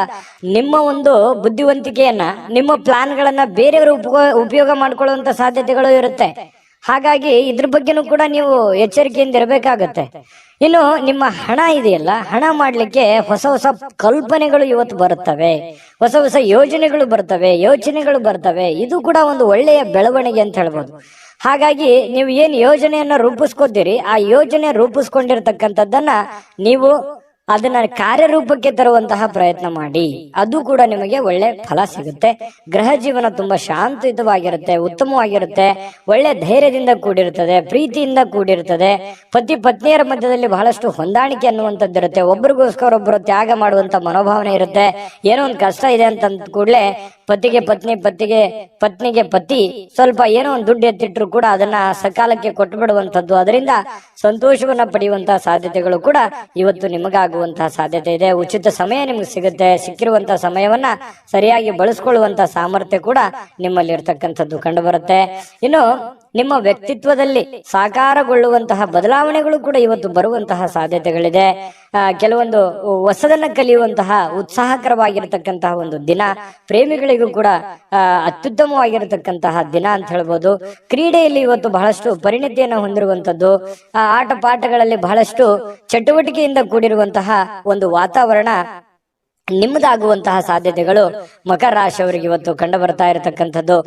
ನಿಮ್ಮ ಒಂದು ಬುದ್ಧಿವಂತಿಕೆಯನ್ನ, ನಿಮ್ಮ ಪ್ಲಾನ್ ಗಳನ್ನ ಬೇರೆಯವರು ಉಪಯೋಗ ಮಾಡ್ಕೊಳ್ಳುವಂತ ಸಾಧ್ಯತೆಗಳು ಇರುತ್ತೆ. ಹಾಗಾಗಿ ಇದ್ರ ಬಗ್ಗೆನೂ ಕೂಡ ನೀವು ಎಚ್ಚರಿಕೆಯಿಂದ ಇರಬೇಕಾಗತ್ತೆ. ಇನ್ನು ನಿಮ್ಮ ಹಣ ಇದೆಯಲ್ಲ, ಹಣ ಮಾಡ್ಲಿಕ್ಕೆ ಹೊಸ ಹೊಸ ಕಲ್ಪನೆಗಳು ಇವತ್ತು ಬರುತ್ತವೆ, ಹೊಸ ಹೊಸ ಯೋಚನೆಗಳು ಬರ್ತವೆ. ಇದು ಕೂಡ ಒಂದು ಒಳ್ಳೆಯ ಬೆಳವಣಿಗೆ ಅಂತ ಹೇಳ್ಬೋದು. ಹಾಗಾಗಿ ನೀವು ಏನ್ ಯೋಜನೆಯನ್ನ ರೂಪಿಸ್ಕೊತೀರಿ, ಆ ಯೋಜನೆ ರೂಪಿಸ್ಕೊಂಡಿರ್ತಕ್ಕಂಥದ್ದನ್ನ ನೀವು ಅದನ್ನ ಕಾರ್ಯರೂಪಕ್ಕೆ ತರುವಂತಹ ಪ್ರಯತ್ನ ಮಾಡಿ. ಅದು ಕೂಡ ನಿಮಗೆ ಒಳ್ಳೆ ಫಲ ಸಿಗುತ್ತೆ. ಗೃಹ ಜೀವನ ತುಂಬಾ ಶಾಂತಿಯುತವಾಗಿರುತ್ತೆ, ಉತ್ತಮವಾಗಿರುತ್ತೆ, ಒಳ್ಳೆ ಧೈರ್ಯದಿಂದ ಕೂಡಿರುತ್ತದೆ, ಪ್ರೀತಿಯಿಂದ ಕೂಡಿರುತ್ತದೆ. ಪತಿ ಪತ್ನಿಯರ ಮಧ್ಯದಲ್ಲಿ ಬಹಳಷ್ಟು ಹೊಂದಾಣಿಕೆ ಅನ್ನುವಂಥದ್ದು ಇರುತ್ತೆ. ಒಬ್ರಿಗೋಸ್ಕರ ಒಬ್ಬರು ತ್ಯಾಗ ಮಾಡುವಂತ ಮನೋಭಾವನೆ ಇರುತ್ತೆ. ಏನೋ ಒಂದು ಕಷ್ಟ ಇದೆ ಅಂತ ಕೂಡಲೇ ಪತಿಗೆ ಪತ್ನಿ, ಪತ್ನಿಗೆ ಪತಿ ಸ್ವಲ್ಪ ಏನೋ ಒಂದು ದುಡ್ಡು ಎತ್ತಿಟ್ರು ಕೂಡ ಅದನ್ನ ಸಕಾಲಕ್ಕೆ ಕೊಟ್ಟು ಬಿಡುವಂತದ್ದು, ಅದರಿಂದ ಸಂತೋಷವನ್ನ ಪಡೆಯುವಂತಹ ಸಾಧ್ಯತೆಗಳು ಕೂಡ ಇವತ್ತು ನಿಮಗಾಗುವಂತಹ ಸಾಧ್ಯತೆ ಇದೆ. ಉಚಿತ ಸಮಯ ನಿಮ್ಗೆ ಸಿಗುತ್ತೆ. ಸಿಕ್ಕಿರುವಂತಹ ಸಮಯವನ್ನ ಸರಿಯಾಗಿ ಬಳಸ್ಕೊಳ್ಳುವಂತಹ ಸಾಮರ್ಥ್ಯ ಕೂಡ ನಿಮ್ಮಲ್ಲಿ ಇರ್ತಕ್ಕಂಥದ್ದು ಕಂಡು ಬರುತ್ತೆ. ಇನ್ನು ನಿಮ್ಮ ವ್ಯಕ್ತಿತ್ವದಲ್ಲಿ ಸಾಕಾರಗೊಳ್ಳುವಂತಹ ಬದಲಾವಣೆಗಳು ಕೂಡ ಇವತ್ತು ಬರುವಂತಹ ಸಾಧ್ಯತೆಗಳಿದೆ. ಕೆಲವೊಂದು ಹೊಸದನ್ನ ಕಲಿಯುವಂತಹ ಉತ್ಸಾಹಕರವಾಗಿರತಕ್ಕಂತಹ ಒಂದು ದಿನ. ಪ್ರೇಮಿಗಳಿಗೂ ಕೂಡ ಅತ್ಯುತ್ತಮವಾಗಿರತಕ್ಕಂತಹ ದಿನ ಅಂತ ಹೇಳ್ಬೋದು. ಕ್ರೀಡೆಯಲ್ಲಿ ಇವತ್ತು ಬಹಳಷ್ಟು ಪರಿಣಿತಿಯನ್ನು ಹೊಂದಿರುವಂತದ್ದು, ಆಟ ಪಾಠಗಳಲ್ಲಿ ಬಹಳಷ್ಟು ಚಟುವಟಿಕೆಯಿಂದ ಕೂಡಿರುವಂತಹ ಒಂದು ವಾತಾವರಣ ನಿಮ್ಮದಾಗುವಂತಹ ಸಾಧ್ಯತೆಗಳು ಮಕರ ರಾಶಿಯವರಿಗೆ ಇವತ್ತು ಕಂಡು ಬರ್ತಾ ಇರತಕ್ಕಂಥದ್ದು.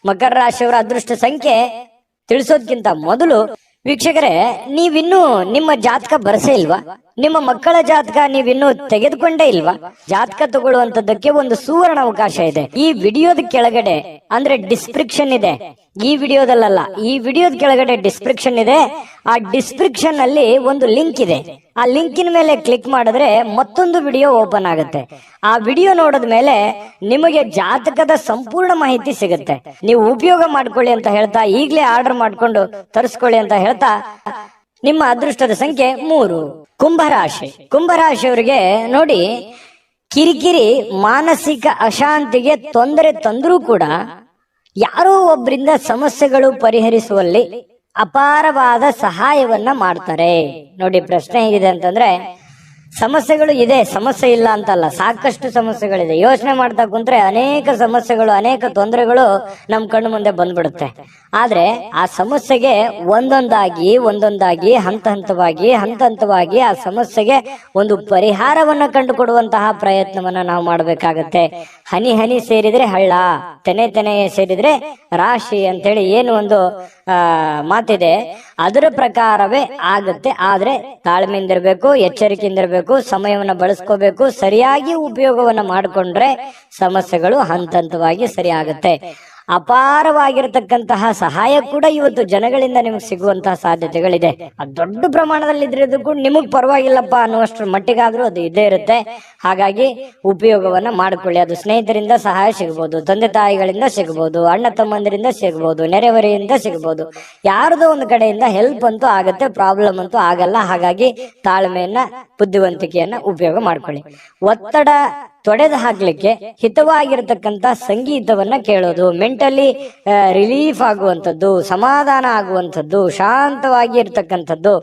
ಮಕರ ರಾಶಿಯವರ ಅದೃಷ್ಟ ಸಂಖ್ಯೆ ತಿಳಿಸೋದ್ಕಿಂತ ಮೊದಲು ವೀಕ್ಷಕರೇ, ನೀವಿನ್ನೂ ನಿಮ್ಮ ಜಾತಕ ಬರಸೇ ಇಲ್ವಾ? ನಿಮ್ಮ ಮಕ್ಕಳ ಜಾತಕ ನೀವಿನ್ನೂ ತೆಗೆದುಕೊಂಡೇ ಇಲ್ವಾ? ಜಾತಕ ತಗೊಳ್ಳುವಂತದ್ದಕ್ಕೆ ಒಂದು ಸುವರ್ಣ ಅವಕಾಶ ಇದೆ. ಈ ವಿಡಿಯೋದ ಕೆಳಗಡೆ ಅಂದ್ರೆ ಡಿಸ್ಕ್ರಿಪ್ಷನ್ ಇದೆ. ಈ ವಿಡಿಯೋದಲ್ಲ, ಈ ವಿಡಿಯೋದ ಕೆಳಗಡೆ ಡಿಸ್ಕ್ರಿಪ್ಷನ್ ಇದೆ. ಆ ಡಿಸ್ಕ್ರಿಪ್ಷನ್ ಅಲ್ಲಿ ಒಂದು ಲಿಂಕ್ ಇದೆ. ಆ ಲಿಂಕಿನ ಮೇಲೆ ಕ್ಲಿಕ್ ಮಾಡಿದ್ರೆ ಮತ್ತೊಂದು ವಿಡಿಯೋ ಓಪನ್ ಆಗುತ್ತೆ. ಆ ವಿಡಿಯೋ ನೋಡಿದ ಮೇಲೆ ನಿಮಗೆ ಜಾತಕದ ಸಂಪೂರ್ಣ ಮಾಹಿತಿ ಸಿಗುತ್ತೆ. ನೀವು ಉಪಯೋಗ ಮಾಡ್ಕೊಳ್ಳಿ ಅಂತ ಹೇಳ್ತಾ, ಈಗಲೇ ಆರ್ಡರ್ ಮಾಡ್ಕೊಂಡು ತರಿಸ್ಕೊಳ್ಳಿ ಅಂತ ಹೇಳ್ತಾ, ನಿಮ್ಮ ಅದೃಷ್ಟದ ಸಂಖ್ಯೆ 3. ಕುಂಭರಾಶಿ. ಕುಂಭರಾಶಿಯವರಿಗೆ ನೋಡಿ, ಕಿರಿಕಿರಿ, ಮಾನಸಿಕ ಅಶಾಂತಿಗೆ ತೊಂದರೆ ತಂದ್ರೂ ಕೂಡ ಯಾರೋ ಒಬ್ಬರಿಂದ ಸಮಸ್ಯೆಗಳು ಪರಿಹರಿಸುವಲ್ಲಿ ಅಪಾರವಾದ ಸಹಾಯವನ್ನ ಮಾಡ್ತಾರೆ. ನೋಡಿ, ಪ್ರಶ್ನೆ ಹೇಗಿದೆ ಅಂತಂದ್ರೆ, ಸಮಸ್ಯೆಗಳು ಇದೆ, ಸಮಸ್ಯೆ ಇಲ್ಲ ಅಂತಲ್ಲ, ಸಾಕಷ್ಟು ಸಮಸ್ಯೆಗಳಿದೆ. ಯೋಚನೆ ಮಾಡ್ತಾ ಕುಂತ್ರೆ ಅನೇಕ ಸಮಸ್ಯೆಗಳು, ಅನೇಕ ತೊಂದರೆಗಳು ನಮ್ ಕಣ್ಣು ಮುಂದೆ ಬಂದ್ಬಿಡುತ್ತೆ. ಆದ್ರೆ ಆ ಸಮಸ್ಯೆಗೆ ಒಂದೊಂದಾಗಿ ಹಂತ ಹಂತವಾಗಿ ಆ ಸಮಸ್ಯೆಗೆ ಒಂದು ಪರಿಹಾರವನ್ನ ಕಂಡುಕೊಡುವಂತಹ ಪ್ರಯತ್ನವನ್ನ ನಾವು ಮಾಡ್ಬೇಕಾಗತ್ತೆ. ಹನಿ ಹನಿ ಸೇರಿದ್ರೆ ಹಳ್ಳ, ತೆನೆ ಸೇರಿದ್ರೆ ರಾಶಿ ಅಂತೇಳಿ ಏನು ಒಂದು ಮಾತಿದೆ, ಅದರ ಪ್ರಕಾರವೇ ಆಗುತ್ತೆ. ಆದ್ರೆ ತಾಳ್ಮೆಯಿಂದಿರ್ಬೇಕು, ಎಚ್ಚರಿಕೆಯಿಂದಿರ್ಬೇಕು, ಸಮಯವನ್ನ ಬಳಸ್ಕೋಬೇಕು. ಸರಿಯಾಗಿ ಉಪಯೋಗವನ್ನ ಮಾಡಿಕೊಂಡ್ರೆ ಸಮಸ್ಯೆಗಳು ಹಂತವಾಗಿ ಸರಿ ಆಗುತ್ತೆ. ಅಪಾರವಾಗಿರತಕ್ಕಂತಹ ಸಹಾಯ ಕೂಡ ಇವತ್ತು ಜನಗಳಿಂದ ನಿಮ್ಗೆ ಸಿಗುವಂತಹ ಸಾಧ್ಯತೆಗಳಿದೆ. ಅದು ದೊಡ್ಡ ಪ್ರಮಾಣದಲ್ಲಿ ಇದ್ರದ್ದು ಕೂಡ ನಿಮಗ್ ಪರವಾಗಿಲ್ಲಪ್ಪ ಅನ್ನುವಷ್ಟರ ಮಟ್ಟಿಗಾದ್ರೂ ಅದು ಇದ್ದೇ ಇರುತ್ತೆ. ಹಾಗಾಗಿ ಉಪಯೋಗವನ್ನ ಮಾಡ್ಕೊಳ್ಳಿ. ಅದು ಸ್ನೇಹಿತರಿಂದ ಸಹಾಯ ಸಿಗಬಹುದು, ತಂದೆ ತಾಯಿಗಳಿಂದ ಸಿಗಬಹುದು, ಅಣ್ಣ ತಮ್ಮಂದಿರಿಂದ ಸಿಗಬಹುದು, ನೆರೆಹೊರೆಯಿಂದ ಸಿಗಬಹುದು. ಯಾರದೋ ಒಂದು ಕಡೆಯಿಂದ ಹೆಲ್ಪ್ ಅಂತೂ ಆಗುತ್ತೆ, ಪ್ರಾಬ್ಲಮ್ ಅಂತೂ ಆಗಲ್ಲ. ಹಾಗಾಗಿ ತಾಳ್ಮೆಯನ್ನ, ಬುದ್ಧಿವಂತಿಕೆಯನ್ನ ಉಪಯೋಗ ಮಾಡ್ಕೊಳ್ಳಿ. ಒತ್ತಡ ತೊಡೆದು ಹಾಕ್ಲಿಕ್ಕೆ ಹಿತವಾಗಿರತಕ್ಕಂತ ಸಂಗೀತವನ್ನ ಕೇಳೋದು, ಮೆಂಟಲಿ ರಿಲೀಫ್ ಆಗುವಂಥದ್ದು, ಸಮಾಧಾನ ಆಗುವಂಥದ್ದು, ಶಾಂತವಾಗಿ ಇರ್ತಕ್ಕಂಥದ್ದು,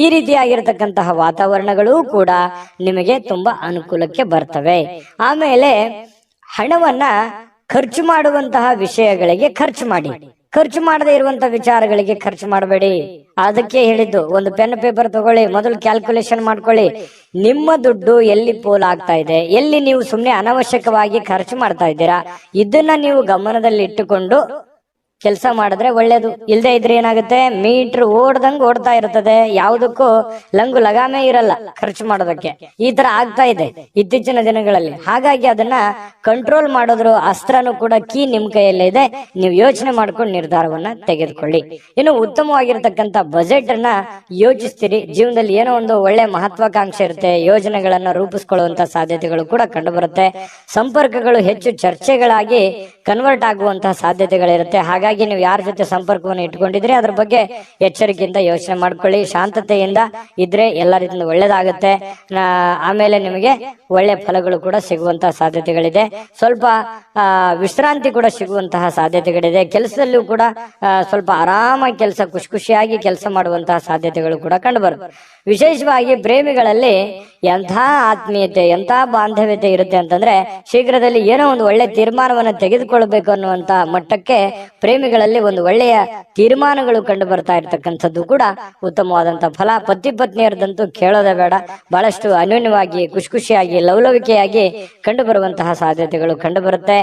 ಈ ರೀತಿಯಾಗಿರ್ತಕ್ಕಂತಹ ವಾತಾವರಣಗಳು ಕೂಡ ನಿಮಗೆ ತುಂಬಾ ಅನುಕೂಲಕ್ಕೆ ಬರ್ತವೆ. ಆಮೇಲೆ ಹಣವನ್ನ ಖರ್ಚು ಮಾಡುವಂತಹ ವಿಷಯಗಳಿಗೆ ಖರ್ಚು ಮಾಡಿ. ಖರ್ಚು ಮಾಡದೇ ಇರುವಂತಹ ವಿಚಾರಗಳಿಗೆ ಖರ್ಚು ಮಾಡಬೇಡಿ. ಅದಕ್ಕೆ ಹೇಳಿದ್ದು, ಒಂದು ಪೆನ್ ಪೇಪರ್ ತಗೊಳ್ಳಿ, ಮೊದಲು ಕ್ಯಾಲ್ಕುಲೇಷನ್ ಮಾಡ್ಕೊಳ್ಳಿ. ನಿಮ್ಮ ದುಡ್ಡು ಎಲ್ಲಿ ಪೋಲ್ ಆಗ್ತಾ ಇದೆ, ಎಲ್ಲಿ ನೀವು ಸುಮ್ಮನೆ ಅನವಶ್ಯಕವಾಗಿ ಖರ್ಚು ಮಾಡ್ತಾ ಇದ್ದೀರಾ, ಇದನ್ನ ನೀವು ಗಮನದಲ್ಲಿ ಇಟ್ಟುಕೊಂಡು ಕೆಲಸ ಮಾಡಿದ್ರೆ ಒಳ್ಳೇದು. ಇಲ್ಲದೆ ಇದ್ರೆ ಏನಾಗುತ್ತೆ, ಮೀಟರ್ ಓಡ್ದಂಗ್ ಓಡ್ತಾ ಇರ್ತದೆ, ಯಾವುದಕ್ಕೂ ಲಂಗು ಲಗಾಮೇ ಇರಲ್ಲ ಖರ್ಚು ಮಾಡೋದಕ್ಕೆ. ಈ ತರ ಆಗ್ತಾ ಇದೆ ಇತ್ತೀಚಿನ ದಿನಗಳಲ್ಲಿ. ಹಾಗಾಗಿ ಅದನ್ನ ಕಂಟ್ರೋಲ್ ಮಾಡೋದ್ರ ಅಸ್ತ್ರನೂ ಕೂಡ ಕೀ ನಿಮ್ ಕೈಯಲ್ಲೇ ಇದೆ. ನೀವು ಯೋಚನೆ ಮಾಡ್ಕೊಂಡು ನಿರ್ಧಾರವನ್ನ ತೆಗೆದುಕೊಳ್ಳಿ. ಇನ್ನು ಉತ್ತಮವಾಗಿರ್ತಕ್ಕಂಥ ಬಜೆಟ್ ಅನ್ನ ಯೋಚಿಸ್ತೀರಿ. ಜೀವನದಲ್ಲಿ ಏನೋ ಒಂದು ಒಳ್ಳೆ ಮಹತ್ವಾಕಾಂಕ್ಷೆ ಇರುತ್ತೆ, ಯೋಜನೆಗಳನ್ನ ರೂಪಿಸ್ಕೊಳ್ಳುವಂತ ಸಾಧ್ಯತೆಗಳು ಕೂಡ ಕಂಡು ಬರುತ್ತೆ. ಸಂಪರ್ಕಗಳು ಹೆಚ್ಚು ಚರ್ಚೆಗಳಾಗಿ ಕನ್ವರ್ಟ್ ಆಗುವಂತಹ ಸಾಧ್ಯತೆಗಳಿರುತ್ತೆ. ಹಾಗಾಗಿ ನೀವು ಯಾರ ಜೊತೆ ಸಂಪರ್ಕವನ್ನು ಇಟ್ಕೊಂಡಿದ್ರೆ ಅದ್ರ ಬಗ್ಗೆ ಎಚ್ಚರಿಕೆಯಿಂದ ಯೋಚನೆ ಮಾಡ್ಕೊಳ್ಳಿ. ಶಾಂತತೆಯಿಂದ ಇದ್ರೆ ಎಲ್ಲ ರೀತಿಯಿಂದ ಒಳ್ಳೇದಾಗುತ್ತೆ. ಆಮೇಲೆ ನಿಮಗೆ ಒಳ್ಳೆ ಫಲಗಳು ಕೂಡ ಸಿಗುವಂತಹ ಸಾಧ್ಯತೆಗಳಿದೆ. ಸ್ವಲ್ಪ ವಿಶ್ರಾಂತಿ ಕೂಡ ಸಿಗುವಂತಹ ಸಾಧ್ಯತೆಗಳಿದೆ. ಕೆಲಸದಲ್ಲೂ ಕೂಡ ಸ್ವಲ್ಪ ಆರಾಮಾಗಿ ಕೆಲಸ, ಖುಷಿಯಾಗಿ ಕೆಲಸ ಮಾಡುವಂತಹ ಸಾಧ್ಯತೆಗಳು ಕೂಡ ಕಂಡು ಬರುತ್ತೆ. ವಿಶೇಷವಾಗಿ ಪ್ರೇಮಿಗಳಲ್ಲಿ ಎಂಥ ಆತ್ಮೀಯತೆ, ಎಂಥ ಬಾಂಧವ್ಯತೆ ಇರುತ್ತೆ ಅಂತಂದ್ರೆ, ಶೀಘ್ರದಲ್ಲಿ ಏನೋ ಒಂದು ಒಳ್ಳೆ ತೀರ್ಮಾನವನ್ನು ತೆಗೆದುಕೊಳ್ಬೇಕು ಅನ್ನುವಂತ ಮಟ್ಟಕ್ಕೆ ಪ್ರೇಮಿಗಳಲ್ಲಿ ಒಂದು ಒಳ್ಳೆಯ ತೀರ್ಮಾನಗಳು ಕಂಡು ಬರ್ತಾ ಇರ್ತಕ್ಕಂಥದ್ದು ಕೂಡ ಉತ್ತಮವಾದಂತಹ ಫಲ. ಪತಿ ಪತ್ನಿಯರದಂತೂ ಕೇಳೋದೇ ಬೇಡ. ಬಹಳಷ್ಟು ಅನ್ಯೋನ್ಯವಾಗಿ, ಖುಷಿಯಾಗಿ, ಲವಲವಿಕೆಯಾಗಿ ಕಂಡು ಬರುವಂತಹ ಸಾಧ್ಯತೆಗಳು ಕಂಡು ಬರುತ್ತೆ.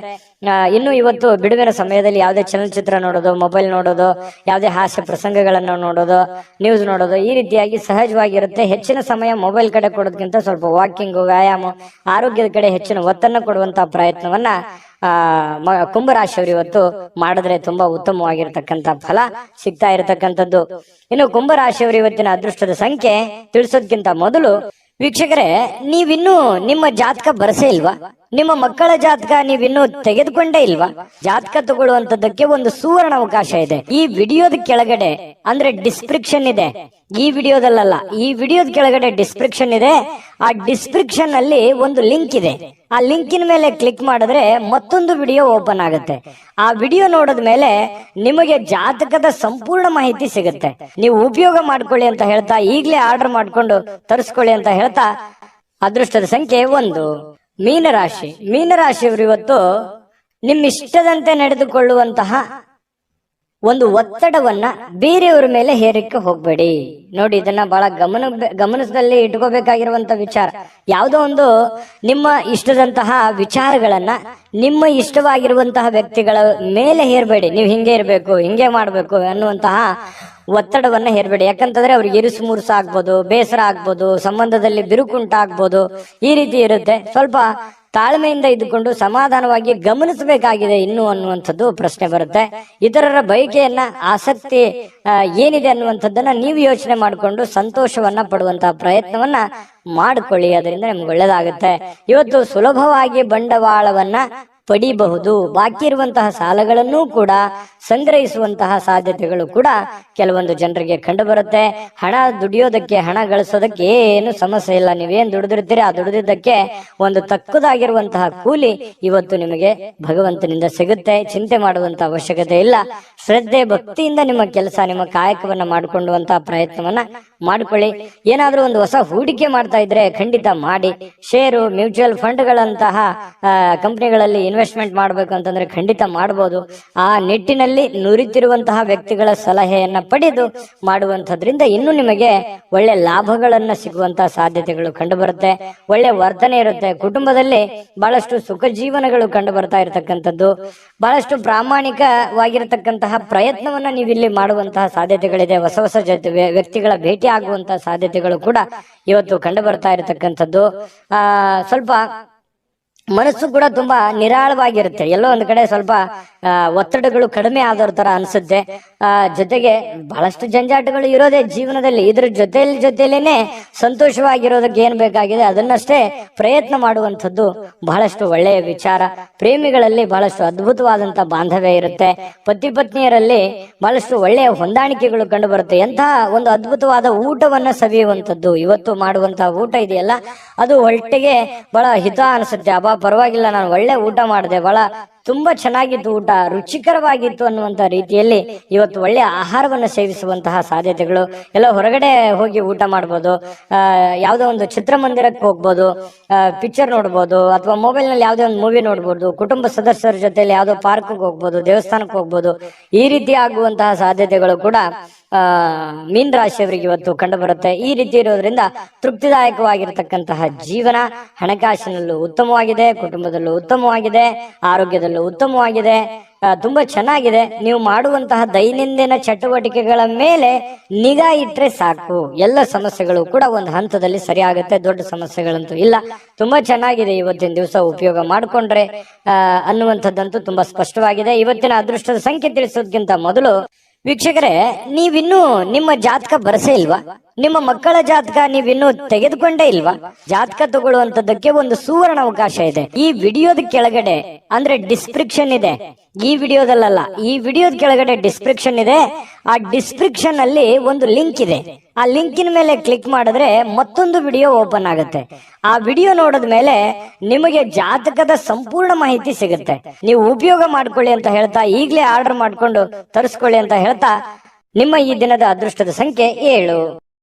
ಇನ್ನು ಇವತ್ತು ಬಿಡುವಿನ ಸಮಯದಲ್ಲಿ ಯಾವುದೇ ಚಲನಚಿತ್ರ ನೋಡೋದು, ಮೊಬೈಲ್ ನೋಡೋದು, ಯಾವುದೇ ಹಾಸ್ಯ ಪ್ರಸಂಗಗಳನ್ನು ನೋಡೋದು, ನ್ಯೂಸ್ ನೋಡೋದು, ಈ ರೀತಿಯಾಗಿ ಸಹಜವಾಗಿರುತ್ತೆ. ಹೆಚ್ಚಿನ ಸಮಯ ಮೊಬೈಲ್ ಕಡೆ ಕೊಡೋದಕ್ಕಿಂತ ಸ್ವಲ್ಪ ವಾಕಿಂಗ್, ವ್ಯಾಯಾಮ, ಆರೋಗ್ಯದ ಕಡೆ ಹೆಚ್ಚಿನ ಒತ್ತನ್ನು ಕೊಡುವಂತಹ ಪ್ರಯತ್ನವನ್ನ ಕುಂಭರಾಶಿಯವರು ಇವತ್ತು ಮಾಡಿದ್ರೆ ತುಂಬಾ ಉತ್ತಮವಾಗಿರ್ತಕ್ಕಂಥ ಫಲ ಸಿಗ್ತಾ ಇರತಕ್ಕಂಥದ್ದು. ಇನ್ನು ಕುಂಭರಾಶಿಯವರು ಇವತ್ತಿನ ಅದೃಷ್ಟದ ಸಂಖ್ಯೆ ತಿಳಿಸೋದಕ್ಕಿಂತ ಮೊದಲು ವೀಕ್ಷಕರೇ, ನೀವಿನ್ನೂ ನಿಮ್ಮ ಜಾತಕ ಬರಸೇ ಇಲ್ವಾ? ನಿಮ್ಮ ಮಕ್ಕಳ ಜಾತಕ ನೀವಿನ್ನೂ ತೆಗೆದುಕೊಂಡೇ ಇಲ್ವಾ? ಜಾತಕ ತಗೊಳ್ಳುವಂತದ್ದಕ್ಕೆ ಒಂದು ಸುವರ್ಣ ಅವಕಾಶ ಇದೆ. ಈ ವಿಡಿಯೋದ ಕೆಳಗಡೆ ಅಂದ್ರೆ ಡಿಸ್ಕ್ರಿಪ್ಷನ್ ಇದೆ, ಈ ವಿಡಿಯೋದಲ್ಲ, ಈ ವಿಡಿಯೋದ ಕೆಳಗಡೆ ಡಿಸ್ಕ್ರಿಪ್ಷನ್ ಇದೆ. ಆ ಡಿಸ್ಕ್ರಿಪ್ಷನ್ ಅಲ್ಲಿ ಒಂದು ಲಿಂಕ್ ಇದೆ. ಆ ಲಿಂಕಿನ ಮೇಲೆ ಕ್ಲಿಕ್ ಮಾಡಿದ್ರೆ ಮತ್ತೊಂದು ವಿಡಿಯೋ ಓಪನ್ ಆಗುತ್ತೆ. ಆ ವಿಡಿಯೋ ನೋಡಿದ ಮೇಲೆ ನಿಮಗೆ ಜಾತಕದ ಸಂಪೂರ್ಣ ಮಾಹಿತಿ ಸಿಗುತ್ತೆ. ನೀವು ಉಪಯೋಗ ಮಾಡ್ಕೊಳ್ಳಿ ಅಂತ ಹೇಳ್ತಾ, ಈಗಲೇ ಆರ್ಡರ್ ಮಾಡ್ಕೊಂಡು ತರಿಸ್ಕೊಳ್ಳಿ ಅಂತ ಹೇಳ್ತಾ, ಅದೃಷ್ಟದ ಸಂಖ್ಯೆ 1 ಮೀನರಾಶಿ. ಮೀನರಾಶಿಯವರು ಇವತ್ತು ನಿಮ್ಮ ಇಷ್ಟದಂತೆ ನಡೆದುಕೊಳ್ಳುವಂತಹ ಒಂದು ಒತ್ತಡವನ್ನ ಬೇರೆಯವರ ಮೇಲೆ ಹೇರಕ್ಕೆ ಹೋಗ್ಬೇಡಿ. ನೋಡಿ, ಇದನ್ನ ಬಹಳ ಗಮನದಲ್ಲಿ ಇಟ್ಕೋಬೇಕಾಗಿರುವಂತ ವಿಚಾರ. ಯಾವುದೋ ಒಂದು ನಿಮ್ಮ ಇಷ್ಟದಂತಹ ವಿಚಾರಗಳನ್ನ ನಿಮ್ಮ ಇಷ್ಟವಾಗಿರುವಂತಹ ವ್ಯಕ್ತಿಗಳ ಮೇಲೆ ಹೇರಬೇಡಿ. ನೀವು ಹಿಂಗೆ ಇರಬೇಕು, ಹಿಂಗೆ ಮಾಡ್ಬೇಕು ಅನ್ನುವಂತಹ ಒತ್ತಡವನ್ನ ಹೇರಬೇಡಿ. ಯಾಕಂತಂದ್ರೆ ಅವ್ರಿಗೆ ಇರುಸು ಮುರುಸು ಆಗ್ಬೋದು, ಬೇಸರ ಆಗ್ಬೋದು, ಸಂಬಂಧದಲ್ಲಿ ಬಿರುಕುಂಟಾಗ್ಬೋದು. ಈ ರೀತಿ ಇರುತ್ತೆ. ಸ್ವಲ್ಪ ತಾಳ್ಮೆಯಿಂದ ಇದ್ದುಕೊಂಡು ಸಮಾಧಾನವಾಗಿ ಗಮನಿಸಬೇಕಾಗಿದೆ ಇನ್ನು ಅನ್ನುವಂಥದ್ದು ಪ್ರಶ್ನೆ ಬರುತ್ತೆ. ಇತರರ ಬಯಕೆಯನ್ನ, ಆಸಕ್ತಿ ಏನಿದೆ ಅನ್ನುವಂಥದ್ದನ್ನ ನೀವು ಯೋಚನೆ ಮಾಡಿಕೊಂಡು ಸಂತೋಷವನ್ನ ಪಡುವಂತಹ ಪ್ರಯತ್ನವನ್ನ ಮಾಡಿಕೊಳ್ಳಿ. ಅದರಿಂದ ನಿಮ್ಗೆ ಒಳ್ಳೇದಾಗುತ್ತೆ. ಇವತ್ತು ಸುಲಭವಾಗಿ ಬಂಡವಾಳವನ್ನ ಪಡಿಬಹುದು. ಬಾಕಿ ಇರುವಂತಹ ಸಾಲಗಳನ್ನು ಕೂಡ ಸಂಗ್ರಹಿಸುವಂತಹ ಸಾಧ್ಯತೆಗಳು ಕೂಡ ಕೆಲವೊಂದು ಜನರಿಗೆ ಕಂಡು ಬರುತ್ತೆ. ಹಣ ದುಡಿಯೋದಕ್ಕೆ, ಹಣ ಗಳಿಸೋದಕ್ಕೆ ಏನು ಸಮಸ್ಯೆ ಇಲ್ಲ. ನೀವೇನ್ ದುಡಿದಿರ್ತೀರಿ ಆ ದುಡಿದಿದ್ದಕ್ಕೆ ಒಂದು ತಕ್ಕದಾಗಿರುವಂತಹ ಕೂಲಿ ಇವತ್ತು ನಿಮಗೆ ಭಗವಂತನಿಂದ ಸಿಗುತ್ತೆ. ಚಿಂತೆ ಮಾಡುವಂತಹ ಅವಶ್ಯಕತೆ ಇಲ್ಲ. ಶ್ರದ್ಧೆ ಭಕ್ತಿಯಿಂದ ನಿಮ್ಮ ಕೆಲಸ, ನಿಮ್ಮ ಕಾಯಕವನ್ನ ಮಾಡಿಕೊಳ್ಳುವಂತಹ ಪ್ರಯತ್ನವನ್ನ ಮಾಡಿಕೊಳ್ಳಿ. ಏನಾದ್ರೂ ಒಂದು ಹೊಸ ಹೂಡಿಕೆ ಮಾಡ್ತಾ ಇದ್ರೆ ಖಂಡಿತ ಮಾಡಿ. ಷೇರು, ಮ್ಯೂಚುವಲ್ ಫಂಡ್ಗಳಂತಹ ಕಂಪನಿಗಳಲ್ಲಿ ಇನ್ವೆಸ್ಟ್ಮೆಂಟ್ ಮಾಡಬೇಕು ಅಂತಂದ್ರೆ ಖಂಡಿತ ಮಾಡಬಹುದು. ಆ ನಿಟ್ಟಿನಲ್ಲಿ ನುರಿತಿರುವಂತಹ ವ್ಯಕ್ತಿಗಳ ಸಲಹೆಯನ್ನ ಪಡೆದು ಮಾಡುವಂತದ್ರಿಂದ ಇನ್ನು ನಿಮಗೆ ಒಳ್ಳೆ ಲಾಭಗಳನ್ನ ಸಿಗುವಂತಹ ಸಾಧ್ಯತೆಗಳು ಕಂಡು ಬರುತ್ತೆ. ಒಳ್ಳೆ ವರ್ತನೆ ಇರುತ್ತೆ. ಕುಟುಂಬದಲ್ಲಿ ಬಹಳಷ್ಟು ಸುಖ ಜೀವನಗಳು ಕಂಡು ಬರ್ತಾ ಇರತಕ್ಕಂಥದ್ದು, ಬಹಳಷ್ಟು ಪ್ರಾಮಾಣಿಕವಾಗಿರತಕ್ಕಂತಹ ಪ್ರಯತ್ನವನ್ನ ನೀವಿಲ್ಲಿ ಮಾಡುವಂತಹ ಸಾಧ್ಯತೆಗಳಿದೆ. ಹೊಸ ಹೊಸ ವ್ಯಕ್ತಿಗಳ ಭೇಟಿ ಆಗುವಂತಹ ಸಾಧ್ಯತೆಗಳು ಕೂಡ ಇವತ್ತು ಕಂಡು ಬರ್ತಾ ಇರತಕ್ಕಂಥದ್ದು. ಸ್ವಲ್ಪ ಮನಸ್ಸು ಕೂಡ ತುಂಬಾ ನಿರಾಳವಾಗಿರುತ್ತೆ. ಎಲ್ಲೋ ಒಂದು ಕಡೆ ಸ್ವಲ್ಪ ಒತ್ತಡಗಳು ಕಡಿಮೆ ಆದವ್ರ ತರ ಅನ್ಸುತ್ತೆ. ಜೊತೆಗೆ ಬಹಳಷ್ಟು ಜಂಜಾಟಗಳು ಇರೋದೇ ಜೀವನದಲ್ಲಿ. ಇದ್ರ ಜೊತೆಲೇನೆ ಸಂತೋಷವಾಗಿರೋದಕ್ಕೆ ಏನ್ ಬೇಕಾಗಿದೆ ಅದನ್ನಷ್ಟೇ ಪ್ರಯತ್ನ ಮಾಡುವಂಥದ್ದು ಬಹಳಷ್ಟು ಒಳ್ಳೆಯ ವಿಚಾರ. ಪ್ರೇಮಿಗಳಲ್ಲಿ ಬಹಳಷ್ಟು ಅದ್ಭುತವಾದಂತಹ ಬಾಂಧವ್ಯ ಇರುತ್ತೆ. ಪತಿ ಪತ್ನಿಯರಲ್ಲಿ ಬಹಳಷ್ಟು ಒಳ್ಳೆಯ ಹೊಂದಾಣಿಕೆಗಳು ಕಂಡು ಬರುತ್ತೆ. ಎಂತಹ ಒಂದು ಅದ್ಭುತವಾದ ಊಟವನ್ನ ಸವಿಯುವಂಥದ್ದು. ಇವತ್ತು ಮಾಡುವಂತಹ ಊಟ ಇದೆಯಲ್ಲ, ಅದು ಹೊಟ್ಟೆಗೆ ಬಹಳ ಹಿತ ಅನಿಸುತ್ತೆ. ಅಬ್ಬಾ ಪರವಾಗಿಲ್ಲ, ನಾನು ಒಳ್ಳೆ ಊಟ ಮಾಡಿದೆ, ಬಹಳ ತುಂಬಾ ಚೆನ್ನಾಗಿತ್ತು, ಊಟ ರುಚಿಕರವಾಗಿತ್ತು ಅನ್ನುವಂತ ರೀತಿಯಲ್ಲಿ ಇವತ್ತು ಒಳ್ಳೆ ಆಹಾರವನ್ನು ಸೇವಿಸುವಂತಹ ಸಾಧ್ಯತೆಗಳು. ಎಲ್ಲ ಹೊರಗಡೆ ಹೋಗಿ ಊಟ ಮಾಡ್ಬೋದು, ಯಾವುದೋ ಒಂದು ಚಿತ್ರಮಂದಿರಕ್ಕೆ ಹೋಗ್ಬೋದು, ಪಿಕ್ಚರ್ ನೋಡ್ಬೋದು, ಅಥವಾ ಮೊಬೈಲ್ ನಲ್ಲಿ ಯಾವುದೇ ಒಂದು ಮೂವಿ ನೋಡ್ಬೋದು, ಕುಟುಂಬ ಸದಸ್ಯರ ಜೊತೆಲಿ ಯಾವುದೋ ಪಾರ್ಕ್ಗೆ ಹೋಗ್ಬೋದು, ದೇವಸ್ಥಾನಕ್ಕೆ ಹೋಗ್ಬೋದು. ಈ ರೀತಿ ಆಗುವಂತಹ ಸಾಧ್ಯತೆಗಳು ಕೂಡ ಮೀನ ರಾಶಿಯವರಿಗೆ ಇವತ್ತು ಕಂಡು ಬರುತ್ತೆ. ಈ ರೀತಿ ಇರೋದ್ರಿಂದ ತೃಪ್ತಿದಾಯಕವಾಗಿರತಕ್ಕಂತಹ ಜೀವನ, ಹಣಕಾಸಿನಲ್ಲೂ ಉತ್ತಮವಾಗಿದೆ, ಕುಟುಂಬದಲ್ಲೂ ಉತ್ತಮವಾಗಿದೆ, ಆರೋಗ್ಯದಲ್ಲೂ ಉತ್ತಮವಾಗಿದೆ, ತುಂಬಾ ಚೆನ್ನಾಗಿದೆ. ನೀವು ಮಾಡುವಂತಹ ದೈನಂದಿನ ಚಟುವಟಿಕೆಗಳ ಮೇಲೆ ನಿಗಾ ಇಟ್ರೆ ಸಾಕು, ಎಲ್ಲ ಸಮಸ್ಯೆಗಳು ಕೂಡ ಒಂದು ಹಂತದಲ್ಲಿ ಸರಿ ಆಗುತ್ತೆ. ದೊಡ್ಡ ಸಮಸ್ಯೆಗಳಂತೂ ಇಲ್ಲ. ತುಂಬಾ ಚೆನ್ನಾಗಿದೆ ಇವತ್ತಿನ ದಿವಸ ಉಪಯೋಗ ಮಾಡಿಕೊಂಡ್ರೆ ಅನ್ನುವಂಥದ್ದಂತೂ ತುಂಬಾ ಸ್ಪಷ್ಟವಾಗಿದೆ. ಇವತ್ತಿನ ಅದೃಷ್ಟದ ಸಂಖ್ಯೆ ತಿಳಿಸೋದಕ್ಕಿಂತ ಮೊದಲು ವೀಕ್ಷಕರೇ, ನೀವಿನ್ನೂ ನಿಮ್ಮ ಜಾತಕ ಬರಸೇ ಇಲ್ವಾ? ನಿಮ್ಮ ಮಕ್ಕಳ ಜಾತಕ ನೀವಿನ್ನೂ ತೆಗೆದುಕೊಂಡೇ ಇಲ್ವಾ? ಜಾತಕ ತಗೊಳ್ಳುವಂತದ್ದಕ್ಕೆ ಒಂದು ಸುವರ್ಣ ಅವಕಾಶ ಇದೆ. ಈ ವಿಡಿಯೋದ ಕೆಳಗಡೆ ಅಂದ್ರೆ ಡಿಸ್ಕ್ರಿಪ್ಷನ್ ಇದೆ, ಈ ವಿಡಿಯೋದಲ್ಲ, ಈ ವಿಡಿಯೋದ ಕೆಳಗಡೆ ಡಿಸ್ಕ್ರಿಪ್ಷನ್ ಇದೆ. ಆ ಡಿಸ್ಕ್ರಿಪ್ಷನ್ ಅಲ್ಲಿ ಒಂದು ಲಿಂಕ್ ಇದೆ. ಆ ಲಿಂಕಿನ ಮೇಲೆ ಕ್ಲಿಕ್ ಮಾಡಿದ್ರೆ ಮತ್ತೊಂದು ವಿಡಿಯೋ ಓಪನ್ ಆಗುತ್ತೆ. ಆ ವಿಡಿಯೋ ನೋಡಿದ ಮೇಲೆ ನಿಮಗೆ ಜಾತಕದ ಸಂಪೂರ್ಣ ಮಾಹಿತಿ ಸಿಗುತ್ತೆ. ನೀವು ಉಪಯೋಗ ಮಾಡ್ಕೊಳ್ಳಿ ಅಂತ ಹೇಳ್ತಾ, ಈಗಲೇ ಆರ್ಡರ್ ಮಾಡ್ಕೊಂಡು ತರಿಸ್ಕೊಳ್ಳಿ ಅಂತ ಹೇಳ್ತಾ, ನಿಮ್ಮ ಈ ದಿನದ ಅದೃಷ್ಟದ ಸಂಖ್ಯೆ 7.